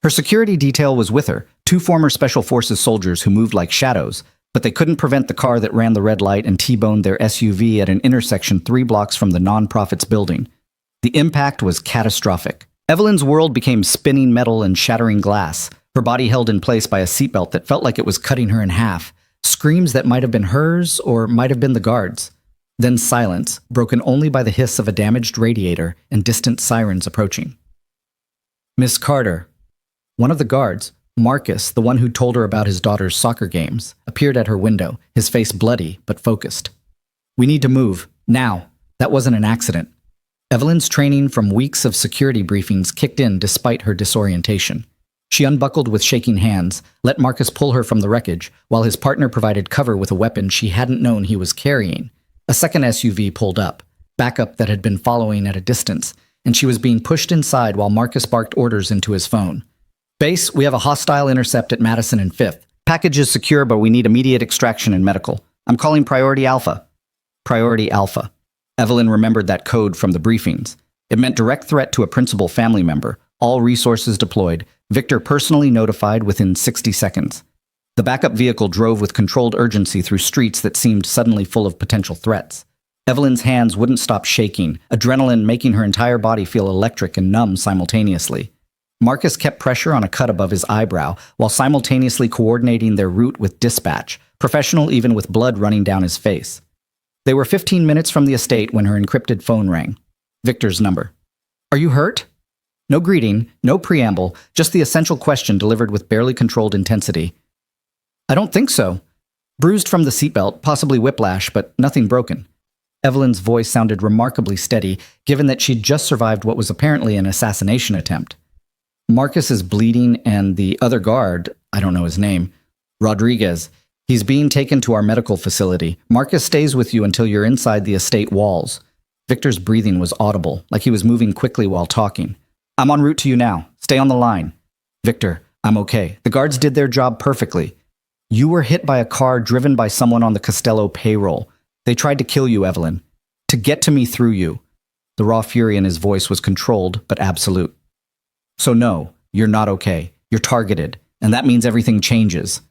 Speaker 1: Her security detail was with her, 2 former Special Forces soldiers who moved like shadows, but they couldn't prevent the car that ran the red light and T-boned their SUV at an intersection 3 blocks from the nonprofit's building. The impact was catastrophic. Evelyn's world became spinning metal and shattering glass, her body held in place by a seatbelt that felt like it was cutting her in half, screams that might have been hers or might have been the guards. Then silence, broken only by the hiss of a damaged radiator and distant sirens approaching. "Miss Carter." One of the guards, Marcus, the one who told her about his daughter's soccer games, appeared at her window, his face bloody but focused. "We need to move. Now. That wasn't an accident." Evelyn's training from weeks of security briefings kicked in despite her disorientation. She unbuckled with shaking hands, let Marcus pull her from the wreckage, while his partner provided cover with a weapon she hadn't known he was carrying. A second SUV pulled up, backup that had been following at a distance, and she was being pushed inside while Marcus barked orders into his phone. "Base, we have a hostile intercept at Madison and 5th. Package is secure, but we need immediate extraction and medical. I'm calling Priority Alpha." Priority Alpha. Evelyn remembered that code from the briefings. It meant direct threat to a principal family member, all resources deployed, Victor personally notified within 60 seconds. The backup vehicle drove with controlled urgency through streets that seemed suddenly full of potential threats. Evelyn's hands wouldn't stop shaking, adrenaline making her entire body feel electric and numb simultaneously. Marcus kept pressure on a cut above his eyebrow, while simultaneously coordinating their route with dispatch, professional even with blood running down his face. They were 15 minutes from the estate when her encrypted phone rang. Victor's number. "Are you hurt?" No greeting, no preamble, just the essential question delivered with barely controlled intensity. "I don't think so." Bruised from the seatbelt, possibly whiplash, but nothing broken. Evelyn's voice sounded remarkably steady, given that she'd just survived what was apparently an assassination attempt. "Marcus is bleeding and the other guard, I don't know his name, Rodriguez, he's being taken to our medical facility. Marcus stays with you until you're inside the estate walls." Victor's breathing was audible, like he was moving quickly while talking. "I'm en route to you now. Stay on the line." "Victor, I'm okay. The guards did their job perfectly. You were hit by a car driven by someone on the Costello payroll. They tried to kill you, Evelyn. To get to me through you. The raw fury in his voice was controlled but absolute. So no, you're not okay. You're targeted, and that means everything changes.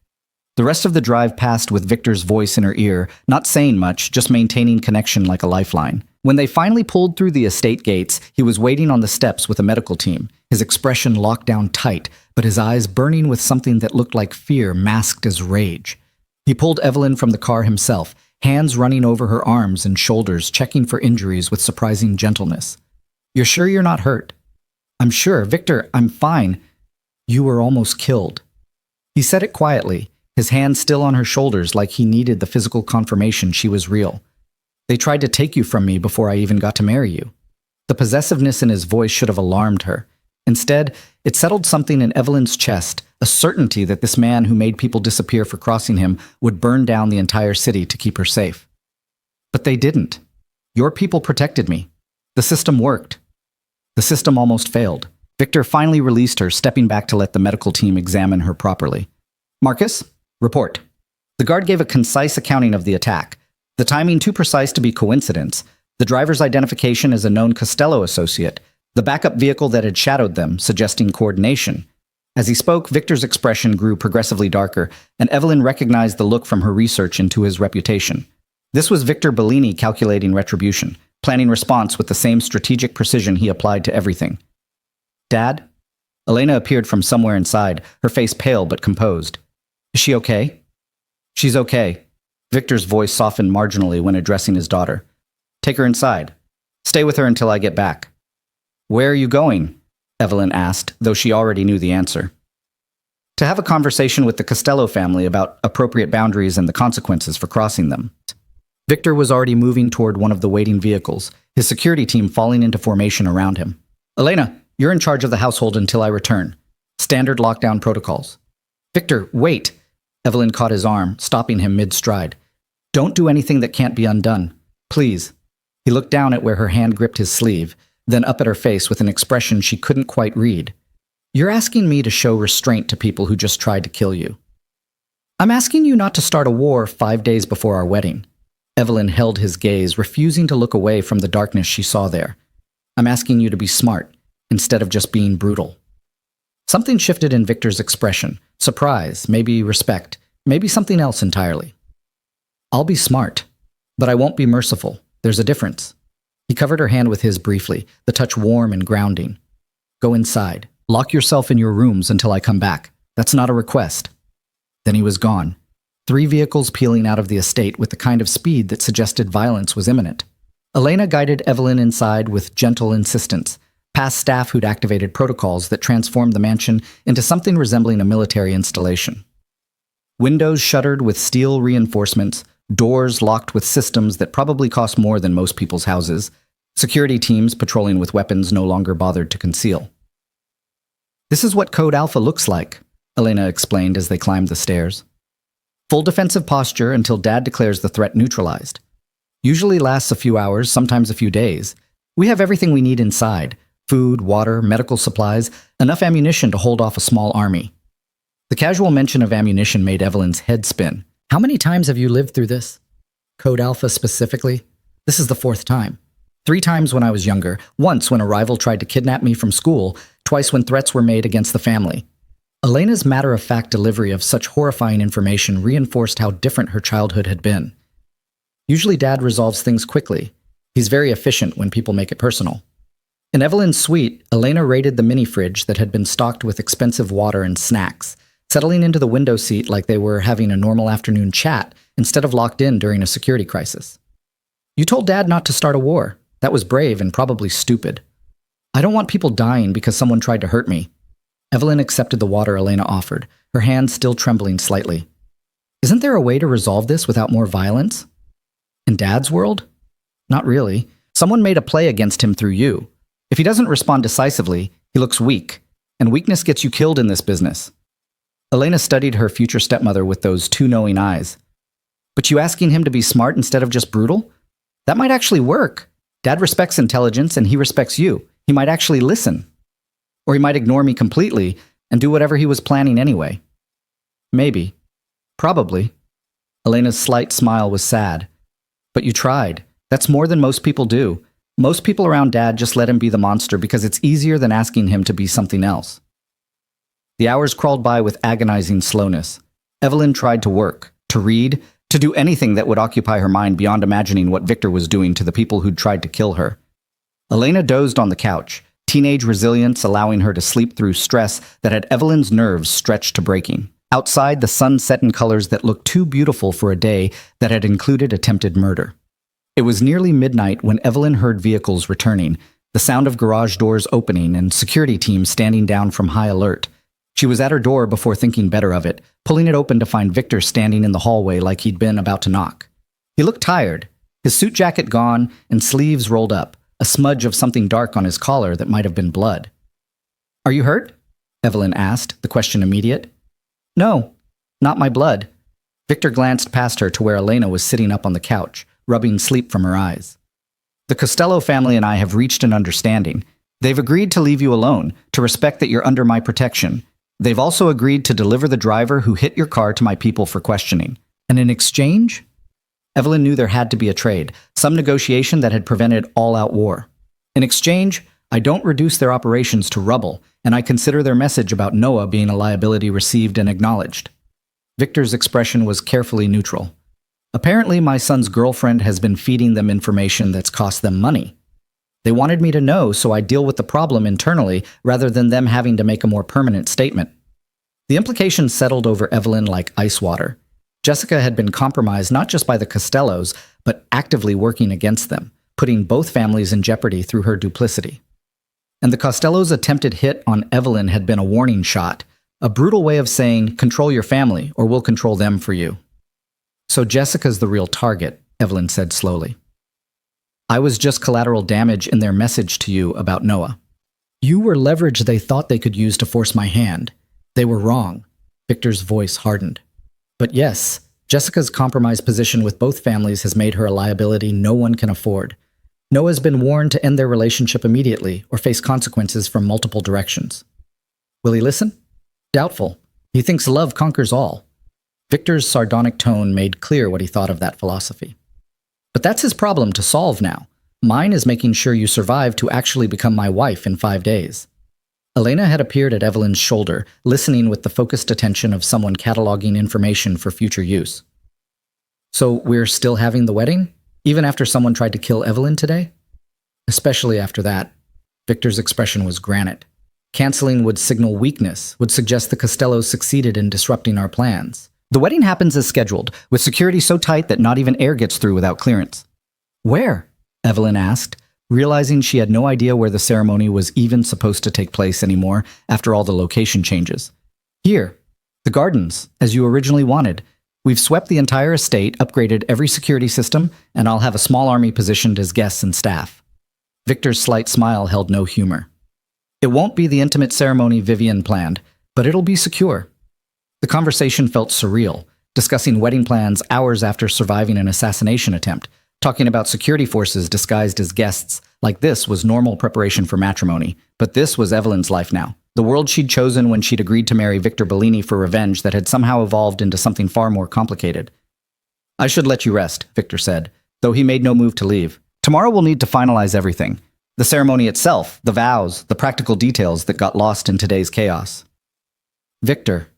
Speaker 1: The rest of the drive passed with Victor's voice in her ear, not saying much, just maintaining connection like a lifeline. When they finally pulled through the estate gates, he was waiting on the steps with a medical team, his expression locked down tight, but his eyes burning with something that looked like fear masked as rage. He pulled Evelyn from the car himself, hands running over her arms and shoulders, checking for injuries with surprising gentleness. "You're sure you're not hurt?" "I'm sure. Victor, I'm fine." "You were almost killed." He said it quietly, his hands still on her shoulders like he needed the physical confirmation she was real. "They tried to take you from me before I even got to marry you." The possessiveness in his voice should have alarmed her. Instead, it settled something in Evelyn's chest, a certainty that this man who made people disappear for crossing him would burn down the entire city to keep her safe. "But they didn't. Your people protected me. The system worked." The system almost failed. Victor finally released her, stepping back to let the medical team examine her properly. "Marcus, report." The guard gave a concise accounting of the attack. The timing too precise to be coincidence. The driver's identification as a known Costello associate. The backup vehicle that had shadowed them, suggesting coordination. As he spoke, Victor's expression grew progressively darker, and Evelyn recognized the look from her research into his reputation. This was Victor Bellini calculating retribution, planning response with the same strategic precision he applied to everything. "Dad?" Elena appeared from somewhere inside, her face pale but composed. "Is she okay?" "She's okay." Victor's voice softened marginally when addressing his daughter. "Take her inside. Stay with her until I get back." "Where are you going?" Evelyn asked, though she already knew the answer. "To have a conversation with the Costello family about appropriate boundaries and the consequences for crossing them." Victor was already moving toward one of the waiting vehicles, his security team falling into formation around him. "Elena, you're in charge of the household until I return. Standard lockdown protocols." "Victor, wait!" Evelyn caught his arm, stopping him mid-stride. "Don't do anything that can't be undone. Please." He looked down at where her hand gripped his sleeve, then up at her face with an expression she couldn't quite read. "You're asking me to show restraint to people who just tried to kill you." "I'm asking you not to start a war 5 days before our wedding." Evelyn held his gaze, refusing to look away from the darkness she saw there. "I'm asking you to be smart, instead of just being brutal." Something shifted in Victor's expression. Surprise, maybe respect, maybe something else entirely. "I'll be smart, but I won't be merciful. There's a difference." He covered her hand with his briefly, the touch warm and grounding. "Go inside. Lock yourself in your rooms until I come back. That's not a request." Then he was gone. 3 vehicles peeling out of the estate with the kind of speed that suggested violence was imminent. Elena guided Evelyn inside with gentle insistence, past staff who'd activated protocols that transformed the mansion into something resembling a military installation. Windows shuttered with steel reinforcements, doors locked with systems that probably cost more than most people's houses, security teams patrolling with weapons no longer bothered to conceal. "This is what Code Alpha looks like," Elena explained as they climbed the stairs. "Full defensive posture until Dad declares the threat neutralized. Usually lasts a few hours, sometimes a few days. We have everything we need inside: food, water, medical supplies, enough ammunition to hold off a small army." The casual mention of ammunition made Evelyn's head spin. "How many times have you lived through this? Code Alpha specifically?" "This is the 4th time. 3 times when I was younger, once when a rival tried to kidnap me from school, twice when threats were made against the family." Elena's matter-of-fact delivery of such horrifying information reinforced how different her childhood had been. Usually Dad resolves things quickly. He's very efficient when people make it personal. In Evelyn's suite, Elena raided the mini-fridge that had been stocked with expensive water and snacks, settling into the window seat like they were having a normal afternoon chat instead of locked in during a security crisis. "You told Dad not to start a war. That was brave and probably stupid." "I don't want people dying because someone tried to hurt me." Evelyn accepted the water Elena offered, her hand still trembling slightly. "Isn't there a way to resolve this without more violence?" "In Dad's world? Not really. Someone made a play against him through you. If he doesn't respond decisively, he looks weak, and weakness gets you killed in this business." Elena studied her future stepmother with those 2 knowing eyes. "But you asking him to be smart instead of just brutal? That might actually work. Dad respects intelligence and he respects you. He might actually listen. Or he might ignore me completely and do whatever he was planning anyway." "Maybe. Probably." Elena's slight smile was sad. "But you tried. That's more than most people do. Most people around Dad just let him be the monster because it's easier than asking him to be something else. The hours crawled by with agonizing slowness. Evelyn tried to work, to read, to do anything that would occupy her mind beyond imagining what Victor was doing to the people who'd tried to kill her. Elena dozed on the couch, teenage resilience allowing her to sleep through stress that had Evelyn's nerves stretched to breaking. Outside, the sun set in colors that looked too beautiful for a day that had included attempted murder. It was nearly midnight when Evelyn heard vehicles returning, the sound of garage doors opening and security teams standing down from high alert. She was at her door before thinking better of it, pulling it open to find Victor standing in the hallway like he'd been about to knock. He looked tired, his suit jacket gone and sleeves rolled up, a smudge of something dark on his collar that might have been blood. "Are you hurt?" Evelyn asked, the question immediate. "No, not my blood." Victor glanced past her to where Elena was sitting up on the couch, rubbing sleep from her eyes. "The Costello family and I have reached an understanding. They've agreed to leave you alone, to respect that you're under my protection. They've also agreed to deliver the driver who hit your car to my people for questioning. And in exchange?" Evelyn knew there had to be a trade, some negotiation that had prevented all-out war. "In exchange, I don't reduce their operations to rubble, and I consider their message about Noah being a liability received and acknowledged." Victor's expression was carefully neutral. "Apparently, my son's girlfriend has been feeding them information that's cost them money. They wanted me to know so I deal with the problem internally rather than them having to make a more permanent statement." The implications settled over Evelyn like ice water. Jessica had been compromised not just by the Costellos, but actively working against them, putting both families in jeopardy through her duplicity. And the Costellos' attempted hit on Evelyn had been a warning shot, a brutal way of saying, "Control your family, or we'll control them for you." "So Jessica's the real target," Evelyn said slowly. "I was just collateral damage in their message to you about Noah. You were leverage they thought they could use to force my hand. They were wrong." Victor's voice hardened. "But yes, Jessica's compromised position with both families has made her a liability no one can afford. Noah's been warned to end their relationship immediately or face consequences from multiple directions." "Will he listen?" "Doubtful. He thinks love conquers all." Victor's sardonic tone made clear what he thought of that philosophy. "But that's his problem to solve now. Mine is making sure you survive to actually become my wife in 5 days." Elena had appeared at Evelyn's shoulder, listening with the focused attention of someone cataloging information for future use. "So we're still having the wedding? Even after someone tried to kill Evelyn today?" "Especially after that." Victor's expression was granite. "Canceling would signal weakness, would suggest the Costellos succeeded in disrupting our plans. The wedding happens as scheduled, with security so tight that not even air gets through without clearance." "Where?" Evelyn asked, realizing she had no idea where the ceremony was even supposed to take place anymore after all the location changes. "Here. The gardens, as you originally wanted. We've swept the entire estate, upgraded every security system, and I'll have a small army positioned as guests and staff." Victor's slight smile held no humor. "It won't be the intimate ceremony Vivian planned, but it'll be secure." The conversation felt surreal, discussing wedding plans hours after surviving an assassination attempt, talking about security forces disguised as guests, like this was normal preparation for matrimony, but this was Evelyn's life now. The world she'd chosen when she'd agreed to marry Victor Bellini for revenge that had somehow evolved into something far more complicated. "I should let you rest," Victor said, though he made no move to leave. "Tomorrow we'll need to finalize everything. The ceremony itself, the vows, the practical details that got lost in today's chaos." "Victor."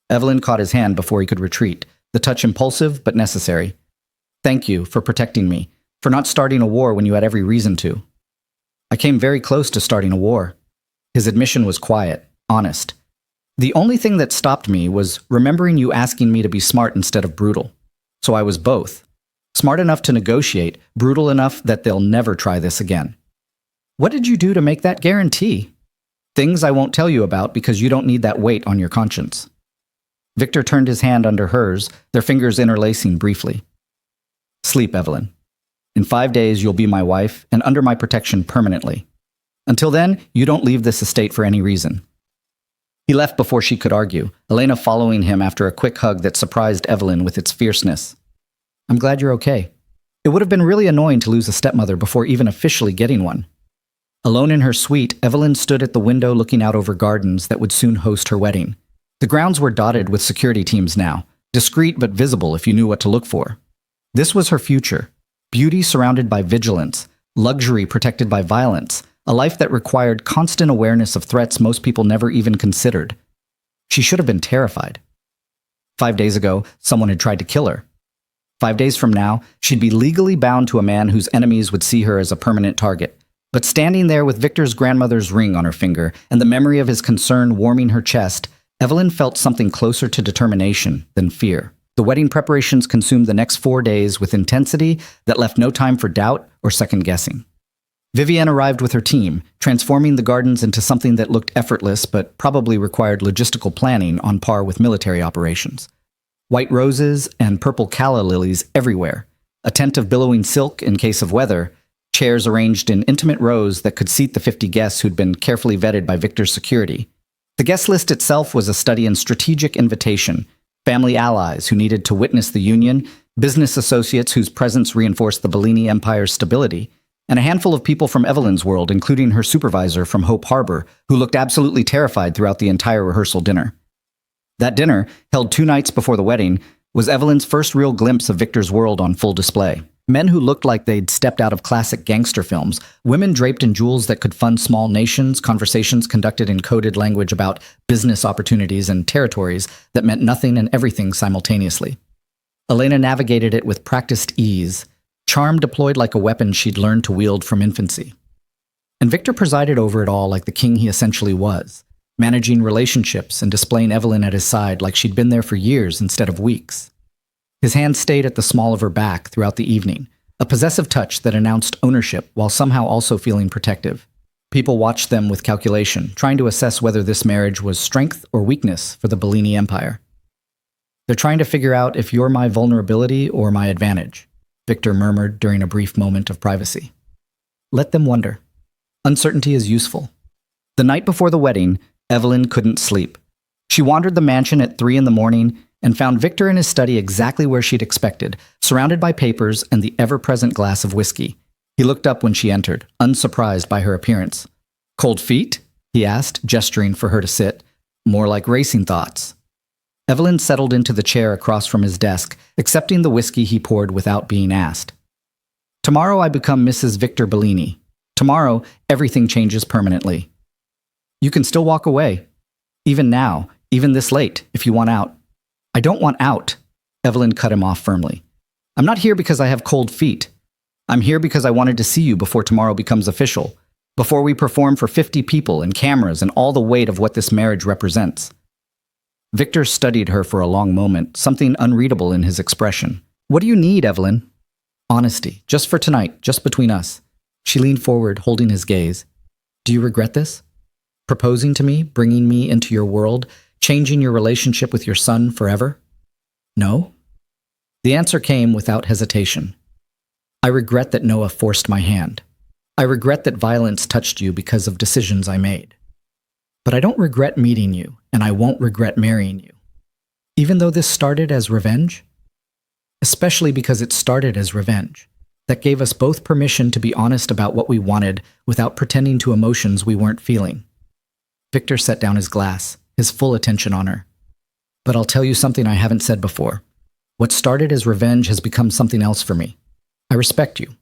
Speaker 1: Evelyn caught his hand before he could retreat, the touch impulsive but necessary. "Thank you for protecting me, for not starting a war when you had every reason to." "I came very close to starting a war." His admission was quiet, honest. "The only thing that stopped me was remembering you asking me to be smart instead of brutal. So I was both. Smart enough to negotiate, brutal enough that they'll never try this again." "What did you do to make that guarantee?" "Things I won't tell you about because you don't need that weight on your conscience." Victor turned his hand under hers, their fingers interlacing briefly. "Sleep, Evelyn. In 5 days, you'll be my wife and under my protection permanently. Until then, you don't leave this estate for any reason." He left before she could argue, Elena following him after a quick hug that surprised Evelyn with its fierceness. "I'm glad you're okay. It would have been really annoying to lose a stepmother before even officially getting one." Alone in her suite, Evelyn stood at the window looking out over gardens that would soon host her wedding. The grounds were dotted with security teams now, discreet but visible if you knew what to look for. This was her future. Beauty surrounded by vigilance, luxury protected by violence, a life that required constant awareness of threats most people never even considered. She should have been terrified. 5 days ago, someone had tried to kill her. 5 days from now, she'd be legally bound to a man whose enemies would see her as a permanent target. But standing there with Victor's grandmother's ring on her finger and the memory of his concern warming her chest, Evelyn felt something closer to determination than fear. The wedding preparations consumed the next 4 days with intensity that left no time for doubt or second-guessing. Vivienne arrived with her team, transforming the gardens into something that looked effortless but probably required logistical planning on par with military operations. White roses and purple calla lilies everywhere, a tent of billowing silk in case of weather, chairs arranged in intimate rows that could seat the 50 guests who'd been carefully vetted by Victor's security. The guest list itself was a study in strategic invitation, family allies who needed to witness the union, business associates whose presence reinforced the Bellini Empire's stability, and a handful of people from Evelyn's world, including her supervisor from Hope Harbor, who looked absolutely terrified throughout the entire rehearsal dinner. That dinner, held 2 nights before the wedding, was Evelyn's first real glimpse of Victor's world on full display. Men who looked like they'd stepped out of classic gangster films, women draped in jewels that could fund small nations, conversations conducted in coded language about business opportunities and territories that meant nothing and everything simultaneously. Elena navigated it with practiced ease, charm deployed like a weapon she'd learned to wield from infancy. And Victor presided over it all like the king he essentially was, managing relationships and displaying Evelyn at his side like she'd been there for years instead of weeks. His hand stayed at the small of her back throughout the evening, a possessive touch that announced ownership while somehow also feeling protective. People watched them with calculation, trying to assess whether this marriage was strength or weakness for the Bellini Empire. "They're trying to figure out if you're my vulnerability or my advantage," Victor murmured during a brief moment of privacy. "Let them wonder. Uncertainty is useful." The night before the wedding, Evelyn couldn't sleep. She wandered the mansion at 3 a.m. and found Victor in his study exactly where she'd expected, surrounded by papers and the ever-present glass of whiskey. He looked up when she entered, unsurprised by her appearance. "Cold feet?" he asked, gesturing for her to sit. "More like racing thoughts." Evelyn settled into the chair across from his desk, accepting the whiskey he poured without being asked. "Tomorrow I become Mrs. Victor Bellini. Tomorrow, everything changes permanently. You can still walk away. Even now, even this late, if you want out." "I don't want out," Evelyn cut him off firmly. "I'm not here because I have cold feet. I'm here because I wanted to see you before tomorrow becomes official, before we perform for 50 people and cameras and all the weight of what this marriage represents." Victor studied her for a long moment, something unreadable in his expression. "What do you need, Evelyn?" "Honesty, just for tonight, just between us." She leaned forward, holding his gaze. "Do you regret this? Proposing to me, bringing me into your world, changing your relationship with your son forever?" "No?" The answer came without hesitation. "I regret that Noah forced my hand. I regret that violence touched you because of decisions I made. But I don't regret meeting you, and I won't regret marrying you. Even though this started as revenge? Especially because it started as revenge. That gave us both permission to be honest about what we wanted without pretending to emotions we weren't feeling." Victor set down his glass, his full attention on her. "But I'll tell you something I haven't said before. What started as revenge has become something else for me. I respect you.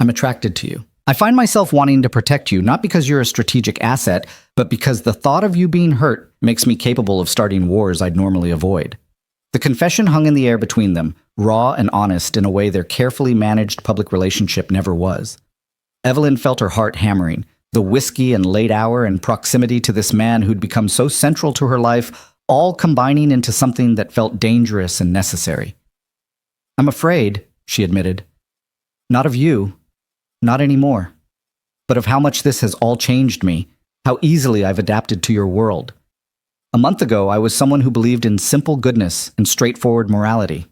Speaker 1: I'm attracted to you. I find myself wanting to protect you, not because you're a strategic asset, but because the thought of you being hurt makes me capable of starting wars I'd normally avoid." The confession hung in the air between them, raw and honest in a way their carefully managed public relationship never was. Evelyn felt her heart hammering, the whiskey and late hour and proximity to this man who'd become so central to her life, all combining into something that felt dangerous and necessary. "I'm afraid," she admitted. "Not of you. Not anymore. But of how much this has all changed me, how easily I've adapted to your world. A month ago, I was someone who believed in simple goodness and straightforward morality.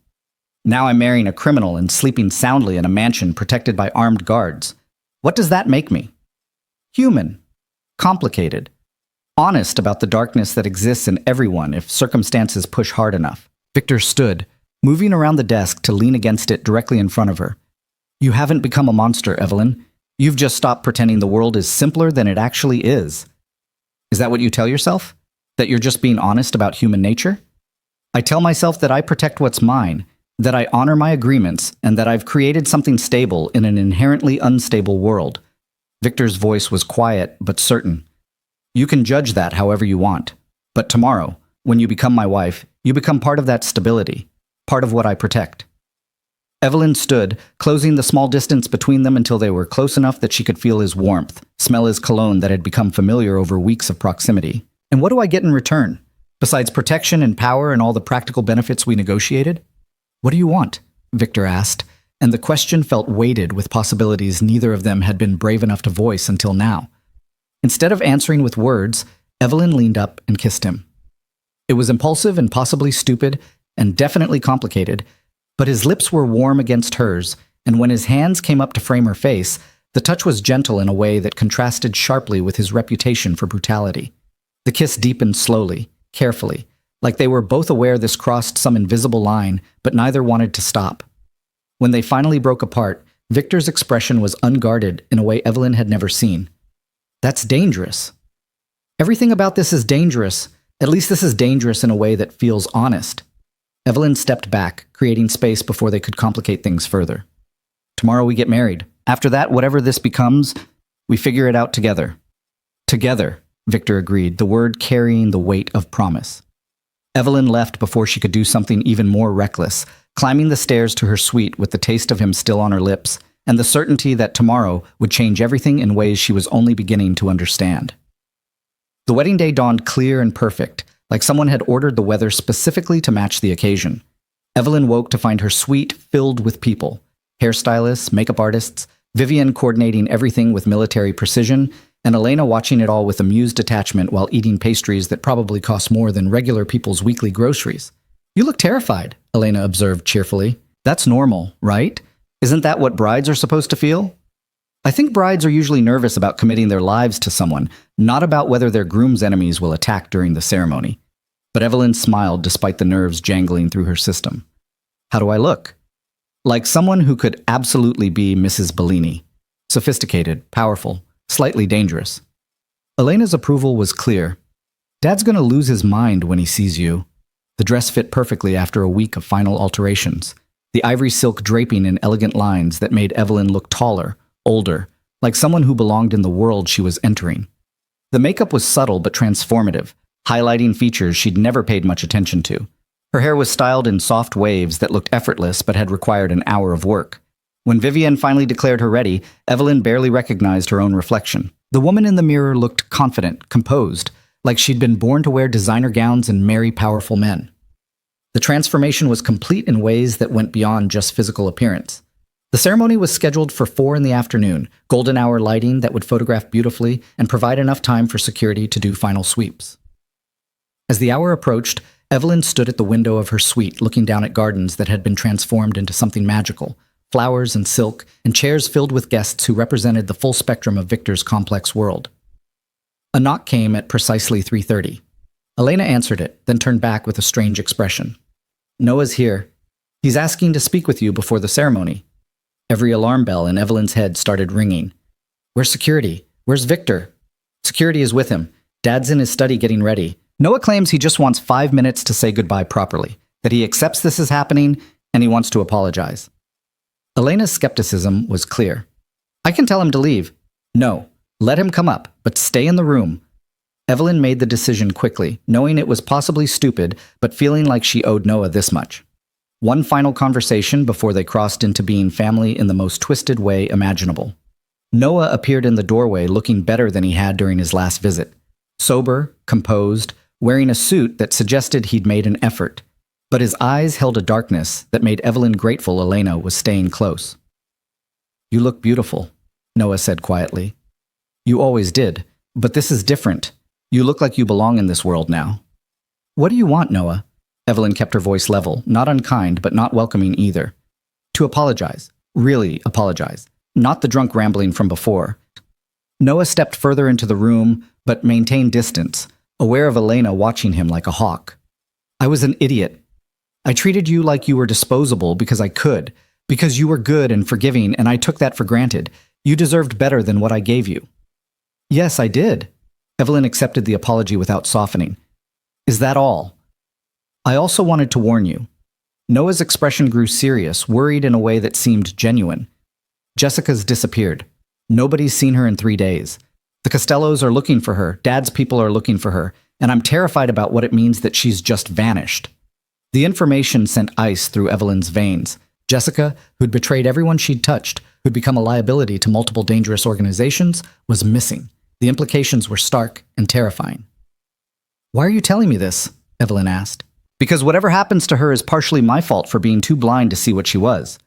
Speaker 1: Now I'm marrying a criminal and sleeping soundly in a mansion protected by armed guards. What does that make me? Human. Complicated. Honest about the darkness that exists in everyone if circumstances push hard enough." Victor stood, moving around the desk to lean against it directly in front of her. "You haven't become a monster, Evelyn. You've just stopped pretending the world is simpler than it actually is. Is that what you tell yourself? That you're just being honest about human nature?" "I tell myself that I protect what's mine, That I honor my agreements and that I've created something stable in an inherently unstable world. Victor's voice was quiet but certain. You can judge that however you want. But tomorrow, when you become my wife, you become part of that stability, part of what I protect. Evelyn stood, closing the small distance between them until they were close enough that she could feel his warmth, smell his cologne that had become familiar over weeks of proximity. And what do I get in return? Besides protection and power and all the practical benefits we negotiated? What do you want? Victor asked, and the question felt weighted with possibilities neither of them had been brave enough to voice until now. Instead of answering with words, Evelyn leaned up and kissed him. It was impulsive and possibly stupid, and definitely complicated, but his lips were warm against hers, and when his hands came up to frame her face, the touch was gentle in a way that contrasted sharply with his reputation for brutality. The kiss deepened slowly, carefully, like they were both aware this crossed some invisible line, but neither wanted to stop. When they finally broke apart, Victor's expression was unguarded in a way Evelyn had never seen. That's dangerous. Everything about this is dangerous. At least this is dangerous in a way that feels honest. Evelyn stepped back, creating space before they could complicate things further. Tomorrow we get married. After that, whatever this becomes, we figure it out together. Together, Victor agreed, the word carrying the weight of promise. Evelyn left before she could do something even more reckless, climbing the stairs to her suite with the taste of him still on her lips, and the certainty that tomorrow would change everything in ways she was only beginning to understand. The wedding day dawned clear and perfect, like someone had ordered the weather specifically to match the occasion. Evelyn woke to find her suite filled with people, hairstylists, makeup artists, Vivian coordinating everything with military precision, and Elena watching it all with amused detachment while eating pastries that probably cost more than regular people's weekly groceries. You look terrified, Elena observed cheerfully. That's normal, right? Isn't that what brides are supposed to feel? I think brides are usually nervous about committing their lives to someone, not about whether their groom's enemies will attack during the ceremony. But Evelyn smiled despite the nerves jangling through her system. How do I look? Like someone who could absolutely be Mrs. Bellini. Sophisticated, powerful, slightly dangerous. Elena's approval was clear. Dad's gonna lose his mind when he sees you. The dress fit perfectly after a week of final alterations, the ivory silk draping in elegant lines that made Evelyn look taller, older, like someone who belonged in the world she was entering. The makeup was subtle but transformative, highlighting features she'd never paid much attention to. Her hair was styled in soft waves that looked effortless but had required an hour of work. When Vivian finally declared her ready, Evelyn barely recognized her own reflection. The woman in the mirror looked confident, composed, like she'd been born to wear designer gowns and marry powerful men. The transformation was complete in ways that went beyond just physical appearance. The ceremony was scheduled for 4 p.m, golden hour lighting that would photograph beautifully and provide enough time for security to do final sweeps. As the hour approached, Evelyn stood at the window of her suite looking down at gardens that had been transformed into something magical, flowers and silk, and chairs filled with guests who represented the full spectrum of Victor's complex world. A knock came at precisely 3:30. Elena answered it, then turned back with a strange expression. Noah's here. He's asking to speak with you before the ceremony. Every alarm bell in Evelyn's head started ringing. Where's security? Where's Victor? Security is with him. Dad's in his study getting ready. Noah claims he just wants 5 minutes to say goodbye properly, that he accepts this is happening, and he wants to apologize. Elena's skepticism was clear. I can tell him to leave. No, let him come up, but stay in the room. Evelyn made the decision quickly, knowing it was possibly stupid, but feeling like she owed Noah this much. One final conversation before they crossed into being family in the most twisted way imaginable. Noah appeared in the doorway looking better than he had during his last visit. Sober, composed, wearing a suit that suggested he'd made an effort. But his eyes held a darkness that made Evelyn grateful Elena was staying close. You look beautiful, Noah said quietly. You always did, but this is different. You look like you belong in this world now. What do you want, Noah? Evelyn kept her voice level, not unkind, but not welcoming either. To apologize. Really apologize. Not the drunk rambling from before. Noah stepped further into the room, but maintained distance, aware of Elena watching him like a hawk. I was an idiot. I treated you like you were disposable because I could, because you were good and forgiving, and I took that for granted. You deserved better than what I gave you. Yes, I did. Evelyn accepted the apology without softening. Is that all? I also wanted to warn you. Noah's expression grew serious, worried in a way that seemed genuine. Jessica's disappeared. Nobody's seen her in 3 days. The Costellos are looking for her, Dad's people are looking for her, and I'm terrified about what it means that she's just vanished. The information sent ice through Evelyn's veins. Jessica, who'd betrayed everyone she'd touched, who'd become a liability to multiple dangerous organizations, was missing. The implications were stark and terrifying. "Why are you telling me this?" Evelyn asked. "Because whatever happens to her is partially my fault for being too blind to see what she was.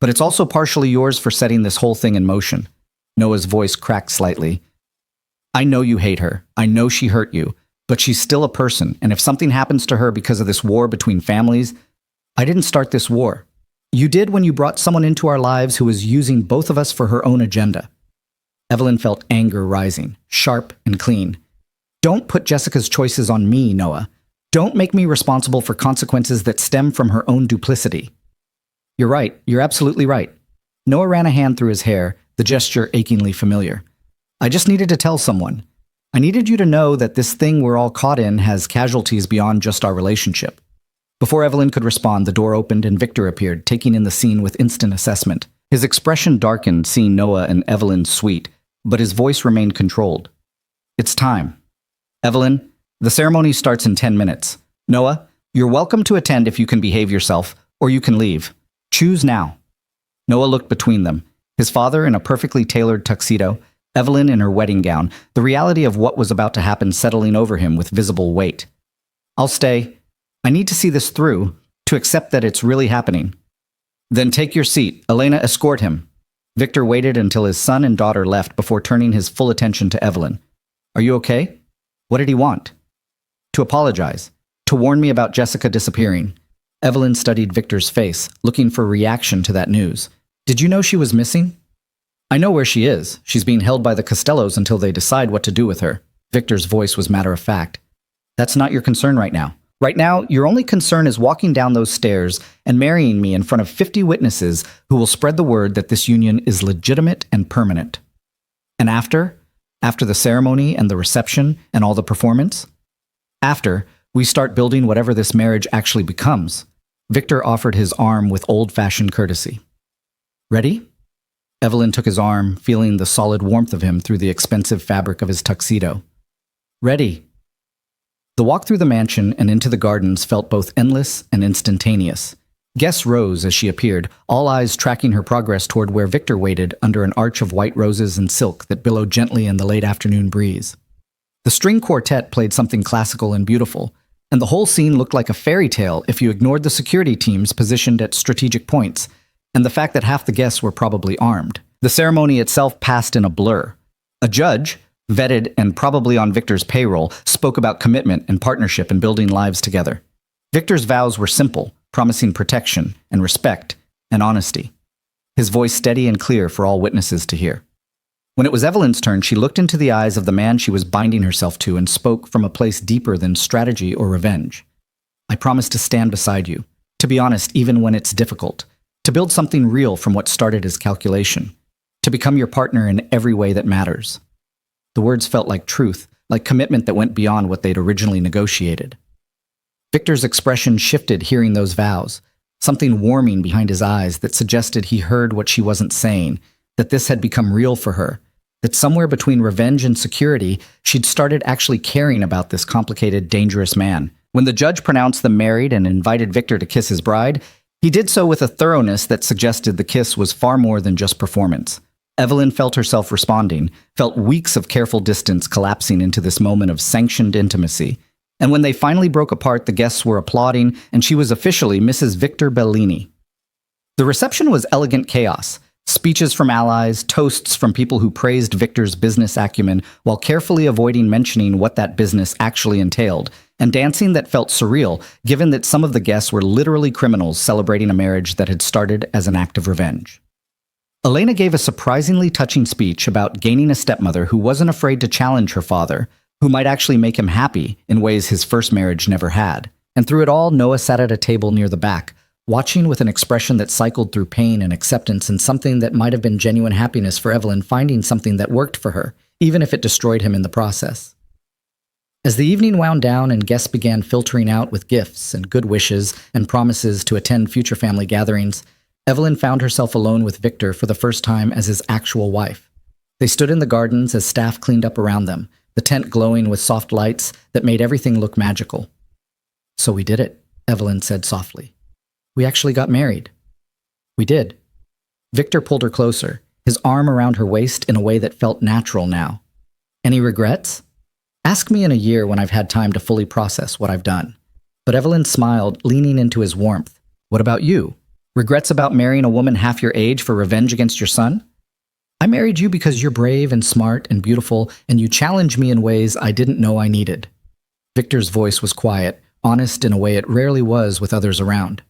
Speaker 1: But it's also partially yours for setting this whole thing in motion." Noah's voice cracked slightly. "I know you hate her. I know she hurt you. But she's still a person, and if something happens to her because of this war between families, I didn't start this war. You did when you brought someone into our lives who was using both of us for her own agenda." Evelyn felt anger rising, sharp and clean. "Don't put Jessica's choices on me, Noah. Don't make me responsible for consequences that stem from her own duplicity." "You're right. You're absolutely right." Noah ran a hand through his hair, the gesture achingly familiar. "I just needed to tell someone. I needed you to know that this thing we're all caught in has casualties beyond just our relationship." Before Evelyn could respond, the door opened and Victor appeared, taking in the scene with instant assessment. His expression darkened seeing Noah and Evelyn's suite, but his voice remained controlled. "It's time. Evelyn, the ceremony starts in 10 minutes. Noah, you're welcome to attend if you can behave yourself, or you can leave. Choose now." Noah looked between them, his father in a perfectly tailored tuxedo, Evelyn in her wedding gown, the reality of what was about to happen settling over him with visible weight. "I'll stay. I need to see this through, to accept that it's really happening." "Then take your seat. Elena, escort him." Victor waited until his son and daughter left before turning his full attention to Evelyn. "Are you okay?" "What did he want?" "To apologize. To warn me about Jessica disappearing." Evelyn studied Victor's face, looking for reaction to that news. "Did you know she was missing?" "I know where she is. She's being held by the Costellos until they decide what to do with her." Victor's voice was matter of fact. "That's not your concern right now. Right now, your only concern is walking down those stairs and marrying me in front of 50 witnesses who will spread the word that this union is legitimate and permanent." "And after? After the ceremony and the reception and all the performance?" "After, we start building whatever this marriage actually becomes." Victor offered his arm with old-fashioned courtesy. "Ready?" Evelyn took his arm, feeling the solid warmth of him through the expensive fabric of his tuxedo. "Ready." The walk through the mansion and into the gardens felt both endless and instantaneous. Guests rose as she appeared, all eyes tracking her progress toward where Victor waited under an arch of white roses and silk that billowed gently in the late afternoon breeze. The string quartet played something classical and beautiful, and the whole scene looked like a fairy tale if you ignored the security teams positioned at strategic points, and the fact that half the guests were probably armed. The ceremony itself passed in a blur. A judge, vetted and probably on Victor's payroll, spoke about commitment and partnership and building lives together. Victor's vows were simple, promising protection and respect and honesty. His voice steady and clear for all witnesses to hear. When it was Evelyn's turn, she looked into the eyes of the man she was binding herself to and spoke from a place deeper than strategy or revenge. "I promise to stand beside you, to be honest even when it's difficult, to build something real from what started as calculation, to become your partner in every way that matters." The words felt like truth, like commitment that went beyond what they'd originally negotiated. Victor's expression shifted hearing those vows, something warming behind his eyes that suggested he heard what she wasn't saying, that this had become real for her, that somewhere between revenge and security, she'd started actually caring about this complicated, dangerous man. When the judge pronounced them married and invited Victor to kiss his bride, he did so with a thoroughness that suggested the kiss was far more than just performance. Evelyn felt herself responding, felt weeks of careful distance collapsing into this moment of sanctioned intimacy. And when they finally broke apart, the guests were applauding, and she was officially Mrs. Victor Bellini. The reception was elegant chaos. Speeches from allies, toasts from people who praised Victor's business acumen while carefully avoiding mentioning what that business actually entailed, and dancing that felt surreal, given that some of the guests were literally criminals celebrating a marriage that had started as an act of revenge. Elena gave a surprisingly touching speech about gaining a stepmother who wasn't afraid to challenge her father, who might actually make him happy in ways his first marriage never had. And through it all, Noah sat at a table near the back, watching with an expression that cycled through pain and acceptance and something that might have been genuine happiness for Evelyn finding something that worked for her, even if it destroyed him in the process. As the evening wound down and guests began filtering out with gifts and good wishes and promises to attend future family gatherings, Evelyn found herself alone with Victor for the first time as his actual wife. They stood in the gardens as staff cleaned up around them, the tent glowing with soft lights that made everything look magical. "So we did it," Evelyn said softly. "We actually got married." "We did." Victor pulled her closer, his arm around her waist in a way that felt natural now. "Any regrets?" "Ask me in a year when I've had time to fully process what I've done." But Evelyn smiled, leaning into his warmth. "What about you? Regrets about marrying a woman half your age for revenge against your son?" "I married you because you're brave and smart and beautiful, and you challenge me in ways I didn't know I needed." Victor's voice was quiet, honest in a way it rarely was with others around.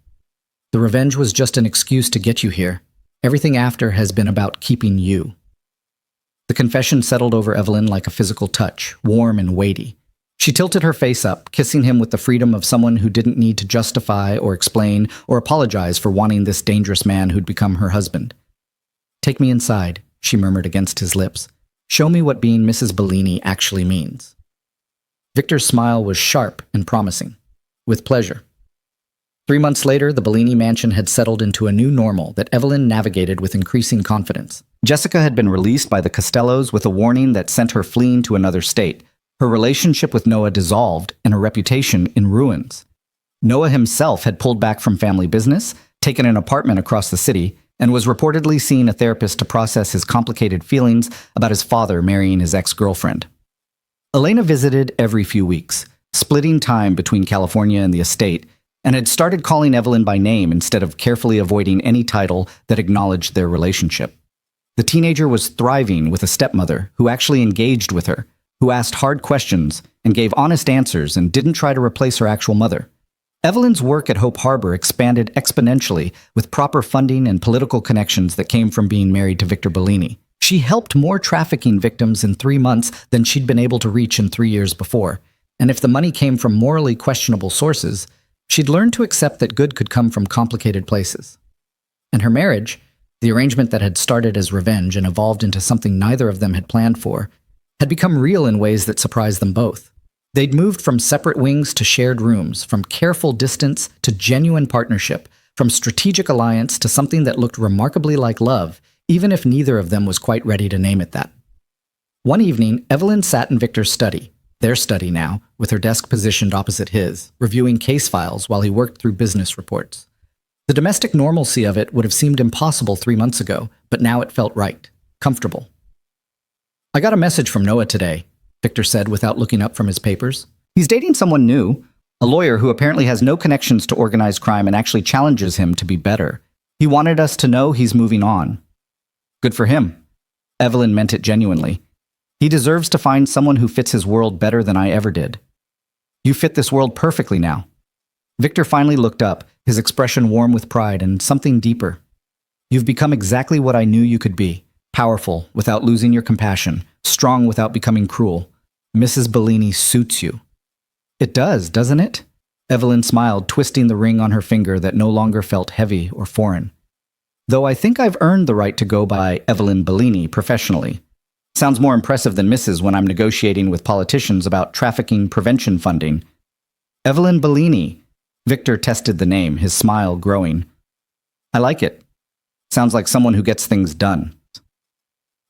Speaker 1: "The revenge was just an excuse to get you here. Everything after has been about keeping you." The confession settled over Evelyn like a physical touch, warm and weighty. She tilted her face up, kissing him with the freedom of someone who didn't need to justify or explain or apologize for wanting this dangerous man who'd become her husband. "Take me inside," she murmured against his lips. "Show me what being Mrs. Bellini actually means." Victor's smile was sharp and promising. "With pleasure." 3 months later, the Bellini mansion had settled into a new normal that Evelyn navigated with increasing confidence. Jessica had been released by the Costellos with a warning that sent her fleeing to another state. Her relationship with Noah dissolved and her reputation in ruins. Noah himself had pulled back from family business, taken an apartment across the city, and was reportedly seeing a therapist to process his complicated feelings about his father marrying his ex-girlfriend. Elena visited every few weeks, splitting time between California and the estate, and had started calling Evelyn by name instead of carefully avoiding any title that acknowledged their relationship. The teenager was thriving with a stepmother who actually engaged with her, who asked hard questions and gave honest answers and didn't try to replace her actual mother. Evelyn's work at Hope Harbor expanded exponentially with proper funding and political connections that came from being married to Victor Bellini. She helped more trafficking victims in 3 months than she'd been able to reach in 3 years before. And if the money came from morally questionable sources, she'd learned to accept that good could come from complicated places. And her marriage, the arrangement that had started as revenge and evolved into something neither of them had planned for, had become real in ways that surprised them both. They'd moved from separate wings to shared rooms, from careful distance to genuine partnership, from strategic alliance to something that looked remarkably like love, even if neither of them was quite ready to name it that. One evening, Evelyn sat in Victor's study, their study now, with her desk positioned opposite his, reviewing case files while he worked through business reports. The domestic normalcy of it would have seemed impossible 3 months ago, but now it felt right, comfortable. "I got a message from Noah today," Victor said without looking up from his papers. "He's dating someone new, a lawyer who apparently has no connections to organized crime and actually challenges him to be better. He wanted us to know he's moving on." "Good for him." Evelyn meant it genuinely. "He deserves to find someone who fits his world better than I ever did." "You fit this world perfectly now." Victor finally looked up, his expression warm with pride and something deeper. "You've become exactly what I knew you could be. Powerful without losing your compassion, strong without becoming cruel. Mrs. Bellini suits you." "It does, doesn't it?" Evelyn smiled, twisting the ring on her finger that no longer felt heavy or foreign. "Though I think I've earned the right to go by Evelyn Bellini professionally. Sounds more impressive than Mrs. when I'm negotiating with politicians about trafficking prevention funding." "Evelyn Bellini." Victor tested the name, his smile growing. "I like it. Sounds like someone who gets things done."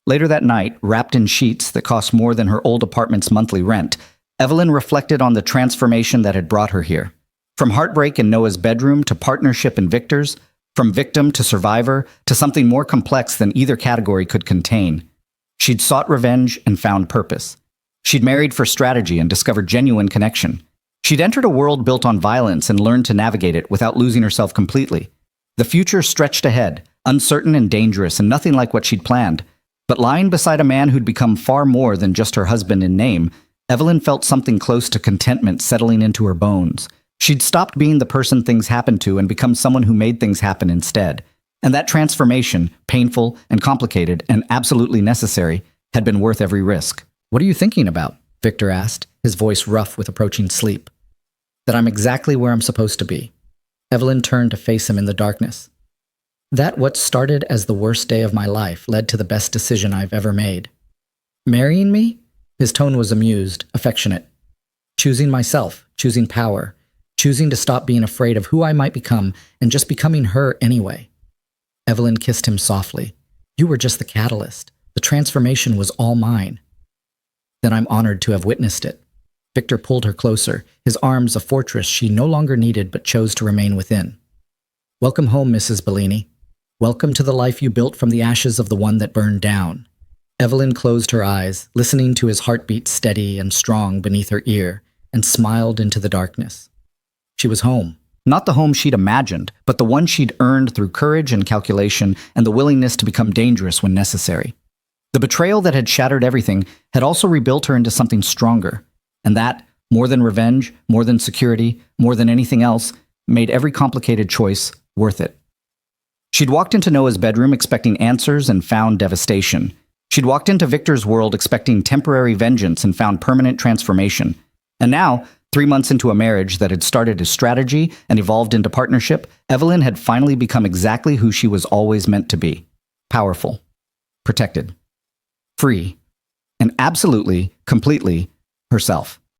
Speaker 1: Later that night, wrapped in sheets that cost more than her old apartment's monthly rent, Evelyn reflected on the transformation that had brought her here. From heartbreak in Noah's bedroom to partnership in Victor's, from victim to survivor to something more complex than either category could contain. She'd sought revenge and found purpose. She'd married for strategy and discovered genuine connection. She'd entered a world built on violence and learned to navigate it without losing herself completely. The future stretched ahead, uncertain and dangerous and nothing like what she'd planned. But lying beside a man who'd become far more than just her husband in name, Evelyn felt something close to contentment settling into her bones. She'd stopped being the person things happened to and become someone who made things happen instead. And that transformation, painful and complicated and absolutely necessary, had been worth every risk. "What are you thinking about?" Victor asked, his voice rough with approaching sleep. "That I'm exactly where I'm supposed to be." Evelyn turned to face him in the darkness. "That what started as the worst day of my life led to the best decision I've ever made." "Marrying me?" His tone was amused, affectionate. Choosing myself, choosing power, choosing to stop being afraid of who I might become and just becoming her anyway. Evelyn kissed him softly. You were just the catalyst. The transformation was all mine. Then I'm honored to have witnessed it. Victor pulled her closer, his arms a fortress she no longer needed but chose to remain within. Welcome home, Mrs. Bellini. Welcome to the life you built from the ashes of the one that burned down. Evelyn closed her eyes, listening to his heartbeat steady and strong beneath her ear, and smiled into the darkness. She was home. Not the home she'd imagined, but the one she'd earned through courage and calculation and the willingness to become dangerous when necessary. The betrayal that had shattered everything had also rebuilt her into something stronger, and that, more than revenge, more than security, more than anything else, made every complicated choice worth it. She'd walked into Noah's bedroom expecting answers and found devastation. She'd walked into Victor's world expecting temporary vengeance and found permanent transformation. And now, 3 months into a marriage that had started as strategy and evolved into partnership, Evelyn had finally become exactly who she was always meant to be. Powerful. Protected. Free. And absolutely, completely herself.